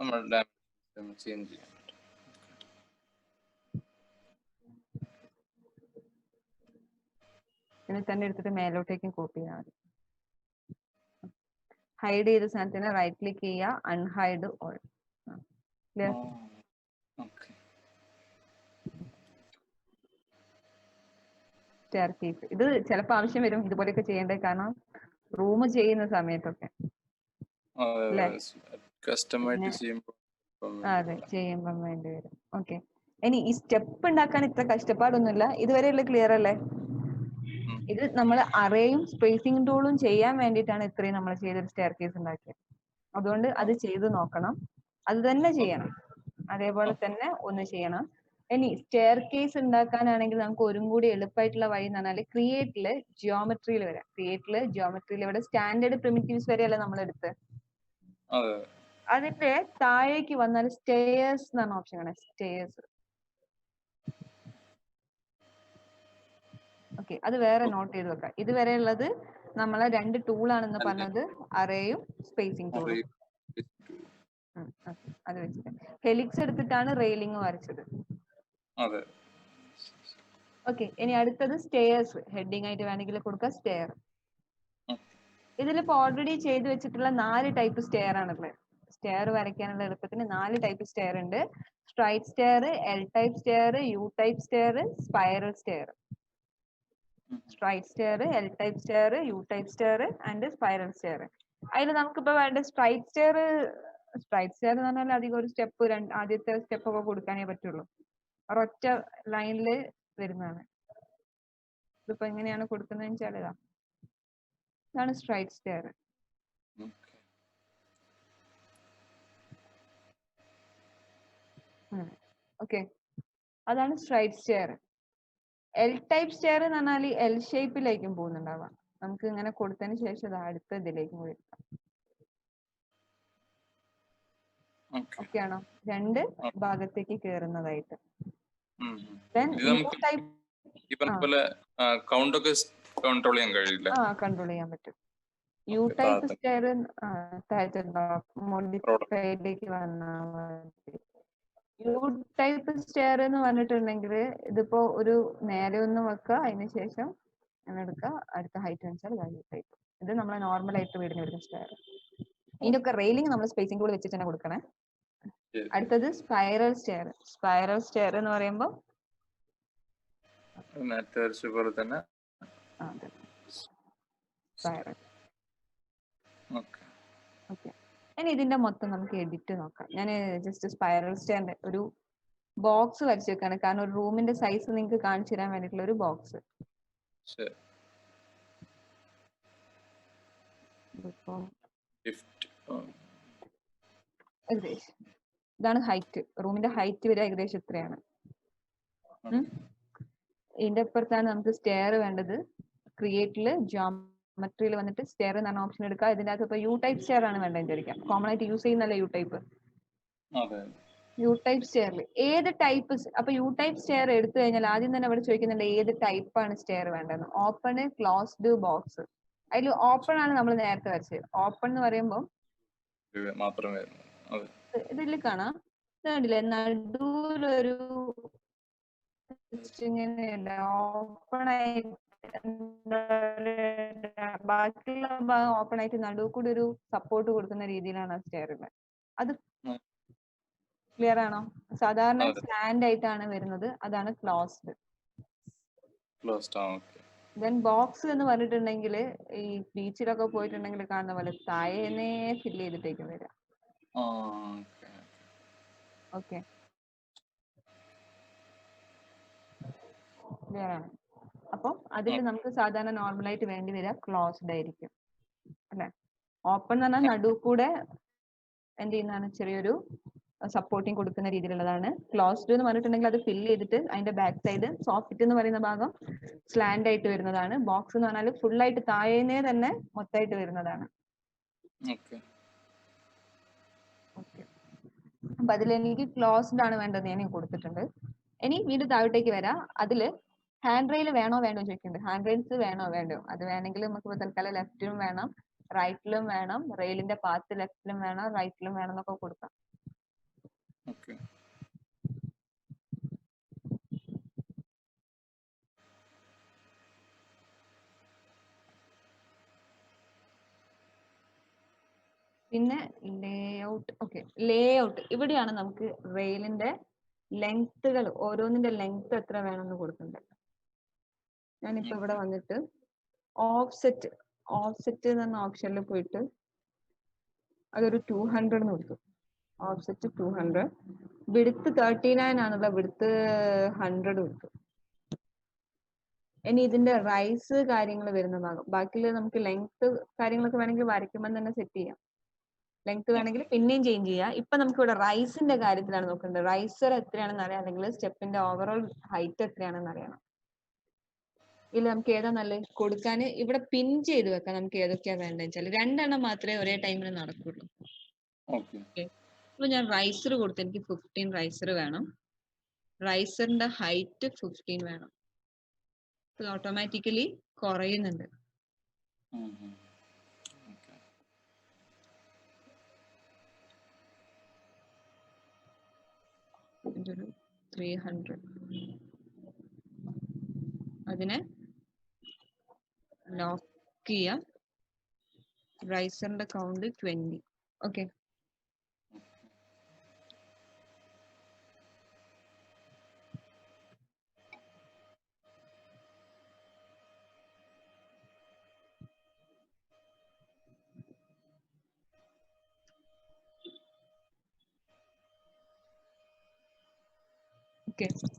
പിന്നെ തന്നെ എടുത്തിട്ട് മേലോട്ടേക്കും കോപ്പി ചെയ്യാൻ മതി. ഹൈഡ് ചെയ്ത സാധനത്തിന് റൈറ്റ് ക്ലിക്ക് ചെയ്യുക, അൺഹൈഡ് ഓൾ. സ്റ്റെയർകേസ് ഇത് ചിലപ്പോൾ ആവശ്യം വരും ഇതുപോലെയൊക്കെ ചെയ്യേണ്ടത്, കാരണം റൂം ചെയ്യുന്ന സമയത്തൊക്കെ. അതെ, ചെയ്യുമ്പം വേണ്ടി വരും. ഓക്കെ, ഇനി ഈ സ്റ്റെപ്പ് ഉണ്ടാക്കാൻ ഇത്ര കഷ്ടപ്പാടൊന്നുമില്ല. ഇതുവരെയുള്ള ക്ലിയർ അല്ലേ? ഇത് നമ്മൾ അറേയും സ്പേസിംഗ് ടൂളും ചെയ്യാൻ വേണ്ടിയിട്ടാണ് ഇത്രയും നമ്മൾ ചെയ്തൊരു സ്റ്റെയർ കേസ് ഉണ്ടാക്കിയത്. അതുകൊണ്ട് അത് ചെയ്ത് നോക്കണം, അത് തന്നെ ചെയ്യണം, അതേപോലെ തന്നെ ഒന്ന് ചെയ്യണം. ഇനി സ്റ്റെയർ കേസ് ഉണ്ടാക്കാനാണെങ്കിൽ നമുക്ക് ഒരും കൂടി എളുപ്പമായിട്ടുള്ള വഴി എന്ന് പറഞ്ഞാൽ ക്രിയേറ്റില് ജിയോമെട്രിയിൽ വരാം. ജിയോമെട്രിയിൽ ഇവിടെ സ്റ്റാൻഡേർഡ് പ്രിമിറ്റീവ്സ് വരെയല്ല നമ്മൾ എടുത്ത്, അതിന്റെ താഴേക്ക് വന്നാൽ സ്റ്റെയർസ് എന്നാണ് ഓപ്ഷൻ ആണ്. സ്റ്റെയർസ്. ഓക്കെ, അത് വേറെ നോട്ട് ചെയ്ത് വെക്കാം. ഇതുവരെ ഉള്ളത് നമ്മളെ രണ്ട് ടൂളാണെന്ന് പറഞ്ഞത്, അറേയും സ്പേസിംഗ് ടൂളും. അത് വെച്ചിട്ട് ഹെലിക്സ് എടുത്തിട്ടാണ് റെയിലിംഗ് വരച്ചത്. ഓക്കെ, ഇനി അടുത്തത് സ്റ്റെയർസ്. ഹെഡിങ് ആയിട്ട് വേണമെങ്കിൽ കൊടുക്കുക സ്റ്റെയർ. ഇതിലിപ്പോ ഓൾറെഡി ചെയ്തു വെച്ചിട്ടുള്ള 4 ടൈപ്പ് സ്റ്റെയർ ആണുള്ളത്. സ്റ്റെയർ വരയ്ക്കാനുള്ള എളുപ്പത്തിന് 4 ടൈപ്പ് സ്റ്റെയർ ഉണ്ട്. Straight stair, L type stair, U type stair, spiral stair. Straight stair, L type stair, U type stair and spiral stair. അതിൽ നമുക്കിപ്പോ വേണ്ട സ്ട്രൈറ്റ് സ്റ്റെയർ എന്ന് പറഞ്ഞാൽ അധികം ഒരു സ്റ്റെപ്പ്, ആദ്യത്തെ സ്റ്റെപ്പ് ഒക്കെ കൊടുക്കാനേ പറ്റുള്ളൂ. ഒരൊറ്റ ലൈനിൽ വരുന്നതാണ്. ഇതിപ്പോ എങ്ങനെയാണ് കൊടുക്കുന്നതെന്ന് വെച്ചാൽ ഇതാണ് സ്ട്രൈറ്റ് സ്റ്റെയർ. ഓക്കെ, അതാണ് straight stair. L type stair എന്ന് പറഞ്ഞാൽ എൽ ഷേപ്പിലേക്കും പോകുന്നുണ്ടാവാം. നമുക്ക് ഇങ്ങനെ കൊടുത്തതിന് ശേഷം അടുത്ത ഇതിലേക്കും പോയി എടുക്കാം. ഓക്കെ ആണോ? 2 ഭാഗത്തേക്ക് കേറുന്നതായിട്ട്. കൺട്രോൾ ചെയ്യാൻ പറ്റും. യു ടൈപ്പ് സ്റ്റെയർ മോഡിഫൈഡിലേക്ക് വന്നാൽ മതി. യു ടൈപ്പ് സ്റ്റെയർ എന്ന് പറഞ്ഞിട്ടുണ്ടെങ്കിൽ ഇതിപ്പോ ഒരു നേരെ ഒന്ന് വെക്കുക, അതിനുശേഷം എടുക്കുക, അടുത്ത ഹൈറ്റ് വെച്ചാൽ യു ടൈപ്പ്. ഇത് നമ്മളെ നോർമൽ ആയിട്ട് വീടിന് വരുന്ന സ്റ്റെയർ. ഇതിനൊക്കെ റെയിലിംഗ് നമ്മൾ സ്പേസിംഗ് കൂടെ വെച്ചിട്ട് തന്നെ കൊടുക്കണേ. അടുത്തത് സ്പൈറൽ സ്റ്റെയർ. സ്പൈറൽ സ്റ്റെയർ എന്ന് പറയുമ്പോൾ നേരത്തെ വരച്ച പോലെ തന്നെ. അതെ, സ്പൈറൽ. ഓക്കെ. ഓക്കെ, ഇനി ഇതിന്റെ മൊത്തം നമുക്ക് എഡിറ്റ് നോക്കാം. ഞാൻ ജസ്റ്റ് സ്പൈറൽ സ്റ്റെയറിന്റെ ഒരു ബോക്സ് വരച്ചു വെക്കാണ്, കാരണം ഒരു റൂമിന്റെ സൈസ് നിങ്ങൾക്ക് കാണിച്ചു തരാൻ വേണ്ടിയിട്ടുള്ള ഒരു ബോക്സ്. ശരി. ഏകദേശം ഇതാണ് ഹൈറ്റ്, റൂമിന്റെ ഹൈറ്റ് വരെ ഏകദേശം ഇത്രയാണ്. ഇതിന്റെ അപ്പുറത്താണ് നമുക്ക് സ്റ്റെയർ വേണ്ടത്. ക്രിയേറ്റില് ജോമെട്രിയിൽ വന്നിട്ട് സ്റ്റെയർ എന്ന് പറഞ്ഞ ഓപ്ഷൻ എടുക്കുക. ഇതിന്റെ അകത്ത് ഇപ്പൊ യു ടൈപ്പ് സ്റ്റെയർ ആണ് വേണ്ടത് വിചാരിക്കാം. കോമൺ ആയിട്ട് യൂസ് ചെയ്യുന്നല്ലേ യു ടൈപ്പ്. യു ടൈപ്പ് സ്റ്റെയറിൽ ഏത് ടൈപ്പ്, അപ്പൊ യു ടൈപ്പ് സ്റ്റെയർ എടുത്തു കഴിഞ്ഞാൽ ആദ്യം തന്നെ അവിടെ ചോദിക്കുന്നുണ്ട് ഏത് ടൈപ്പ് ആണ് സ്റ്റെയർ വേണ്ടതെന്ന്. Open, closed, box. അതിൽ ഓപ്പൺ ആണ് നമ്മൾ നേരത്തെ വരച്ചത്. ഓപ്പൺ എന്ന് പറയുമ്പോൾ മാത്രമേ ഇതിൽ കാണാം, കണ്ടില്ലേ നടുവിലൊരു ഇങ്ങനെയല്ല ഓപ്പൺ ആയിട്ട്, ബാക്കിയുള്ള ഭാഗം ഓപ്പൺ ആയിട്ട് നടുവ് കൂടി ഒരു സപ്പോർട്ട് കൊടുക്കുന്ന രീതിയിലാണ് ആ സ്റ്റെയർ ഉള്ളത്. അത് ക്ലിയർ ആണോ? സാധാരണ സ്റ്റാൻഡ് ആയിട്ടാണ് വരുന്നത്, അതാണ് ക്ലോസ്ഡ്. ദെൻ ബോക്സ് എന്ന് പറഞ്ഞിട്ടുണ്ടെങ്കിൽ ഈ ബീച്ചിലൊക്കെ പോയിട്ടുണ്ടെങ്കിൽ കാണുന്ന പോലെ താഴേനെ ഫില്ല് ചെയ്തിട്ടേക്കും വരിക. ഓക്കെ, ക്ലിയർ ആണ്. അപ്പം അതിൽ നമുക്ക് സാധാരണ നോർമലായിട്ട് വേണ്ടി വരിക ക്ലോസ്ഡ് ആയിരിക്കും അല്ലെ. ഓപ്പൺ എന്ന് പറഞ്ഞാൽ നടുവ് കൂടെ എന്ത് ചെയ്യുന്നതാണ്, ചെറിയൊരു സപ്പോർട്ടിങ് കൊടുക്കുന്ന രീതിയിലുള്ളതാണ്. ക്ലോസ്ഡ് എന്ന് പറഞ്ഞിട്ടുണ്ടെങ്കിൽ അത് ഫില്ല് ചെയ്തിട്ട് അതിന്റെ ബാക്ക് സൈഡ് സോഫ്റ്റ് എന്ന് പറയുന്ന ഭാഗം സ്ലാൻഡ് ആയിട്ട് വരുന്നതാണ്. ബോക്സ് എന്ന് പറഞ്ഞാൽ ഫുൾ ആയിട്ട് താഴേനെ തന്നെ മൊത്തമായിട്ട് വരുന്നതാണ്. അപ്പൊ അതിൽ എനിക്ക് ക്ലോസ്ഡ് ആണ് വേണ്ടത്, ഞാൻ കൊടുത്തിട്ടുണ്ട്. ഇനി വീണ്ടും താഴോട്ടേക്ക് വരാം. അതില് ഹാൻഡ് റെയിൽ വേണോ വേണ്ടോ ചോദിക്കുന്നുണ്ട്. ഹാൻഡ് റെയിൽസ് വേണോ വേണ്ടോ? അത് വേണമെങ്കിൽ നമുക്ക് തൽക്കാലം ലെഫ്റ്റിലും വേണം റൈറ്റിലും വേണം, റെയിലിന്റെ പാത്ത് ലെഫ്റ്റിലും വേണം റൈറ്റിലും വേണം എന്നൊക്കെ കൊടുക്കാം. പിന്നെ ലേഔട്ട്. ഓക്കെ, ലേഔട്ട് ഇവിടെയാണ് നമുക്ക് റെയിലിന്റെ ലെങ്ത്തുകൾ, ഓരോന്നിന്റെ ലെങ്ത് എത്ര വേണമെന്ന് കൊടുക്കുന്നുണ്ട്. ഞാനിപ്പോ ഇവിടെ വന്നിട്ട് ഓഫ്സെറ്റ് എന്ന് പറഞ്ഞ ഓപ്ഷനിൽ പോയിട്ട് അതൊരു 200 എന്ന് കൊടുത്തു. ഓഫ്സെറ്റ് 200. വിഡ്ത്ത് 39 ആണുള്ള, വിഡ്ത്ത് 100 കൊടുത്തു. ഇനി ഇതിന്റെ റൈസ് കാര്യങ്ങൾ വരുന്ന ഭാഗം, ബാക്കിയുള്ള നമുക്ക് ലെങ്ത് കാര്യങ്ങളൊക്കെ വേണമെങ്കിൽ വരയ്ക്കുമ്പോൾ തന്നെ സെറ്റ് ചെയ്യാം. ലെങ്ത് വേണമെങ്കിൽ പിന്നെയും ചേഞ്ച് ചെയ്യാം. ഇപ്പൊ നമുക്ക് ഇവിടെ റൈസിന്റെ കാര്യത്തിലാണ് നോക്കേണ്ടത്. റൈസർ എത്രയാണെന്ന് അറിയാം, അല്ലെങ്കിൽ സ്റ്റെപ്പിന്റെ ഓവറോൾ ഹൈറ്റ് എത്രയാണെന്ന് അറിയണം. ഇല്ല നമുക്ക് ഏതാ നല്ലത് കൊടുക്കാൻ? ഇവിടെ പിൻ ചെയ്ത് വെക്കാം നമുക്ക് ഏതൊക്കെയാ വേണ്ടതെന്ന് വെച്ചാൽ. 2 എണ്ണം മാത്രമേ ഒരേ ടൈമിൽ നടക്കുള്ളൂ. അപ്പൊ ഞാൻ റൈസർ കൊടുത്ത് എനിക്ക് 15 റൈസർ വേണം. റൈസറിന്റെ ഹൈറ്റ് 15 വേണം. ഓട്ടോമാറ്റിക്കലി കുറയുന്നുണ്ട്. ഒരു 300. അതിനെ ലോക്ക് ചെയ്യാം. റൈസറിന്റെ കൗണ്ട് 20. ഓക്കെ,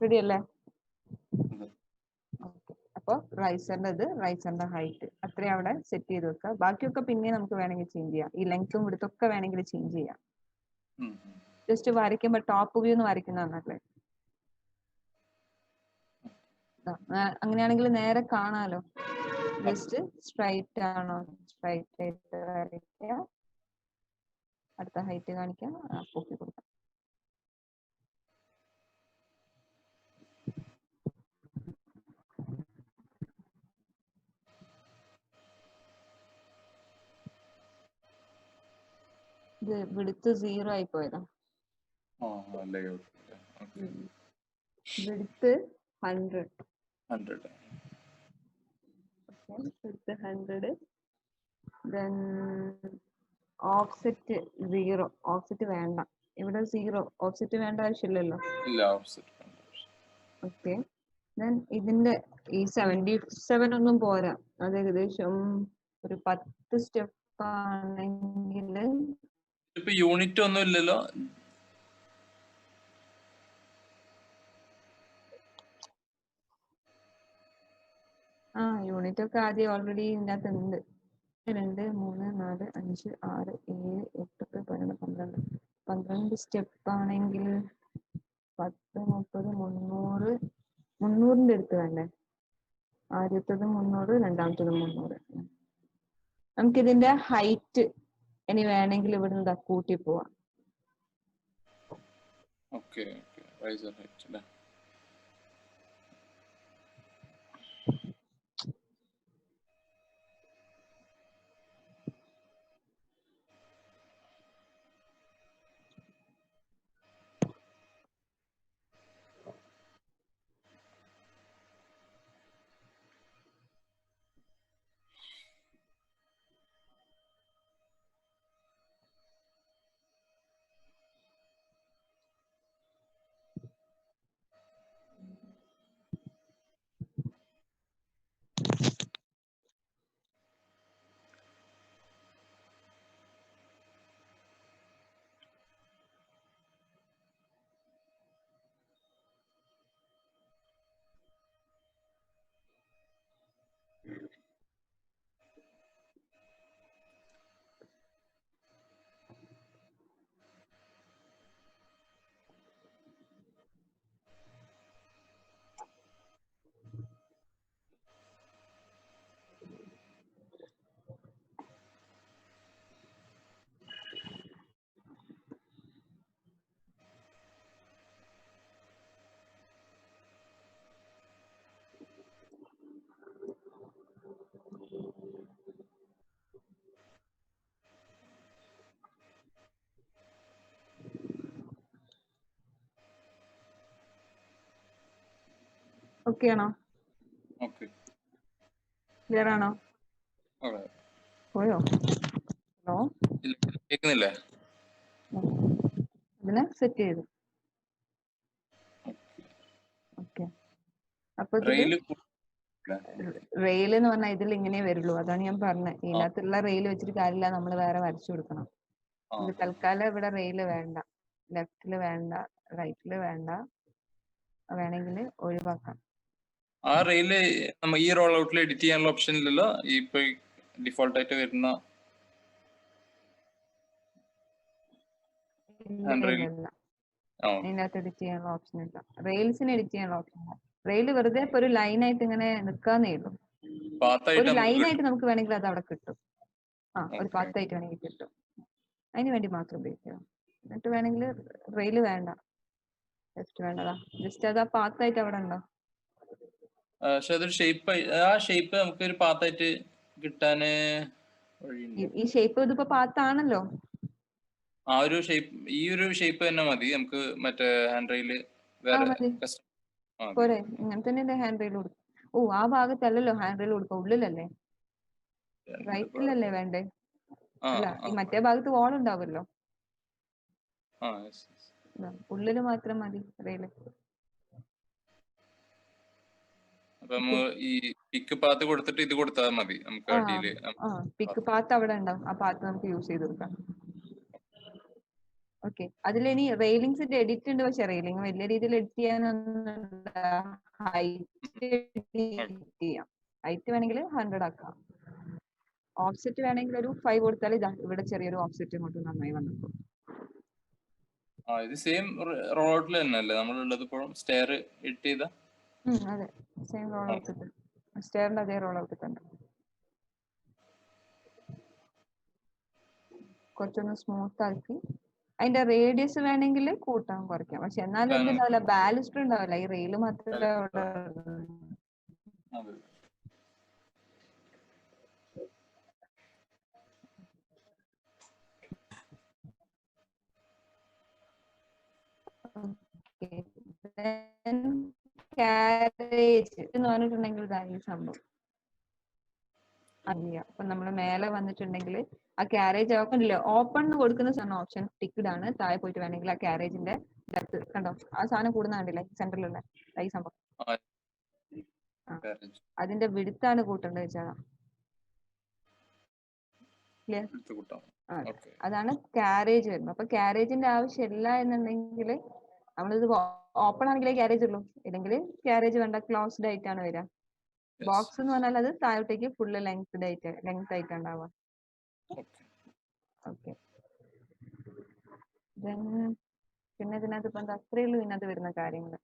റെഡി അല്ലേ? അപ്പൊ റൈസറിന്റെ ഹൈറ്റ് അത്രയും അവിടെ സെറ്റ് ചെയ്ത് വെക്കുക. ബാക്കിയൊക്കെ പിന്നെ നമുക്ക് വേണമെങ്കിൽ ചേഞ്ച് ചെയ്യാം. ഈ ലെങ്ത്തും വിഡ്ത്തും വേണമെങ്കിൽ ചേഞ്ച് ചെയ്യാം. ജസ്റ്റ് വരയ്ക്കുമ്പോ ടോപ്പ് വ്യൂ എന്ന് വരയ്ക്കുന്നതാണല്ലേ. അങ്ങനെയാണെങ്കിൽ നേരെ കാണാലോ. ജസ്റ്റ് സ്ട്രൈറ്റ് ആണോ, സ്ട്രൈറ്റ് ആയിട്ട് വരയ്ക്കുക. അടുത്ത ഹൈറ്റ് കാണിക്കാം, പൊക്കി കൊടുക്കാം. ഇത് വിഡ്ത്ത് 0 ആയി പോയതാ. Width 100. Width 100. Then offset 0. Offset വേണ്ട, ഇവിടെ 0. ഓഫ്സെറ്റ് വേണ്ട ആവശ്യമില്ലല്ലോ. ഓക്കെ, Then ഇതിന്റെ ഈ 77 ഒന്നും പോരാ. അത് ഏകദേശം ഒരു 10 സ്റ്റെപ്പ് ആണെങ്കിൽ ഇപ്പൊ യൂണിറ്റ് ഒന്നും ഇല്ലല്ലോ. യൂണിറ്റ് ഒക്കെ ആദ്യം ഓൾറെഡി ഇതിനകത്ത് ഉണ്ട്. 2, 3, 4, 5, 6, 7, 8, 12, 12. 12 സ്റ്റെപ്പ് ആണെങ്കിൽ 10, 30, 300. 300ന്റെ അടുത്ത് വേണ്ടേ? ആദ്യത്തത് 300, രണ്ടാമത്തത് 300. നമുക്കിതിന്റെ ഹൈറ്റ് ഇനി വേണമെങ്കിൽ ഇവിടുന്ന് കൂട്ടി പോവാം. ഓക്കെ റൈസർ ഹൈറ്റ് അല്ലേ? ഓക്കെ ആണോ? ഓക്കെ ക്ലിയർ ആണോ? പോയോ? ഹലോ, കേൾക്കുന്നില്ലേ? അതിനെ സെറ്റ് ചെയ്തു. ഓക്കെ, അപ്പൊ റെയിൽ എന്ന് പറഞ്ഞാൽ ഇതിൽ ഇങ്ങനെ വരുള്ളൂ. അതാണ് ഞാൻ പറഞ്ഞത്. ഇതിനകത്തുള്ള റെയിൽ വെച്ചിട്ട് കാര്യമില്ല, നമ്മൾ വേറെ വരച്ചു കൊടുക്കണം. ഇത് തൽക്കാലം ഇവിടെ റെയിൽ വേണ്ട, ലെഫ്റ്റില് വേണ്ട, റൈറ്റില് വേണ്ട, വേണമെങ്കിൽ ഒഴിവാക്കാം. ആ റെയില് നമ്മ ഈ റോൾ ഔട്ടിൽ എഡിറ്റ് ചെയ്യാനുള്ള ഓപ്ഷൻ ഇല്ലല്ലോ? ഇപ്പൊ ഡിഫോൾട്ട് ആയിട്ട് വരുന്ന ഇതിനകത്ത് എഡിറ്റ് ചെയ്യാനുള്ള ഓപ്ഷൻ ഇല്ല. റെയിൽസിന് എഡിറ്റ് ചെയ്യാനുള്ള ഓപ്ഷൻ ഇല്ല. റെയിൽ വെറുതെ ഇപ്പൊ ഒരു ലൈനായിട്ട് ഇങ്ങനെ നിൽക്കാന്നേ ഉള്ളൂ. ഒരു ലൈനായിട്ട് നമുക്ക് വേണമെങ്കിൽ അത് അവിടെ കിട്ടും. ഒരു പാത്തായിട്ട് വേണമെങ്കിൽ കിട്ടും. അതിന് വേണ്ടി മാത്രം ഉപയോഗിക്കുക. എന്നിട്ട് വേണമെങ്കിൽ റെയിൽ വേണ്ട, ജസ്റ്റ് വേണ്ടതാ, ജസ്റ്റ് അത് ആ പാത്തായിട്ട് അവിടെ ഉണ്ടോ? പക്ഷെ അതൊരു ഷേപ്പ്, ആ ഷേപ്പ് നമുക്ക് ഒരു പാത്തായിട്ട് കിട്ടാന് ഈ ഷേപ്പ് ഇതിപ്പോ പാത്താണല്ലോ. ആ ഒരു ഷേപ്പ്, ഈ ഒരു ഷേപ്പ് തന്നെ മതി നമുക്ക്. മറ്റേ ഹാൻഡ് റെയില് പോരെ? ഇങ്ങനെ തന്നെ ഹാൻഡ് റെയിൽ കൊടുക്കും. ആ ഭാഗത്തല്ലല്ലോ ഹാൻഡ് റെയിൽ കൊടുക്കുക, ഉള്ളിലല്ലേ, റൈറ്റിലല്ലേ വേണ്ടേ? അല്ല, ഈ മറ്റേ ഭാഗത്ത് വാൾ ഉണ്ടാവുമല്ലോ, ഉള്ളില് മാത്രം മതി റെയില്. അപ്പൊ ഈ പിക്ക് പാത്ത് കൊടുത്തിട്ട് ഇത് കൊടുത്താൽ മതി നമുക്ക്. അടിയില് പിക്ക് പാത്ത് അവിടെ ഉണ്ടാവും, ആ പാത്ത് നമുക്ക് യൂസ് ചെയ്ത് കൊടുക്കാം. ഓക്കെ, അതിലിനി റെയിലിങ്സിന്റെ എഡിറ്റ് ഉണ്ട്. പക്ഷെ റെയിലിംഗ് വലിയ രീതിയിൽ എഡിറ്റ് ചെയ്യാനൊന്നും, ഹൈറ്റ് എഡിറ്റ് ചെയ്യാം. ഹൈറ്റ് വേണമെങ്കിൽ 100 ആക്കാം. ഓഫ്സെറ്റ് വേണമെങ്കിൽ ഒരു 5 കൊടുത്താൽ ഇതാ ഇവിടെ ചെറിയൊരു ഓഫ്സെറ്റ് കൊണ്ട് നന്നായി വന്നു. ഇത് സെയിം റോഡിൽ തന്നെ അല്ലേ നമ്മളുള്ളത് ഇപ്പോഴും? സ്റ്റെയർ എഡിറ്റ് ചെയ്ത അതെ, സെയിം റോൾ ഔട്ട്, സ്റ്റെയറിന്റെ അതേ റോൾ ഔട്ട് തന്നെ. കുറച്ചൊന്ന് സ്മൂത്ത് ആക്കി അതിന്റെ റേഡിയസ് വേണമെങ്കിൽ കൂട്ടാൻ കുറയ്ക്കാം. പക്ഷെ എന്നാലും എന്തുണ്ടാവില്ല, ബാലിസ്റ്റർ ഉണ്ടാവില്ല, ഈ റെയിൽ മാത്രമേ അവിടെ. കാരേജ് എന്ന് പറഞ്ഞിട്ടുണ്ടെങ്കിൽ ഇതാണ് ഈ സംഭവം. അപ്പൊ നമ്മൾ മേലെ വന്നിട്ടുണ്ടെങ്കിൽ ആ കാരേജ് ഓപ്പണില്ല, ഓപ്പൺ കൊടുക്കുന്ന സാധനം ഓപ്ഷൻ ടിക്കഡ് ആണ്. താഴെ പോയിട്ട് വേണമെങ്കിൽ ആ കാരേജിന്റെ ഡെപ്ത് കണ്ടോ, ആ സാധനം കൂടുന്ന കണ്ടില്ലേ സെന്ററിലുള്ള ഈ സംഭവം. ആ Carriage. അതിന്റെ വിടുത്താണ് കൂട്ടേണ്ടത് വെച്ചാൽ ക്ലിയർ. എടുത്ത് കൂട്ടാം. ഓക്കെ. അതാണ് കാരേജ് വരുന്നത്. അപ്പൊ കാരേജിന്റെ ആവശ്യമില്ല എന്നുണ്ടെങ്കിൽ നമ്മളിത് ഓപ്പൺ ആണെങ്കിലേ കാരേജ് ഉള്ളൂ, ഇല്ലെങ്കിൽ കാരേജ് വേണ്ട, ക്ലോസ്ഡ് ആയിട്ടാണ് വരിക. ബോക്സ് എന്ന് പറഞ്ഞാൽ അത് താഴോട്ടേക്ക് ഫുള്ള് ലെങ്ത് ആയിട്ട് ഉണ്ടാവുക. ഓക്കെ. പിന്നെ ഇതിനകത്ത് ഇപ്പൊ എന്താ അത്രയേ ഉള്ളൂ ഇതിനകത്ത് വരുന്ന കാര്യങ്ങൾ.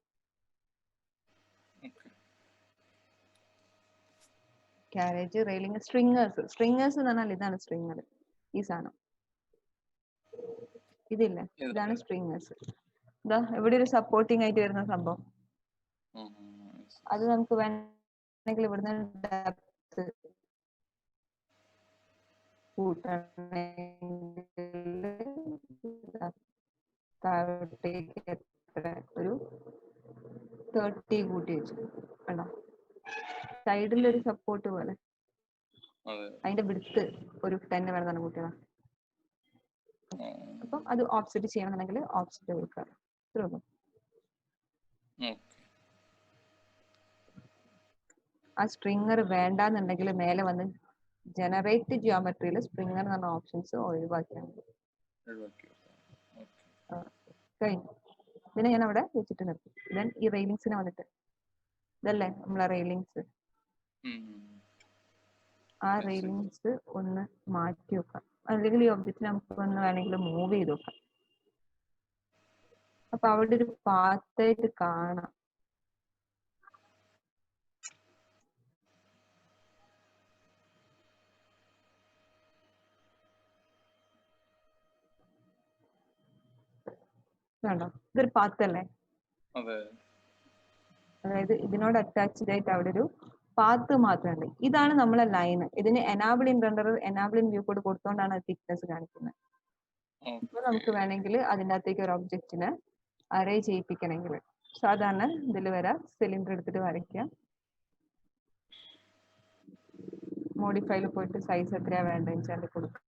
കാരേജ്, റെയിലിംഗ്, സ്ട്രിങ്ങേഴ്സ് എന്ന് പറഞ്ഞാൽ ഇതാണ് സ്ട്രിങ്ങർ, ഈ സാധനം ഇതില്ല, ഇതാണ് സ്ട്രിങ്ങേഴ്സ്. ഇതാ ഇവിടെ ഒരു സപ്പോർട്ടിംഗ് ആയിട്ട് വരുന്ന സംഭവം, അത് നമുക്ക് വേണമെങ്കിൽ ഇവിടുന്ന് ഡെപ്ത് താഴോട്ടേക്ക് ഒരു 30 കൂട്ടി വെച്ചു കണ്ടോ, സൈഡിലൊരു സപ്പോർട്ട് പോലെ. അതിന്റെ വിടുത്ത് ഒരു 10 വേണം കൂട്ടിയതാ. അപ്പം അത് ഓഫ്സെറ്റ് ചെയ്യണമെന്നുണ്ടെങ്കിൽ ഓഫ്സെറ്റ് കൊടുക്കുക, ഇത്രേ ഉള്ളൂ. ആ സ്ട്രിങ്ങർ വേണ്ടാന്നുണ്ടെങ്കിൽ മേലെ വന്ന് ജനറേറ്റ് ജിയോമെട്രിയിൽ സ്പ്രിങ്ങർ എന്ന് പറഞ്ഞ ഓപ്ഷൻസ് ഒഴിവാക്കിയാൽ മതി. കഴിഞ്ഞു. ഇതിനെ ഞാൻ അവിടെ വെച്ചിട്ട് നിർത്തി. ദെൻ ഈ റെയിലിങ്സിനെ വന്നിട്ട് ഇതല്ലേ നമ്മളെ റെയിലിങ്സ്, ആ റെയിലിങ്സ് ഒന്ന് മാറ്റി വെക്കാം, അല്ലെങ്കിൽ ഈ ഒബ്ജക്റ്റ് നമുക്ക് ഒന്ന് വേണമെങ്കിൽ മൂവ് ചെയ്ത് വെക്കാം. അപ്പൊ അവിടെ ഒരു പാത്തായിട്ട് കാണാം. വേണ്ടോ, ഇതൊരു പാത്തല്ലേ, അതായത് ഇതിനോട് അറ്റാച്ച്ഡ് ആയിട്ട് അവിടെ ഒരു പാത്ത് മാത്രമുണ്ട്. ഇതാണ് നമ്മളെ ലൈൻ. ഇതിന് enable in render, enable in view code കൊടുത്തോണ്ടാണ് തിക്നെസ് കാണിക്കുന്നത്. ഇപ്പൊ നമുക്ക് വേണമെങ്കിൽ അതിൻ്റെ അകത്തേക്ക് ഒരു ഒബ്ജക്റ്റിനെ അറേ ചെയ്യിപ്പിക്കണമെങ്കിൽ സാധാരണ ഇതിൽ വരാം, സിലിണ്ടർ എടുത്തിട്ട് വരയ്ക്കുക, മോഡിഫൈയിൽ പോയിട്ട് സൈസ് എത്രയാ വേണ്ടതെന്ന് വെച്ചാൽ കൊടുക്കുക.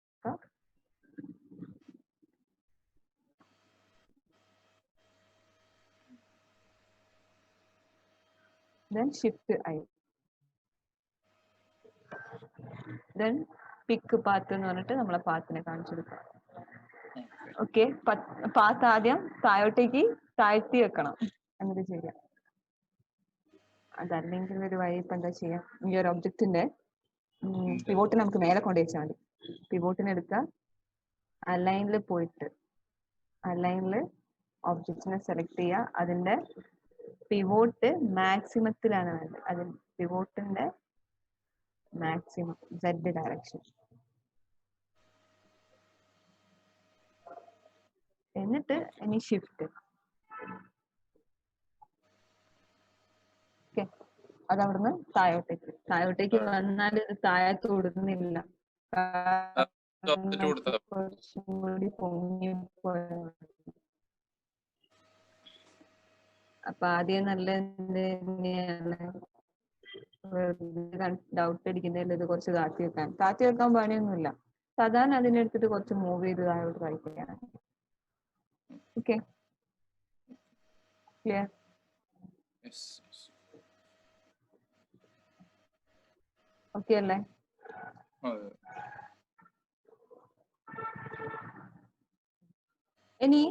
Then shift I. Then pick path എന്ന് പറഞ്ഞിട്ട് നമ്മളെ പാത്തിനെ കാണിച്ചു കൊടുക്കാം. ഓക്കെ, പാത്ത് ആദ്യം താഴോട്ടേക്ക് താഴ്ത്തി വെക്കണം, എന്നിട്ട് ചെയ്യാം. അതല്ലെങ്കിൽ ഒരു വഴി ഇപ്പൊ എന്താ ചെയ്യാം, ഈ ഒരു ഒബ്ജക്റ്റിന്റെ പിവോട്ടിനെ നമുക്ക് മേലെ കൊണ്ടുവച്ചാൽ മതി. പിവോട്ടിനെ എടുക്കുക, അലൈനിൽ പോയിട്ട് അലൈനിൽ ഒബ്ജക്റ്റിനെ സെലക്ട് ചെയ്യുക, അതിന്റെ പിവോട്ട് മാക്സിമത്തിലാണ് വേണ്ടത്, അതിൽ പിവോട്ടിന്റെ മാക്സിമം Z ഡയറക്ഷൻ. എന്നിട്ട് ഇനി ഷിഫ്റ്റ്. ഓക്കെ, അതവിടുന്ന് താഴോട്ടേക്ക് വന്നാൽ ഇത് താഴത്ത് കൊടുക്കുന്നില്ല, കുറച്ചും കൂടി പൊങ്ങി പോയത്. അപ്പൊ ആദ്യം നല്ല ഡൗട്ട് അടിക്കുന്നതിൽ ഇത് കുറച്ച് താത്തി വെക്കാൻ പണിയൊന്നുമില്ല. സാധാരണ അതിനെടുത്തിട്ട് കുറച്ച് മൂവ് ചെയ്ത് താഴോട്ട് വായിക്കുകയാണ്. Okay, clear? ഓക്കെ അല്ലേ? ഇനി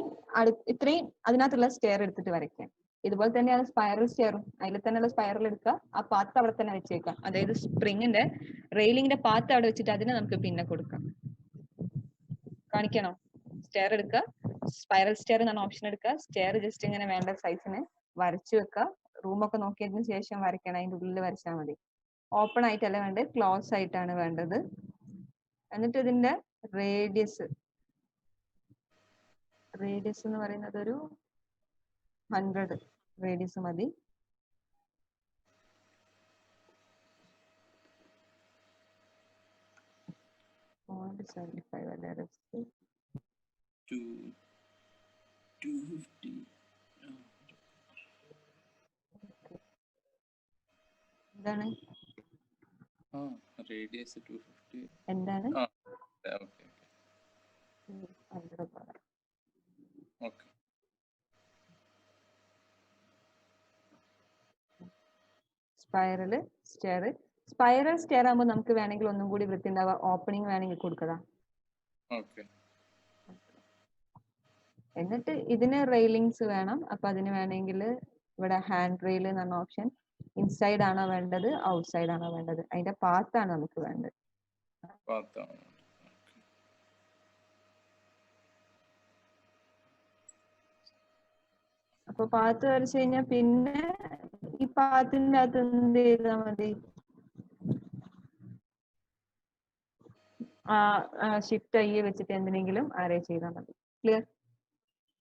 ഇത്രയും അതിനകത്തുള്ള സ്റ്റെയർ എടുത്തിട്ട് വരയ്ക്കാം. ഇതുപോലെ തന്നെയാണ് സ്പൈറൽ സ്റ്റെയറും, അതിൽ തന്നെയുള്ള സ്പൈറൽ എടുക്കുക, ആ പാത്ത് അവിടെ തന്നെ വെച്ചേക്കാം. അതായത് സ്പ്രിങ്ങിന്റെ റെയിലിംഗിന്റെ പാത്ത് അവിടെ വെച്ചിട്ട് അതിനെ നമുക്ക് പിന്നെ കൊടുക്കാം. കാണിക്കണോ? സ്റ്റെയർ എടുക്കുക, സ്പൈറൽ സ്റ്റെയർ എന്നാണ് ഓപ്ഷൻ എടുക്കുക, സ്റ്റെയർ ജസ്റ്റ് ഇങ്ങനെ വേണ്ട സൈസിന് വരച്ചു വെക്കുക. റൂമൊക്കെ നോക്കിയതിന് ശേഷം വരയ്ക്കണം, അതിന്റെ ഉള്ളിൽ വരച്ചാൽ മതി. ഓപ്പൺ ആയിട്ടല്ല വേണ്ടത്, ക്ലോസ് ആയിട്ടാണ് വേണ്ടത്. എന്നിട്ട് ഇതിന്റെ റേഡിയസ് എന്ന് പറയുന്നത് ഒരു 100 റേഡിയസ് മതി. എന്താണ് റേഡിയസ് 250 എന്താണ് സ്പൈറൽ സ്റ്റെയർ. സ്പൈറൽ സ്റ്റെയർ ആകുമ്പോൾ നമുക്ക് വേണമെങ്കിൽ ഒന്നും കൂടി വൃത്തി ഉണ്ടാവുക, ഓപ്പണിംഗ് വേണമെങ്കിൽ കൊടുക്കുക. ഓക്കെ. എന്നിട്ട് ഇതിന് റെയിലിങ്സ് വേണം. അപ്പൊ അതിന് വേണമെങ്കിൽ ഇവിടെ ഹാൻഡ് റെയിൽ എന്ന് പറഞ്ഞ ഓപ്ഷൻ, ഇൻസൈഡ് ആണോ വേണ്ടത് ഔട്ട്സൈഡ് ആണോ വേണ്ടത്, അതിന്റെ പാത്താണ് നമുക്ക് വേണ്ടത്. അപ്പൊ പാത്ത് വരച്ചു കഴിഞ്ഞാൽ പിന്നെ ഈ പാത്തിന്റെ അകത്ത് എന്ത് ചെയ്താൽ മതി, ഷിഫ്റ്റ് ഐ വെച്ചിട്ട് എന്തിനെങ്കിലും അറേഞ്ച് ചെയ്താൽ മതി. ക്ലിയർ?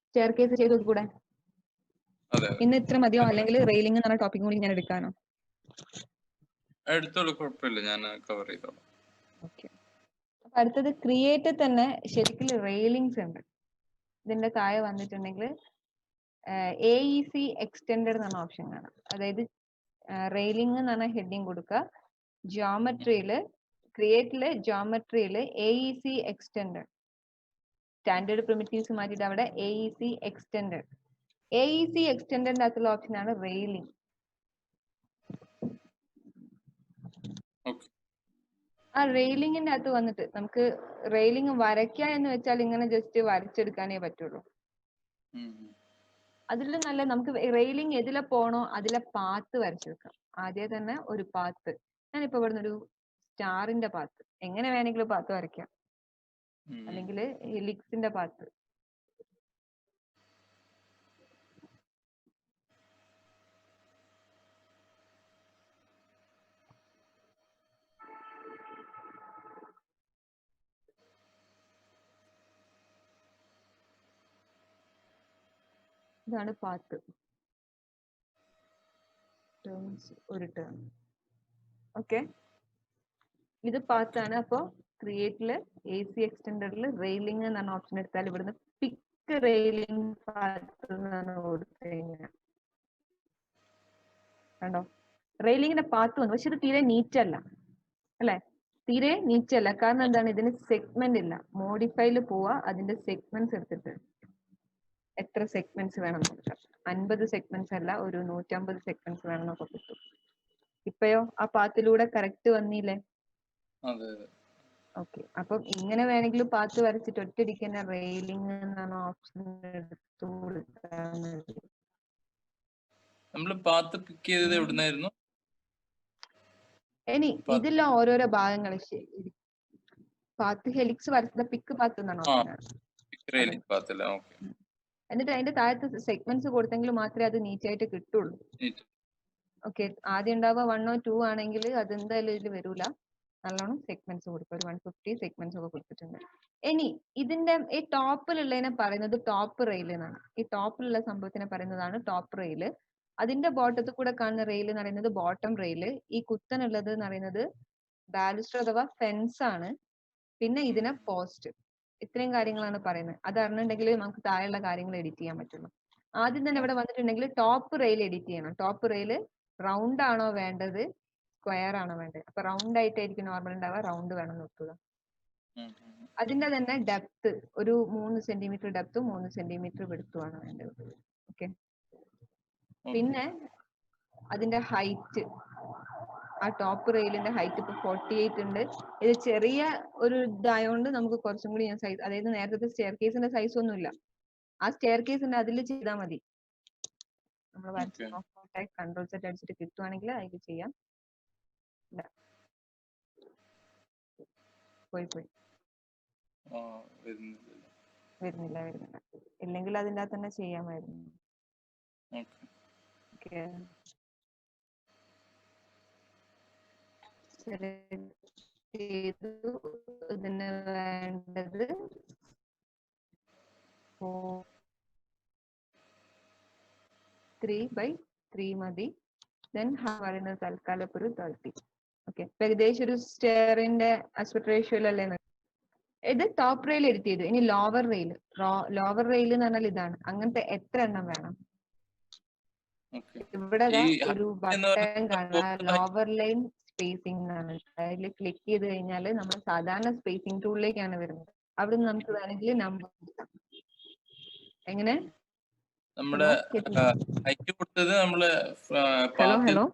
സ്റ്റെയർ കേസ് ചെയ്ത് കൂടെ ഇന്ന് ഇത്ര മതിയോ, അല്ലെങ്കിൽ റെയിലിംഗ് എന്ന് പറഞ്ഞ ടോപ്പിക് കൂടി ഞാൻ എടുക്കാനോ? എടുത്തോളൂ, കുഴപ്പമില്ല, ഞാൻ കവർ ചെയ്തോളാം. ഓക്കെ. അപ്പൊ അടുത്തത് ക്രിയേറ്റ് തന്നെ ശരിക്കും റെയിലിങ്സ് ഉണ്ട്. ഇതിന്റെ താഴെ വന്നിട്ടുണ്ടെങ്കിൽ AEC എക്സ്റ്റെൻഡഡ് എന്ന് പറഞ്ഞ ഓപ്ഷൻ കാണാം. അതായത് റെയിലിംഗ് എന്ന് പറഞ്ഞ ഹെഡിങ് കൊടുക്കുക. ജോമെട്രിയില് ക്രിയേറ്റില് ജോമെട്രിയില് AEC എക്സ്റ്റെൻഡഡ്, സ്റ്റാൻഡേർഡ് പ്രിമിറ്റീവ്സ് മാറ്റിയിട്ട് അവിടെ AEC എക്സ്റ്റെൻഡഡ്. AEC എക്സ്റ്റെൻഡഡിന്റെ അകത്തുള്ള ഓപ്ഷൻ ആണ് റെയിലിംഗ്. ആ റെയിലിംഗിന്റെ അകത്ത് വന്നിട്ട് നമുക്ക് റെയിലിംഗ് വരയ്ക്കുക എന്ന് വെച്ചാൽ ഇങ്ങനെ ജസ്റ്റ് വരച്ചെടുക്കാനേ പറ്റുള്ളൂ. അതിൽ നല്ല നമുക്ക് റെയിലിംഗ് എതിലെ പോണോ അതിലെ പാത്ത് വരച്ചെടുക്കാം. ആദ്യം തന്നെ ഒരു പാത്ത്, ഞാനിപ്പോ ഇവിടുന്ന് ഒരു സ്റ്റാറിന്റെ പാത്ത്, എങ്ങനെ വേണമെങ്കിലും പാത്ത് വരയ്ക്കാം, അല്ലെങ്കിൽ ഹെലിക്സിന്റെ പാത്ത്. ഇതാണ് പാത്ത്. ഒരു ടേം. ഓക്കെ, ഇത് പാത്താണ്. അപ്പോ ക്രിയേറ്റില് AC എക്സ്റ്റെൻഡറിൽ റെയിലിംഗ് എന്നാണ് ഓപ്ഷൻ എടുത്താൽ ഇവിടുന്ന് പിക്ക് റെയിലിംഗ് പാത്ത് എന്നാണ് കൊടുത്തു കഴിഞ്ഞാൽ കണ്ടോ, റെയിലിംഗിന്റെ പാത്ത് വന്നു. പക്ഷെ ഇത് തീരെ നീറ്റ് അല്ല അല്ലെ, തീരെ നീറ്റ് അല്ല. കാരണം എന്താണ്, ഇതിന് സെഗ്മെന്റ് ഇല്ല. മോഡിഫൈയിൽ പോവാ, അതിന്റെ സെഗ്മെന്റ്സ് എടുത്തിട്ട് എത്ര സെഗ്മെന്റ്സ് വേണം നോക്കാം. 50 സെഗ്മെന്റ്സ് അല്ല, ഒരു 150 സെഗ്മെന്റ്സ് വേണം എന്നൊക്കെ കിട്ടും. ഇപ്പയോ ആ പാത്തിലൂടെ കറക്റ്റ് വന്നില്ലേ? ഓക്കെ. അപ്പം ഇങ്ങനെ വേണമെങ്കിൽ പാത്ത് വരച്ചിട്ട് ഒറ്റയടിക്ക് തന്നെ റെയിലിംഗ് എന്നാണ് ഓപ്ഷൻ എടുത്തു കൊടുത്താൽ മതി. നമ്മൾ പാത്ത് പിക്ക് ചെയ്തത് എവിടുന്നായിരുന്നു? ഇനി ഇതിലെ ഓരോരോ ഭാഗങ്ങൾ പാത്ത് ഹെലിക്സ് വരച്ചത് പിക്ക് പാത്ത് എന്നാണ് ഓപ്ഷൻ. എന്നിട്ട് അതിന്റെ താഴത്ത് സെഗ്മെന്റ്സ് കൊടുത്തെങ്കിൽ മാത്രമേ അത് നീറ്റ് ആയിട്ട് കിട്ടുള്ളൂ. ഓക്കെ, ആദ്യം ഉണ്ടാവുക 1 or 2 ആണെങ്കിൽ അത് എന്തായാലും ഇതിൽ വരൂല. നല്ലോണം സെഗ്മെന്റ്സ് കൊടുക്കുക. ഒരു 150 സെഗ്മെന്റ്സ് ഒക്കെ കൊടുത്തിട്ടുണ്ട്. ഇനി ഇതിന്റെ ഈ ടോപ്പിലുള്ളതിനെ പറയുന്നത് ടോപ്പ് റെയിൽ എന്നാണ്. ഈ ടോപ്പിലുള്ള സംഭവത്തിനെ പറയുന്നതാണ് ടോപ്പ് റെയിൽ. അതിന്റെ ബോട്ടത്തിൽ കൂടെ കാണുന്ന റെയിൽ എന്ന് പറയുന്നത് ബോട്ടം റെയിൽ. ഈ കുത്തനുള്ളത് എന്ന് പറയുന്നത് ബാലിസ്റ്റർ അഥവാ ഫെൻസ് ആണ്. പിന്നെ ഇതിനെ പോസ്റ്റ്. ഇത്രയും കാര്യങ്ങളാണ് പറയുന്നത്. അത് അറിഞ്ഞിട്ടുണ്ടെങ്കിൽ നമുക്ക് താഴെയുള്ള കാര്യങ്ങൾ എഡിറ്റ് ചെയ്യാൻ പറ്റുള്ളൂ. ആദ്യം തന്നെ ഇവിടെ വന്നിട്ടുണ്ടെങ്കിൽ ടോപ്പ് റെയിൽ എഡിറ്റ് ചെയ്യണം. ടോപ്പ് റെയിൽ റൗണ്ട് ആണോ വേണ്ടത് സ്ക്വയർ ആണോ വേണ്ടത്? അപ്പൊ റൗണ്ട് ആയിട്ടായിരിക്കും നോർമൽ ഉണ്ടാവുക, റൗണ്ട് വേണം നോക്കുക. അതിന്റെ തന്നെ ഡെപ്ത് ഒരു 3 സെന്റിമീറ്റർ ഡെപ്തും 3 സെന്റിമീറ്റർ വെടുത്തുമാണ് വേണ്ടത്. ഓക്കെ, പിന്നെ അതിന്റെ ഹൈറ്റ്, ആ ടോപ്പ് റെയിലിന്റെ ഹൈറ്റ് ഇപ്പൊ 48 ഉണ്ട്. ഇത് ചെറിയ ഒരു ഇതായോണ്ട് നമുക്ക് കുറച്ചും കൂടി ഞാൻ സൈസ്, അതായത് നേരത്തെ സ്റ്റെയർ കേസിന്റെ സൈസ് ഒന്നുമില്ല, ആ സ്റ്റെയർ കേസിന്റെ അതിൽ ചെയ്താൽ മതി. നമ്മൾ കൺട്രോൾ സെറ്റ് അടിച്ചിട്ട് കിട്ടുവാണെങ്കിൽ അതിൽ ചെയ്യാം. പോയി വരുന്നില്ല. ഇല്ലെങ്കിൽ അതിൻ്റെ അകത്ത് തന്നെ ചെയ്യാമായിരുന്നു. ഇതിന് വേണ്ടത് 3/3 മതി. ദെൻ പറയുന്നത് തൽക്കാലം ഇപ്പൊ ഒരു 30. ഓക്കെ, ഏകദേശം ഒരു സ്റ്റെയറിന്റെ ആസ്പെക്ട് റേഷ്യോയിലല്ലേ. ഇത് ടോപ്പ് റെയിൽ എഡിറ്റ് ചെയ്തു. ഇനി ലോവർ റെയിൽ. ലോവർ റെയിൽ എന്ന് പറഞ്ഞാൽ ഇതാണ്. അങ്ങനത്തെ എത്ര എണ്ണം വേണം? ഇവിടെ ഒരു ബട്ടൺ കാണാം, ലോവർ ലൈൻ സ്പേസിംഗ് എന്നാണ്. അതിൽ ക്ലിക്ക് ചെയ്ത് കഴിഞ്ഞാൽ നമ്മൾ സാധാരണ സ്പേസിംഗ് ടൂളിലേക്കാണ് വരുന്നത്. അവിടെ നമുക്ക് വേണമെങ്കിൽ നമ്പർ എങ്ങനെ നമ്മുടെ ഹൈറ്റ് കൊടുത്തത് നമ്മള് ഹലോ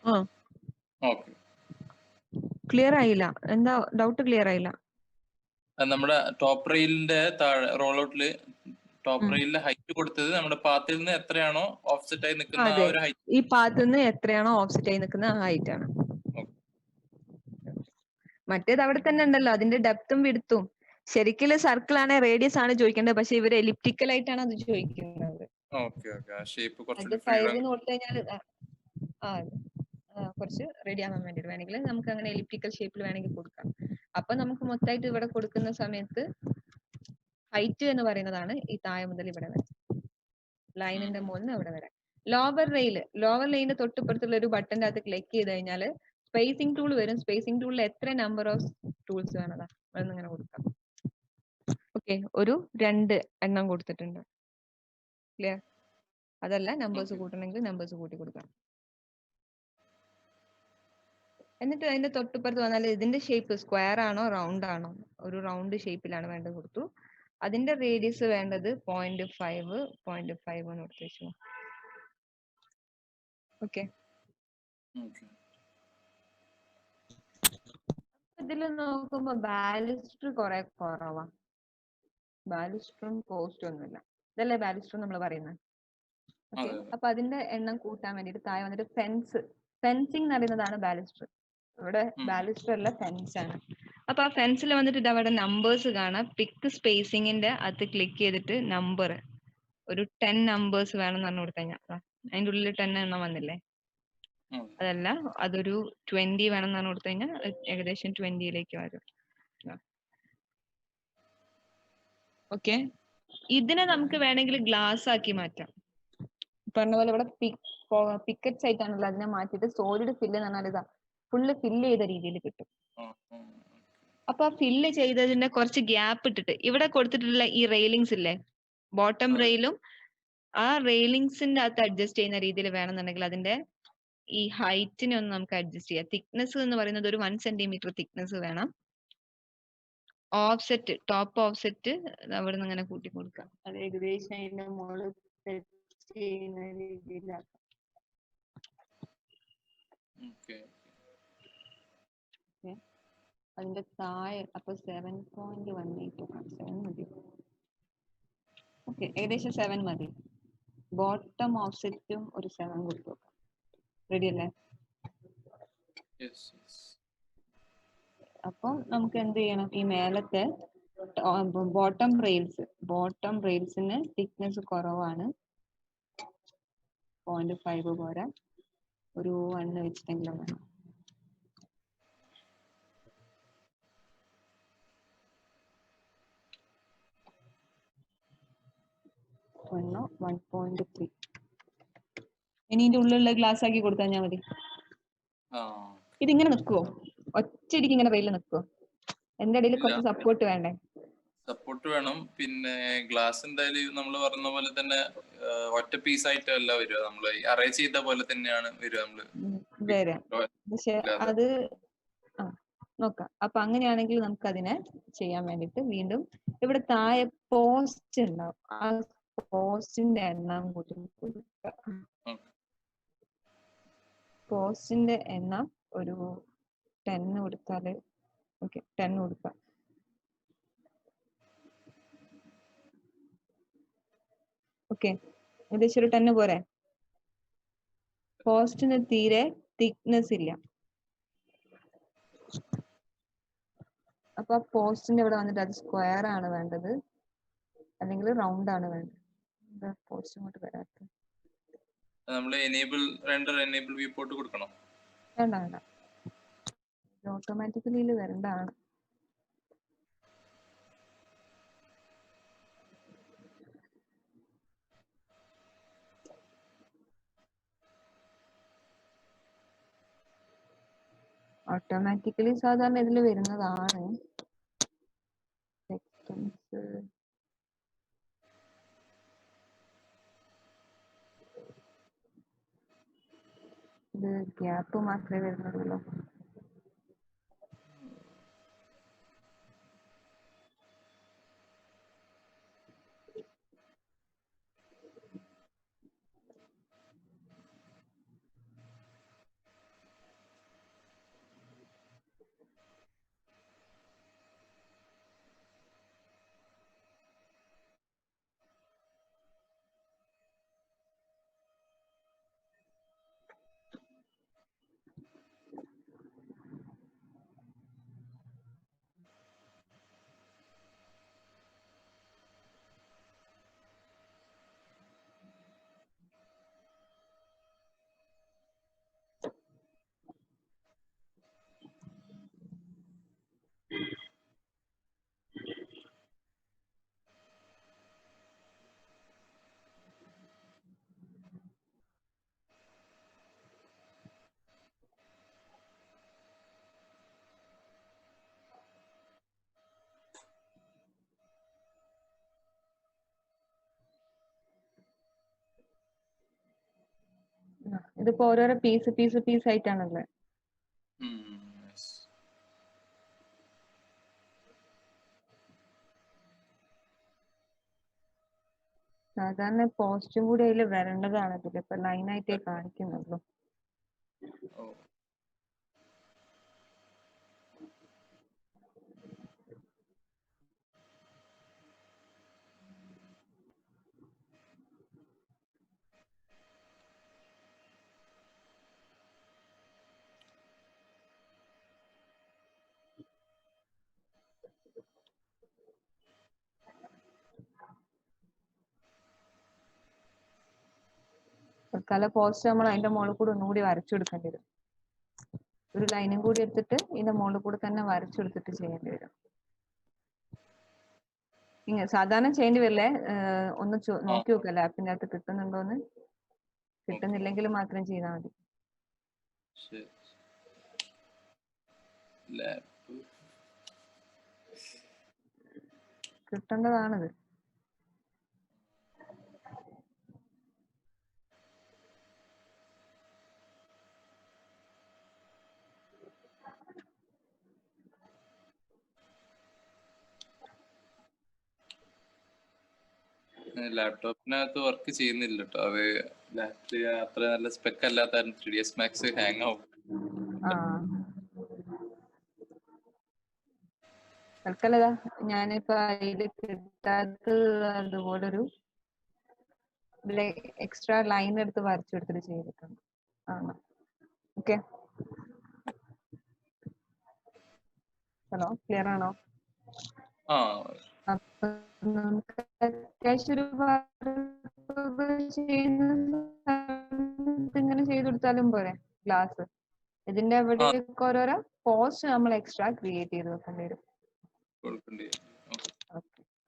ആ ഓക്കെ. ക്ലിയർ ആയില്ല, എന്താ ഡൗട്ട്? ക്ലിയർ ആയില്ല. നമ്മുടെ ടോപ്പ് റെയിലിന്റെ താഴെ റോൾ ടോപ്പ് ഉം. റെയിലിന്റെ ഹൈറ്റ് കൊടുത്തത് നമ്മുടെ പാത്തിൽ നിന്ന് എത്രയാണോ ഓഫ്സെറ്റ് ആയി നിൽക്കുന്ന ആ അതെ, ഒരു ഹൈറ്റ്. ഈ പാത്ത് നിന്ന് എത്രയാണോ ഓഫ്സെറ്റ് ആയി നിൽക്കുന്ന ആ ഹൈറ്റ് ആണ്. മറ്റേത് അവിടെ തന്നെ ഉണ്ടല്ലോ, അതിന്റെ ഡെപ്തും വിഡ്ത്തും. ശരിക്കും സർക്കിൾ ആണ്, റേഡിയസ് ആണ് ചോദിക്കേണ്ടത്, പക്ഷെ ഇവര് എലിപ്റ്റിക്കൽ ആയിട്ടാണ് അത് ചോദിക്കുന്നത്. Okay okay. ആ ഷേപ്പ് അത് കുറച്ചുകൂടി 5 ഫ്രീഡം. എന്ന് കൊടുത്തു കഴിഞ്ഞാൽ കുറച്ച് റെഡി ആവാൻ വേണ്ടിട്ട് വേണമെങ്കിൽ നമുക്ക് അങ്ങനെ എലിപ്റ്റിക്കൽ ഷേപ്പിൽ വേണമെങ്കിൽ കൊടുക്കാം. അപ്പൊ നമുക്ക് മൊത്തമായിട്ട് ഇവിടെ കൊടുക്കുന്ന സമയത്ത് ഹൈറ്റ് എന്ന് പറയുന്നതാണ് ഈ താഴെ മുതൽ ഇവിടെ വരെ, ലൈനിന്റെ മുകളിൽ നിന്ന് ഇവിടെ വരെ. ലോവർ റെയിലിന്റെ തൊട്ടിപ്പുറത്തുള്ള ഒരു ബട്ടന്റെ അകത്ത് ക്ലിക്ക് ചെയ്ത് കഴിഞ്ഞാൽ സ്പേസിംഗ് ടൂൾ വരും. സ്പേസിംഗ് ടൂളിൽ എത്ര നമ്പർ ഓഫ് ടൂൾസ് വേണതാ അതൊന്നിങ്ങനെ കൊടുക്കാം. ഓക്കെ, ഒരു 2 എണ്ണം കൊടുത്തിട്ടുണ്ട്. ക്ലിയർ? അതല്ല, നമ്പേഴ്സ് കൂട്ടണമെങ്കിൽ നമ്പേഴ്സ് കൂട്ടി കൊടുക്കാം. എന്നിട്ട് അതിന്റെ തൊട്ടിപ്പുറത്ത് വന്നാൽ ഇതിന്റെ ഷേപ്പ് സ്ക്വയർ ആണോ റൗണ്ട് ആണോ? ഒരു റൗണ്ട് ഷേപ്പിലാണ് വേണ്ടത് കൊടുത്തു. അതിന്റെ റേഡിയസ് വേണ്ടത് 0.5 എന്ന് കൊടുത്തു വെച്ചു. ഓക്കെ, ഇതിൽ നോക്കുമ്പോ ബാലിസ്റ്റർ കുറെ കുറവാ. ബാലിസ്റ്ററും പോസ്റ്റും ഒന്നുമില്ല. ഇതല്ലേ ബാലിസ്റ്റർ നമ്മൾ പറയുന്നത്. ഓക്കെ, അപ്പൊ അതിന്റെ എണ്ണം കൂട്ടാൻ വേണ്ടിട്ട് താഴെ വന്നിട്ട് ഫെൻസിങ് എന്ന് പറയുന്നതാണ് ബാലിസ്റ്റർ. ഇവിടെ ബാലിസ്റ്റർ അല്ല, ഫെൻസ് ആണ്. അപ്പൊ ആ ഫെൻസിൽ വന്നിട്ട് അവിടെ നമ്പേഴ്സ് കാണാം. പിക്ക് സ്പേസിങ്ങിന്റെ അത് ക്ലിക്ക് ചെയ്തിട്ട് നമ്പർ ഒരു 10 നമ്പേഴ്സ് വേണം എന്ന് പറഞ്ഞു കൊടുത്തു കഴിഞ്ഞാൽ അതിന്റെ ഉള്ളിൽ 10 എണ്ണം വന്നില്ലേ? അതല്ല, അതൊരു 20 വേണം എന്ന് പറഞ്ഞു കൊടുത്തു കഴിഞ്ഞാൽ ഏകദേശം 20യിലേക്ക് വരും. ഓക്കെ, ഇതിനെ നമുക്ക് വേണമെങ്കിൽ ഗ്ലാസ് ആക്കി മാറ്റാം. പറഞ്ഞ പോലെ ഇവിടെ പിക്കറ്റ്സ് ആയിട്ടാണല്ലോ, അതിനെ മാറ്റിയിട്ട് സോളിഡ് ഫില്ല് എന്ന് പറഞ്ഞാൽ ഇതാ ഫുള്ള് ഫില്ല് ചെയ്ത രീതിയിൽ കിട്ടും. അപ്പൊ ആ ഫില്ല് ചെയ്തതിന്റെ കുറച്ച് ഗ്യാപ്പ് ഇട്ടിട്ട് ഇവിടെ കൊടുത്തിട്ടുള്ള ഈ റെയിലിങ്സ് ഇല്ലേ, ബോട്ടം റെയിലും ആ റെയിലിങ്സിന്റെ അകത്ത് അഡ്ജസ്റ്റ് ചെയ്യുന്ന രീതിയിൽ വേണമെന്നുണ്ടെങ്കിൽ അതിന്റെ ഈ ഹൈറ്റിനെ ഒന്ന് നമുക്ക് അഡ്ജസ്റ്റ് ചെയ്യാം. തിക്നെസ് എന്ന് പറയുന്നത് ഒരു 1 സെന്റിമീറ്റർ തിക്നെസ് വേണം. ഓഫ്സെറ്റ്, ടോപ്പ് ഓഫ്സെറ്റ് അവിടെ നിന്ന് ഇങ്ങനെ കൂട്ടി കൊടുക്കാം. അത് ഏകദേശം അതിന്റെ മുകളിൽ ചെയ്യുന്ന രീതിയിലാക്കാം. അതിന്റെ താഴെ അപ്പൊ 7.18 7 മതി. ഓക്കെ, ഏകദേശം 7 മതി. ബോട്ടം ഓഫ്സെറ്റും ഒരു 7 കൊടുത്തു. റെഡി അല്ലേ? അപ്പം നമുക്ക് എന്ത് ചെയ്യണം, ഈ മേലത്തെ ബോട്ടം റെയിൽസിന് തിക്നെസ് കുറവാണ്. 0.5 പോരാ, ഒരു 1 വെച്ചിട്ടെങ്കിലും വേണം. 1.3. ഇനി ഇതിന്റെ ഉള്ളിലുള്ള ഗ്ലാസ് ആക്കി കൊടുത്താൽ മതി. ഇതിങ്ങനെ നിൽക്കുവോ? ഒറ്റയടിക്ക് ഇങ്ങനെ റെയിൽ നിൽക്കുവോ? എന്റെ ഇടയിൽ കുറച്ച് സപ്പോർട്ട് വേണ്ടേ? സപ്പോർട്ട് വേണം. പിന്നെ ഗ്ലാസ് എന്തായാലും നമ്മൾ പറഞ്ഞ പോലെ തന്നെ ഒറ്റ പീസ് ആയിട്ടല്ല വരിക, നമ്മള് അറേഞ്ച് ചെയ്ത പോലെ തന്നെയാണ് വരിക. നമ്മള് വരാം, പക്ഷെ അത് നോക്കാം. അപ്പൊ അങ്ങനെയാണെങ്കിൽ നമുക്ക് അതിനെ ചെയ്യാൻ വേണ്ടിട്ട് വീണ്ടും ഇവിടെ താഴെ പോസ്റ്റ് ഉണ്ടാവും. ആ പോസ്റ്റിന്റെ എണ്ണം കൂട്ടി കൊടുക്കാം. പോസ്റ്റിന്റെ എണ്ണം ഒരു 10 കൊടുത്താല് ഓക്കെ, 10 കൊടുക്കാം. ഓക്കെ, ഏകദേശം ഒരു 10 പോരെ? പോസ്റ്റിന് തീരെ തിക്നെസ് ഇല്ല. അപ്പൊ പോസ്റ്റിന്റെ ഇവിടെ വന്നിട്ട് അത് സ്ക്വയർ ആണ് വേണ്ടത് അല്ലെങ്കിൽ റൗണ്ട് ആണ് വേണ്ടത്. പോസ്റ്റ് ഇങ്ങോട്ട് വരാത്ത നമ്മൾ എനേബിൾ വ്യൂ പോർട്ട് കൊടുക്കണം. വേണ്ട, ഓട്ടോമാറ്റിക്കലി വരണ്ടാണ്. ഓട്ടോമാറ്റിക്കലി സാധാരണ ഇതിൽ വരുന്നതാണ്. ഇത് ഗ്യാപ്പ് മാത്രമേ വരുന്നുള്ളൂ. ഇതിപ്പോ ഓരോരോ പീസ് ആയിട്ടാണല്ലേ. yes. സാധാരണ പോസ്റ്റും കൂടി അതിൽ വരേണ്ടതാണ്. ഇതിലിപ്പോ ലൈനായിട്ടേ കാണിക്കുന്നുള്ളൂ. Oh. തൽക്കാലം പോസ്റ്റ് നമ്മൾ അതിന്റെ മുകളിൽ കൂടെ ഒന്നുകൂടി വരച്ചു കൊടുക്കേണ്ടി വരും. ഒരു ലൈനും കൂടി എടുത്തിട്ട് ഇതിന്റെ മുകളിൽ കൂടെ തന്നെ വരച്ചെടുത്തിട്ട് ചെയ്യേണ്ടി വരും. സാധാരണ ചെയ്യേണ്ടി വരില്ലേ? ഒന്ന് നോക്കി നോക്കുക ലാപ്പിന്റെ അകത്ത് കിട്ടുന്നുണ്ടോന്ന്. കിട്ടുന്നില്ലെങ്കിൽ മാത്രം ചെയ്താൽ മതി. കിട്ടേണ്ടതാണിത്. ലാപ്ടോപ്പിനകത്ത് വർക്ക് ചെയ്യുന്നില്ല കേട്ടോ. അത് ലാപ്പിൽ അത്ര നല്ല സ്പെക്ക് അല്ലാത്ത 3ds Max ഹാങ് ആവും. തൽക്കാലം ഞാനിപ്പോ ഇത് കിട്ടാത്തത് അതുപോലൊരു എക്സ്ട്രാ ലൈൻ എടുത്ത് വരച്ചെടുത്തിട്ട് ചെയ്തിട്ടുണ്ട്. ഓക്കെ, ഹലോ, ക്ലിയർ ആണോ? അപ്പൊ നമുക്ക് അത്യാവശ്യം ഇങ്ങനെ ചെയ്ത് കൊടുത്താലും പോരെ ഗ്ലാസ്. ഇതിന്റെ അവിടെ ഓരോരോ പോസ്റ്റ് നമ്മൾ എക്സ്ട്രാ ക്രിയേറ്റ് ചെയ്ത് വെക്കേണ്ടി വരും.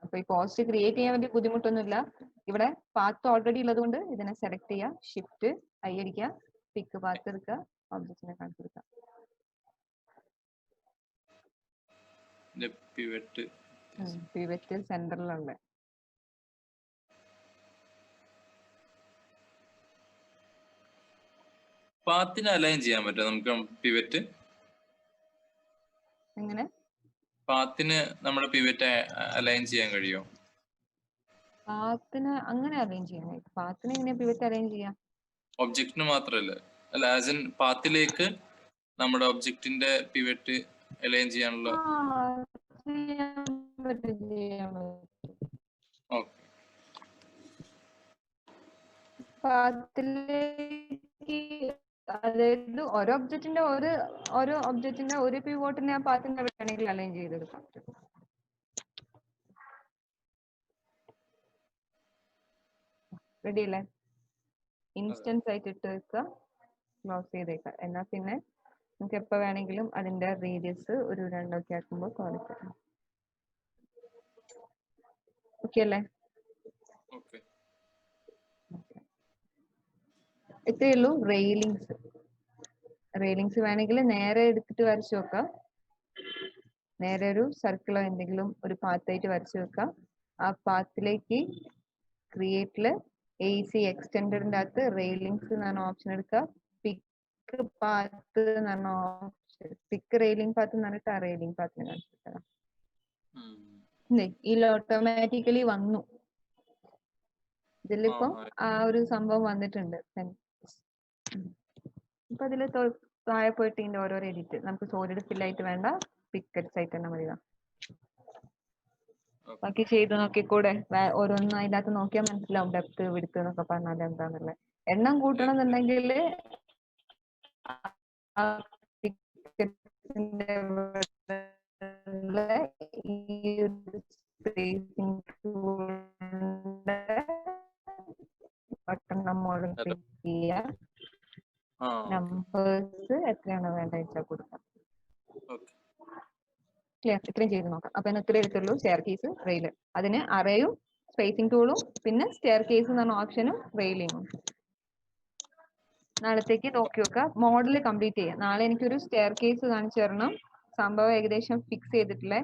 അപ്പൊ ഈ പോസ്റ്റ് ക്രിയേറ്റ് ചെയ്യാൻ വേണ്ടി ബുദ്ധിമുട്ടൊന്നുമില്ല. ഇവിടെ പാത്ത് ഓൾറെഡി ഉള്ളത് കൊണ്ട് ഇതിനെ സെലക്ട് ചെയ്യുക, ഷിഫ്റ്റ് ഐ അടിക്കുക, പിക്ക് പാത്ത് എടുക്കുക, ഒബ്ജക്റ്റിനെ കാണിച്ചു കൊടുക്കുക. പിവറ്റ് സെന്ററിലുള്ള പാത്തിനെ അലൈൻ ചെയ്യാൻ പറ്റും നമുക്ക് പിവറ്റ്. എങ്ങനെ പാത്തിന് നമ്മുടെ പിവറ്റ് അലൈൻ ചെയ്യാൻ കഴിയുമോ? പാത്തിന് അങ്ങനെ അലൈൻ ചെയ്യാൻ. പാത്തിന് എങ്ങനെ പിവറ്റ് അലൈൻ ചെയ്യാം? ഒബ്ജക്റ്റിന് മാത്രമല്ല, അല്ല ആസ് ഇൻ പാത്തിലേക്ക് നമ്മുടെ ഒബ്ജക്റ്റിന്റെ പിവറ്റ് അലൈൻ ചെയ്യാനുള്ള. അതായത് ഓരോ ഒബ്ജക്റ്റിന്റെ ഒരു പിവോട്ടിനെ ആ പാത്തിന്റെ വേണമെങ്കിൽ അലൈൻ ചെയ്തെടുക്കാം. റെഡി അല്ലേ? ഇൻസ്റ്റൻസ് ആയിട്ട് ഇട്ട് വെക്കുക, ക്ലോസ് ചെയ്തേക്കാം. എന്നാ പിന്നെ നമുക്ക് എപ്പോ വേണമെങ്കിലും അതിന്റെ റേഡിയസ് ഒരു 2 ഒക്കെ ആക്കുമ്പോൾ കാണിക്കാം. ഓക്കെ അല്ലേ? ഇത്രയേ ഉള്ളൂ റെയിലിങ്സ്. റെയിലിങ്സ് വേണമെങ്കിൽ നേരെ എടുത്തിട്ട് വരച്ചു വെക്കാം. നേരെ ഒരു സർക്കിളോ എന്തെങ്കിലും ഒരു പാത്തായിട്ട് വരച്ചു വെക്കാം. ആ പാത്തിലേക്ക് ക്രിയേറ്റില് AC എക്സ്റ്റെൻഡറിന്റെ അകത്ത് റെയിലിങ്സ് എന്ന് പറഞ്ഞ ഓപ്ഷൻ എടുക്കുക. പിക്ക് പാത്ത് എന്ന് പറഞ്ഞ ഓപ്ഷൻ, പിക്ക് റെയിലിംഗ് പാത്ത് എന്ന് പറഞ്ഞിട്ട് ആ റെയിലിംഗ് പാത്തിനെ കാണിച്ചിട്ടാണ്. ഇതിൽ ഓട്ടോമാറ്റിക്കലി വന്നു. ഇതിലിപ്പോ ആ ഒരു സംഭവം വന്നിട്ടുണ്ട്. ഇപ്പൊ അതില് താഴെ പോയിട്ട് ഇതിന്റെ ഓരോരോ എഡിറ്റ് നമുക്ക് സോളിഡ് ഫിൽ ആയിട്ട് വേണ്ട, പിക്കറ്റ്സ് ആയിട്ട് തന്നെ മതി. ബാക്കി ചെയ്ത് നോക്കിക്കൂടെ? ഓരോന്നും അതിന്റെ അകത്ത് നോക്കിയാൽ മനസ്സിലാവും ഡെപ്ത് വിഡ്ത് എന്നൊക്കെ പറഞ്ഞാൽ എന്താന്നുള്ളത്. എണ്ണം കൂട്ടണം എന്നുണ്ടെങ്കിൽ നമ്പേഴ്സ് എത്രയാണോ വേണ്ട വെച്ചാൽ കൊടുക്കാം. ക്ലിയർ? ഇത്രയും ചെയ്ത് നോക്കാം. അപ്പൊ ഇത്രയും എടുത്തുള്ളൂ സ്റ്റെയർ കേസ്, റെയിൽ. അതിന് അറേയും സ്പേസിംഗ് ടൂളും പിന്നെ സ്റ്റെയർ കേസ് എന്ന് പറഞ്ഞ ഓപ്ഷനും റെയിലിങ്ങും. നാളത്തേക്ക് നോക്കി വെക്കുക, മോഡൽ കംപ്ലീറ്റ് ചെയ്യാം. നാളെ എനിക്കൊരു സ്റ്റെയർ കേസ് കാണിച്ചു തരണം. സംഭവം ഏകദേശം ഫിക്സ് ചെയ്തിട്ടുള്ള,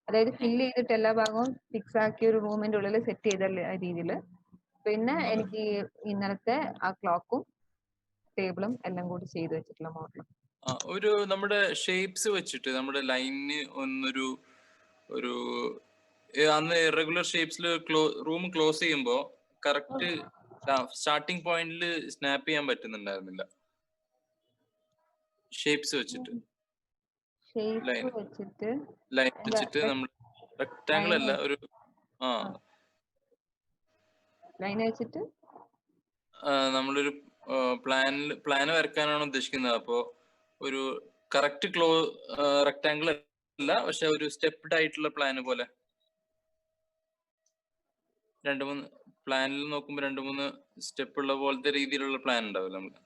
അതായത് ഫില്ല് ചെയ്തിട്ട് എല്ലാ ഭാഗവും ഫിക്സ് ആക്കി ഒരു റൂമിന്റെ ഉള്ളിൽ സെറ്റ് ചെയ്ത രീതിയിൽ. പിന്നെ എനിക്ക് ഇന്നലത്തെ ആ ക്ലോക്കും ടേബിളും എല്ലാം കൂടി ചെയ്ത് വെച്ചിട്ടുള്ള മോഡൽ. ഒരു നമ്മുടെ ഷേപ്സ് വെച്ചിട്ട് നമ്മുടെ ലൈനിന് ഒരു അന്ന് ഇറഗുലർ ഷേപ്സിൽ റൂം ക്ലോസ് ചെയ്യുമ്പോൾ കറക്റ്റ് സ്റ്റാർട്ടിംഗ് പോയിന്റിൽ സ്നാപ്പ് ചെയ്യാൻ പറ്റുന്നുണ്ടായിരുന്നില്ല. ഷേപ്സ് വെച്ചിട്ട് ലൈൻ വെച്ചിട്ട് നമ്മൾ റെക്ടാങ്കിൾ അല്ല ഒരു ലൈൻ വെച്ചിട്ട് നമ്മളൊരു പ്ലാൻ വരയ്ക്കാനാണ് ഉദ്ദേശിക്കുന്നത്. അപ്പോ ഒരു കറക്റ്റ് റെക്ടാങ്കിൾ അല്ല, പക്ഷെ ഒരു സ്റ്റെപ്ഡ് ആയിട്ടുള്ള പ്ലാൻ പോലെ 2-3 പ്ലാനിൽ നോക്കുമ്പോൾ 2-3 സ്റ്റെപ്പ് ഉള്ള പോലത്തെ രീതിയിലുള്ള പ്ലാൻ ഉണ്ടാവില്ല നമുക്ക്.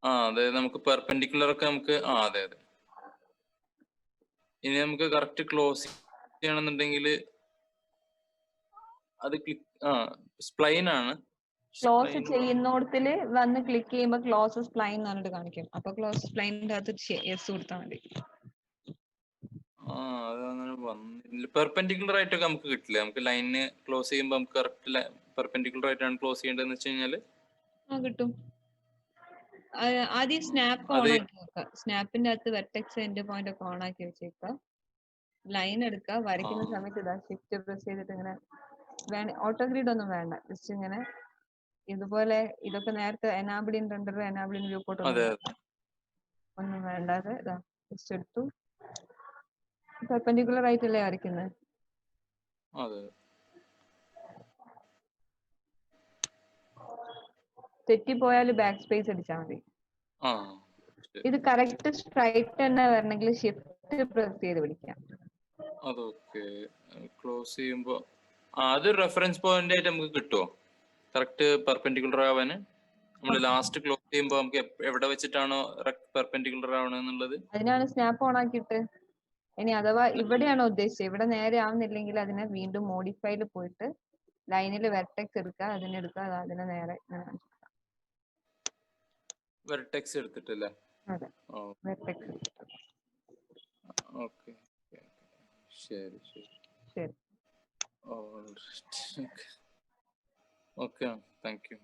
അതായത് നമുക്ക് പെർപെൻഡിക്കുലർ ഒക്കെ നമുക്ക് അതെ. ഇനി നമുക്ക് കറക്റ്റ് ക്ലോസ് ചെയ്യണമെന്നുണ്ടെങ്കിൽ അത് സ്പ്ലൈൻ ആണ്. ക്ലോസ് ചെയ്യുന്നോടത്തില് വന്ന് ക്ലിക്ക് ചെയ്യുമ്പോൾ ക്ലോസ് സ്പ്ലൈൻ എന്ന് പറഞ്ഞിട്ട് കാണിക്കും. അപ്പൊ ക്ലോസ് സ്പ്ലൈനിന്റെ അകത്ത് യെസ് കൊടുത്താൽ മതി. അതങ്ങനെ വന്നില്ല. പെർപെൻഡിക്കുലർ ആയിട്ടൊക്കെ നമുക്ക് കിട്ടില്ല. നമുക്ക് ലൈനിന് ക്ലോസ് ചെയ്യുമ്പോൾ നമുക്ക് കറക്റ്റ് പെർപെൻഡിക്കുലർ ആയിട്ടാണ് ക്ലോസ് ചെയ്യേണ്ടതെന്ന് വെച്ച് കഴിഞ്ഞാല് കിട്ടും. ആദ്യം സ്നാപ്പ് ഓൺ ആക്കി വെക്കുക. സ്നാപ്പിന്റെ അകത്ത് വെർട്ടെക്സ് എൻഡ് പോയിന്റ് ഒക്കെ ഓൺ ആക്കി വെച്ചേക്കുക. ലൈൻ എടുക്കുക. വരയ്ക്കുന്ന സമയത്ത് ഇതാ ഷിഫ്റ്റ് പ്രസ് ചെയ്തിട്ട് ഇങ്ങനെ ഓട്ടോ ഗ്രിഡ് ഒന്നും വേണ്ട. ജസ്റ്റ് ഇങ്ങനെ ഇതുപോലെ ഇതൊക്കെ നേരത്തെ enable in render enable in view port ഒന്നും വേണ്ടാതെ ഇതാ ജസ്റ്റ് എടുത്തു. പെർപെൻഡിക്കുലർ ആയിട്ടല്ലേ വരയ്ക്കുന്നത്. തെറ്റിപ്പോയാൽ ബാക്ക് സ്പേസ് അടിച്ചാൽ മതി. ഇത് കറക്റ്റ് സ്ട്രൈറ്റ് തന്നെ വരണമെങ്കിൽ ഷിഫ്റ്റ് പ്രസ് ചെയ്ത് പിടിക്കാം. അതൊക്കെ ക്ലോസ് ചെയ്യുമ്പോ അത് റെഫറൻസ് പോയിന്റ് ആയിട്ട് നമുക്ക് കിട്ടുമോ കറക്റ്റ് പെർപെൻഡിക്കുലർ ആവാന്? നമ്മൾ ലാസ്റ്റ് ക്ലോസ് ചെയ്യുമ്പോ നമുക്ക് എവിടെ വെച്ചിട്ടാണോ പെർപെൻഡിക്കുലർ ആവണെന്നുള്ളത് അതിനാണ് സ്നാപ്പ് ഓൺ ആക്കിയിട്ട്. ഇനി അഥവാ ഇവിടെയാണോ ഉദ്ദേശിച്ചത്, ഇവിടെ നേരെ ആവുന്നില്ലെങ്കിൽ അതിനെ വീണ്ടും മോഡിഫൈയിൽ പോയിട്ട് ലൈനിൽ വെർട്ടെക്സ് എടുക്കുക, അതിനെടുക്കുക, അതിനെ നേരെ വെർട്ടെക്സ് എടുത്തിട്ടല്ലേ? അതെ, വെർട്ടെക്സ് എടുത്തിട്ട്. ഓക്കെ ശരി. Okay thank you.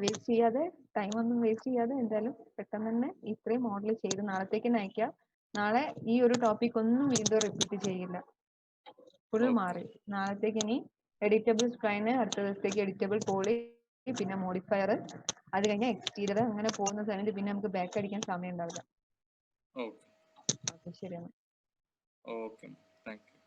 വേസ്റ്റ് ചെയ്യാതെ, ടൈം ഒന്നും വേസ്റ്റ് ചെയ്യാതെ എന്തായാലും പെട്ടെന്ന് തന്നെ ഇത്രയും മോഡൽ ചെയ്ത് നാളത്തേക്ക് അയക്കുക. നാളെ ഈ ഒരു ടോപ്പിക് ഒന്നും വീണ്ടും റിപ്പീറ്റ് ചെയ്യില്ല, ഫുൾ മാറി. നാളത്തേക്ക് ഇനി എഡിറ്റബിൾ സ്പ്ലൈൻ, അടുത്ത ദിവസത്തേക്ക് എഡിറ്റബിൾ പോളി, പിന്നെ മോഡിഫയർ, അത് കഴിഞ്ഞ എക്സ്റ്റീരിയർ, അങ്ങനെ പോകുന്ന സമയത്ത് പിന്നെ നമുക്ക് ബാക്ക് അടിക്കാൻ സമയം ഉണ്ടാവില്ല. ശരിയാണ്. Okay thank you.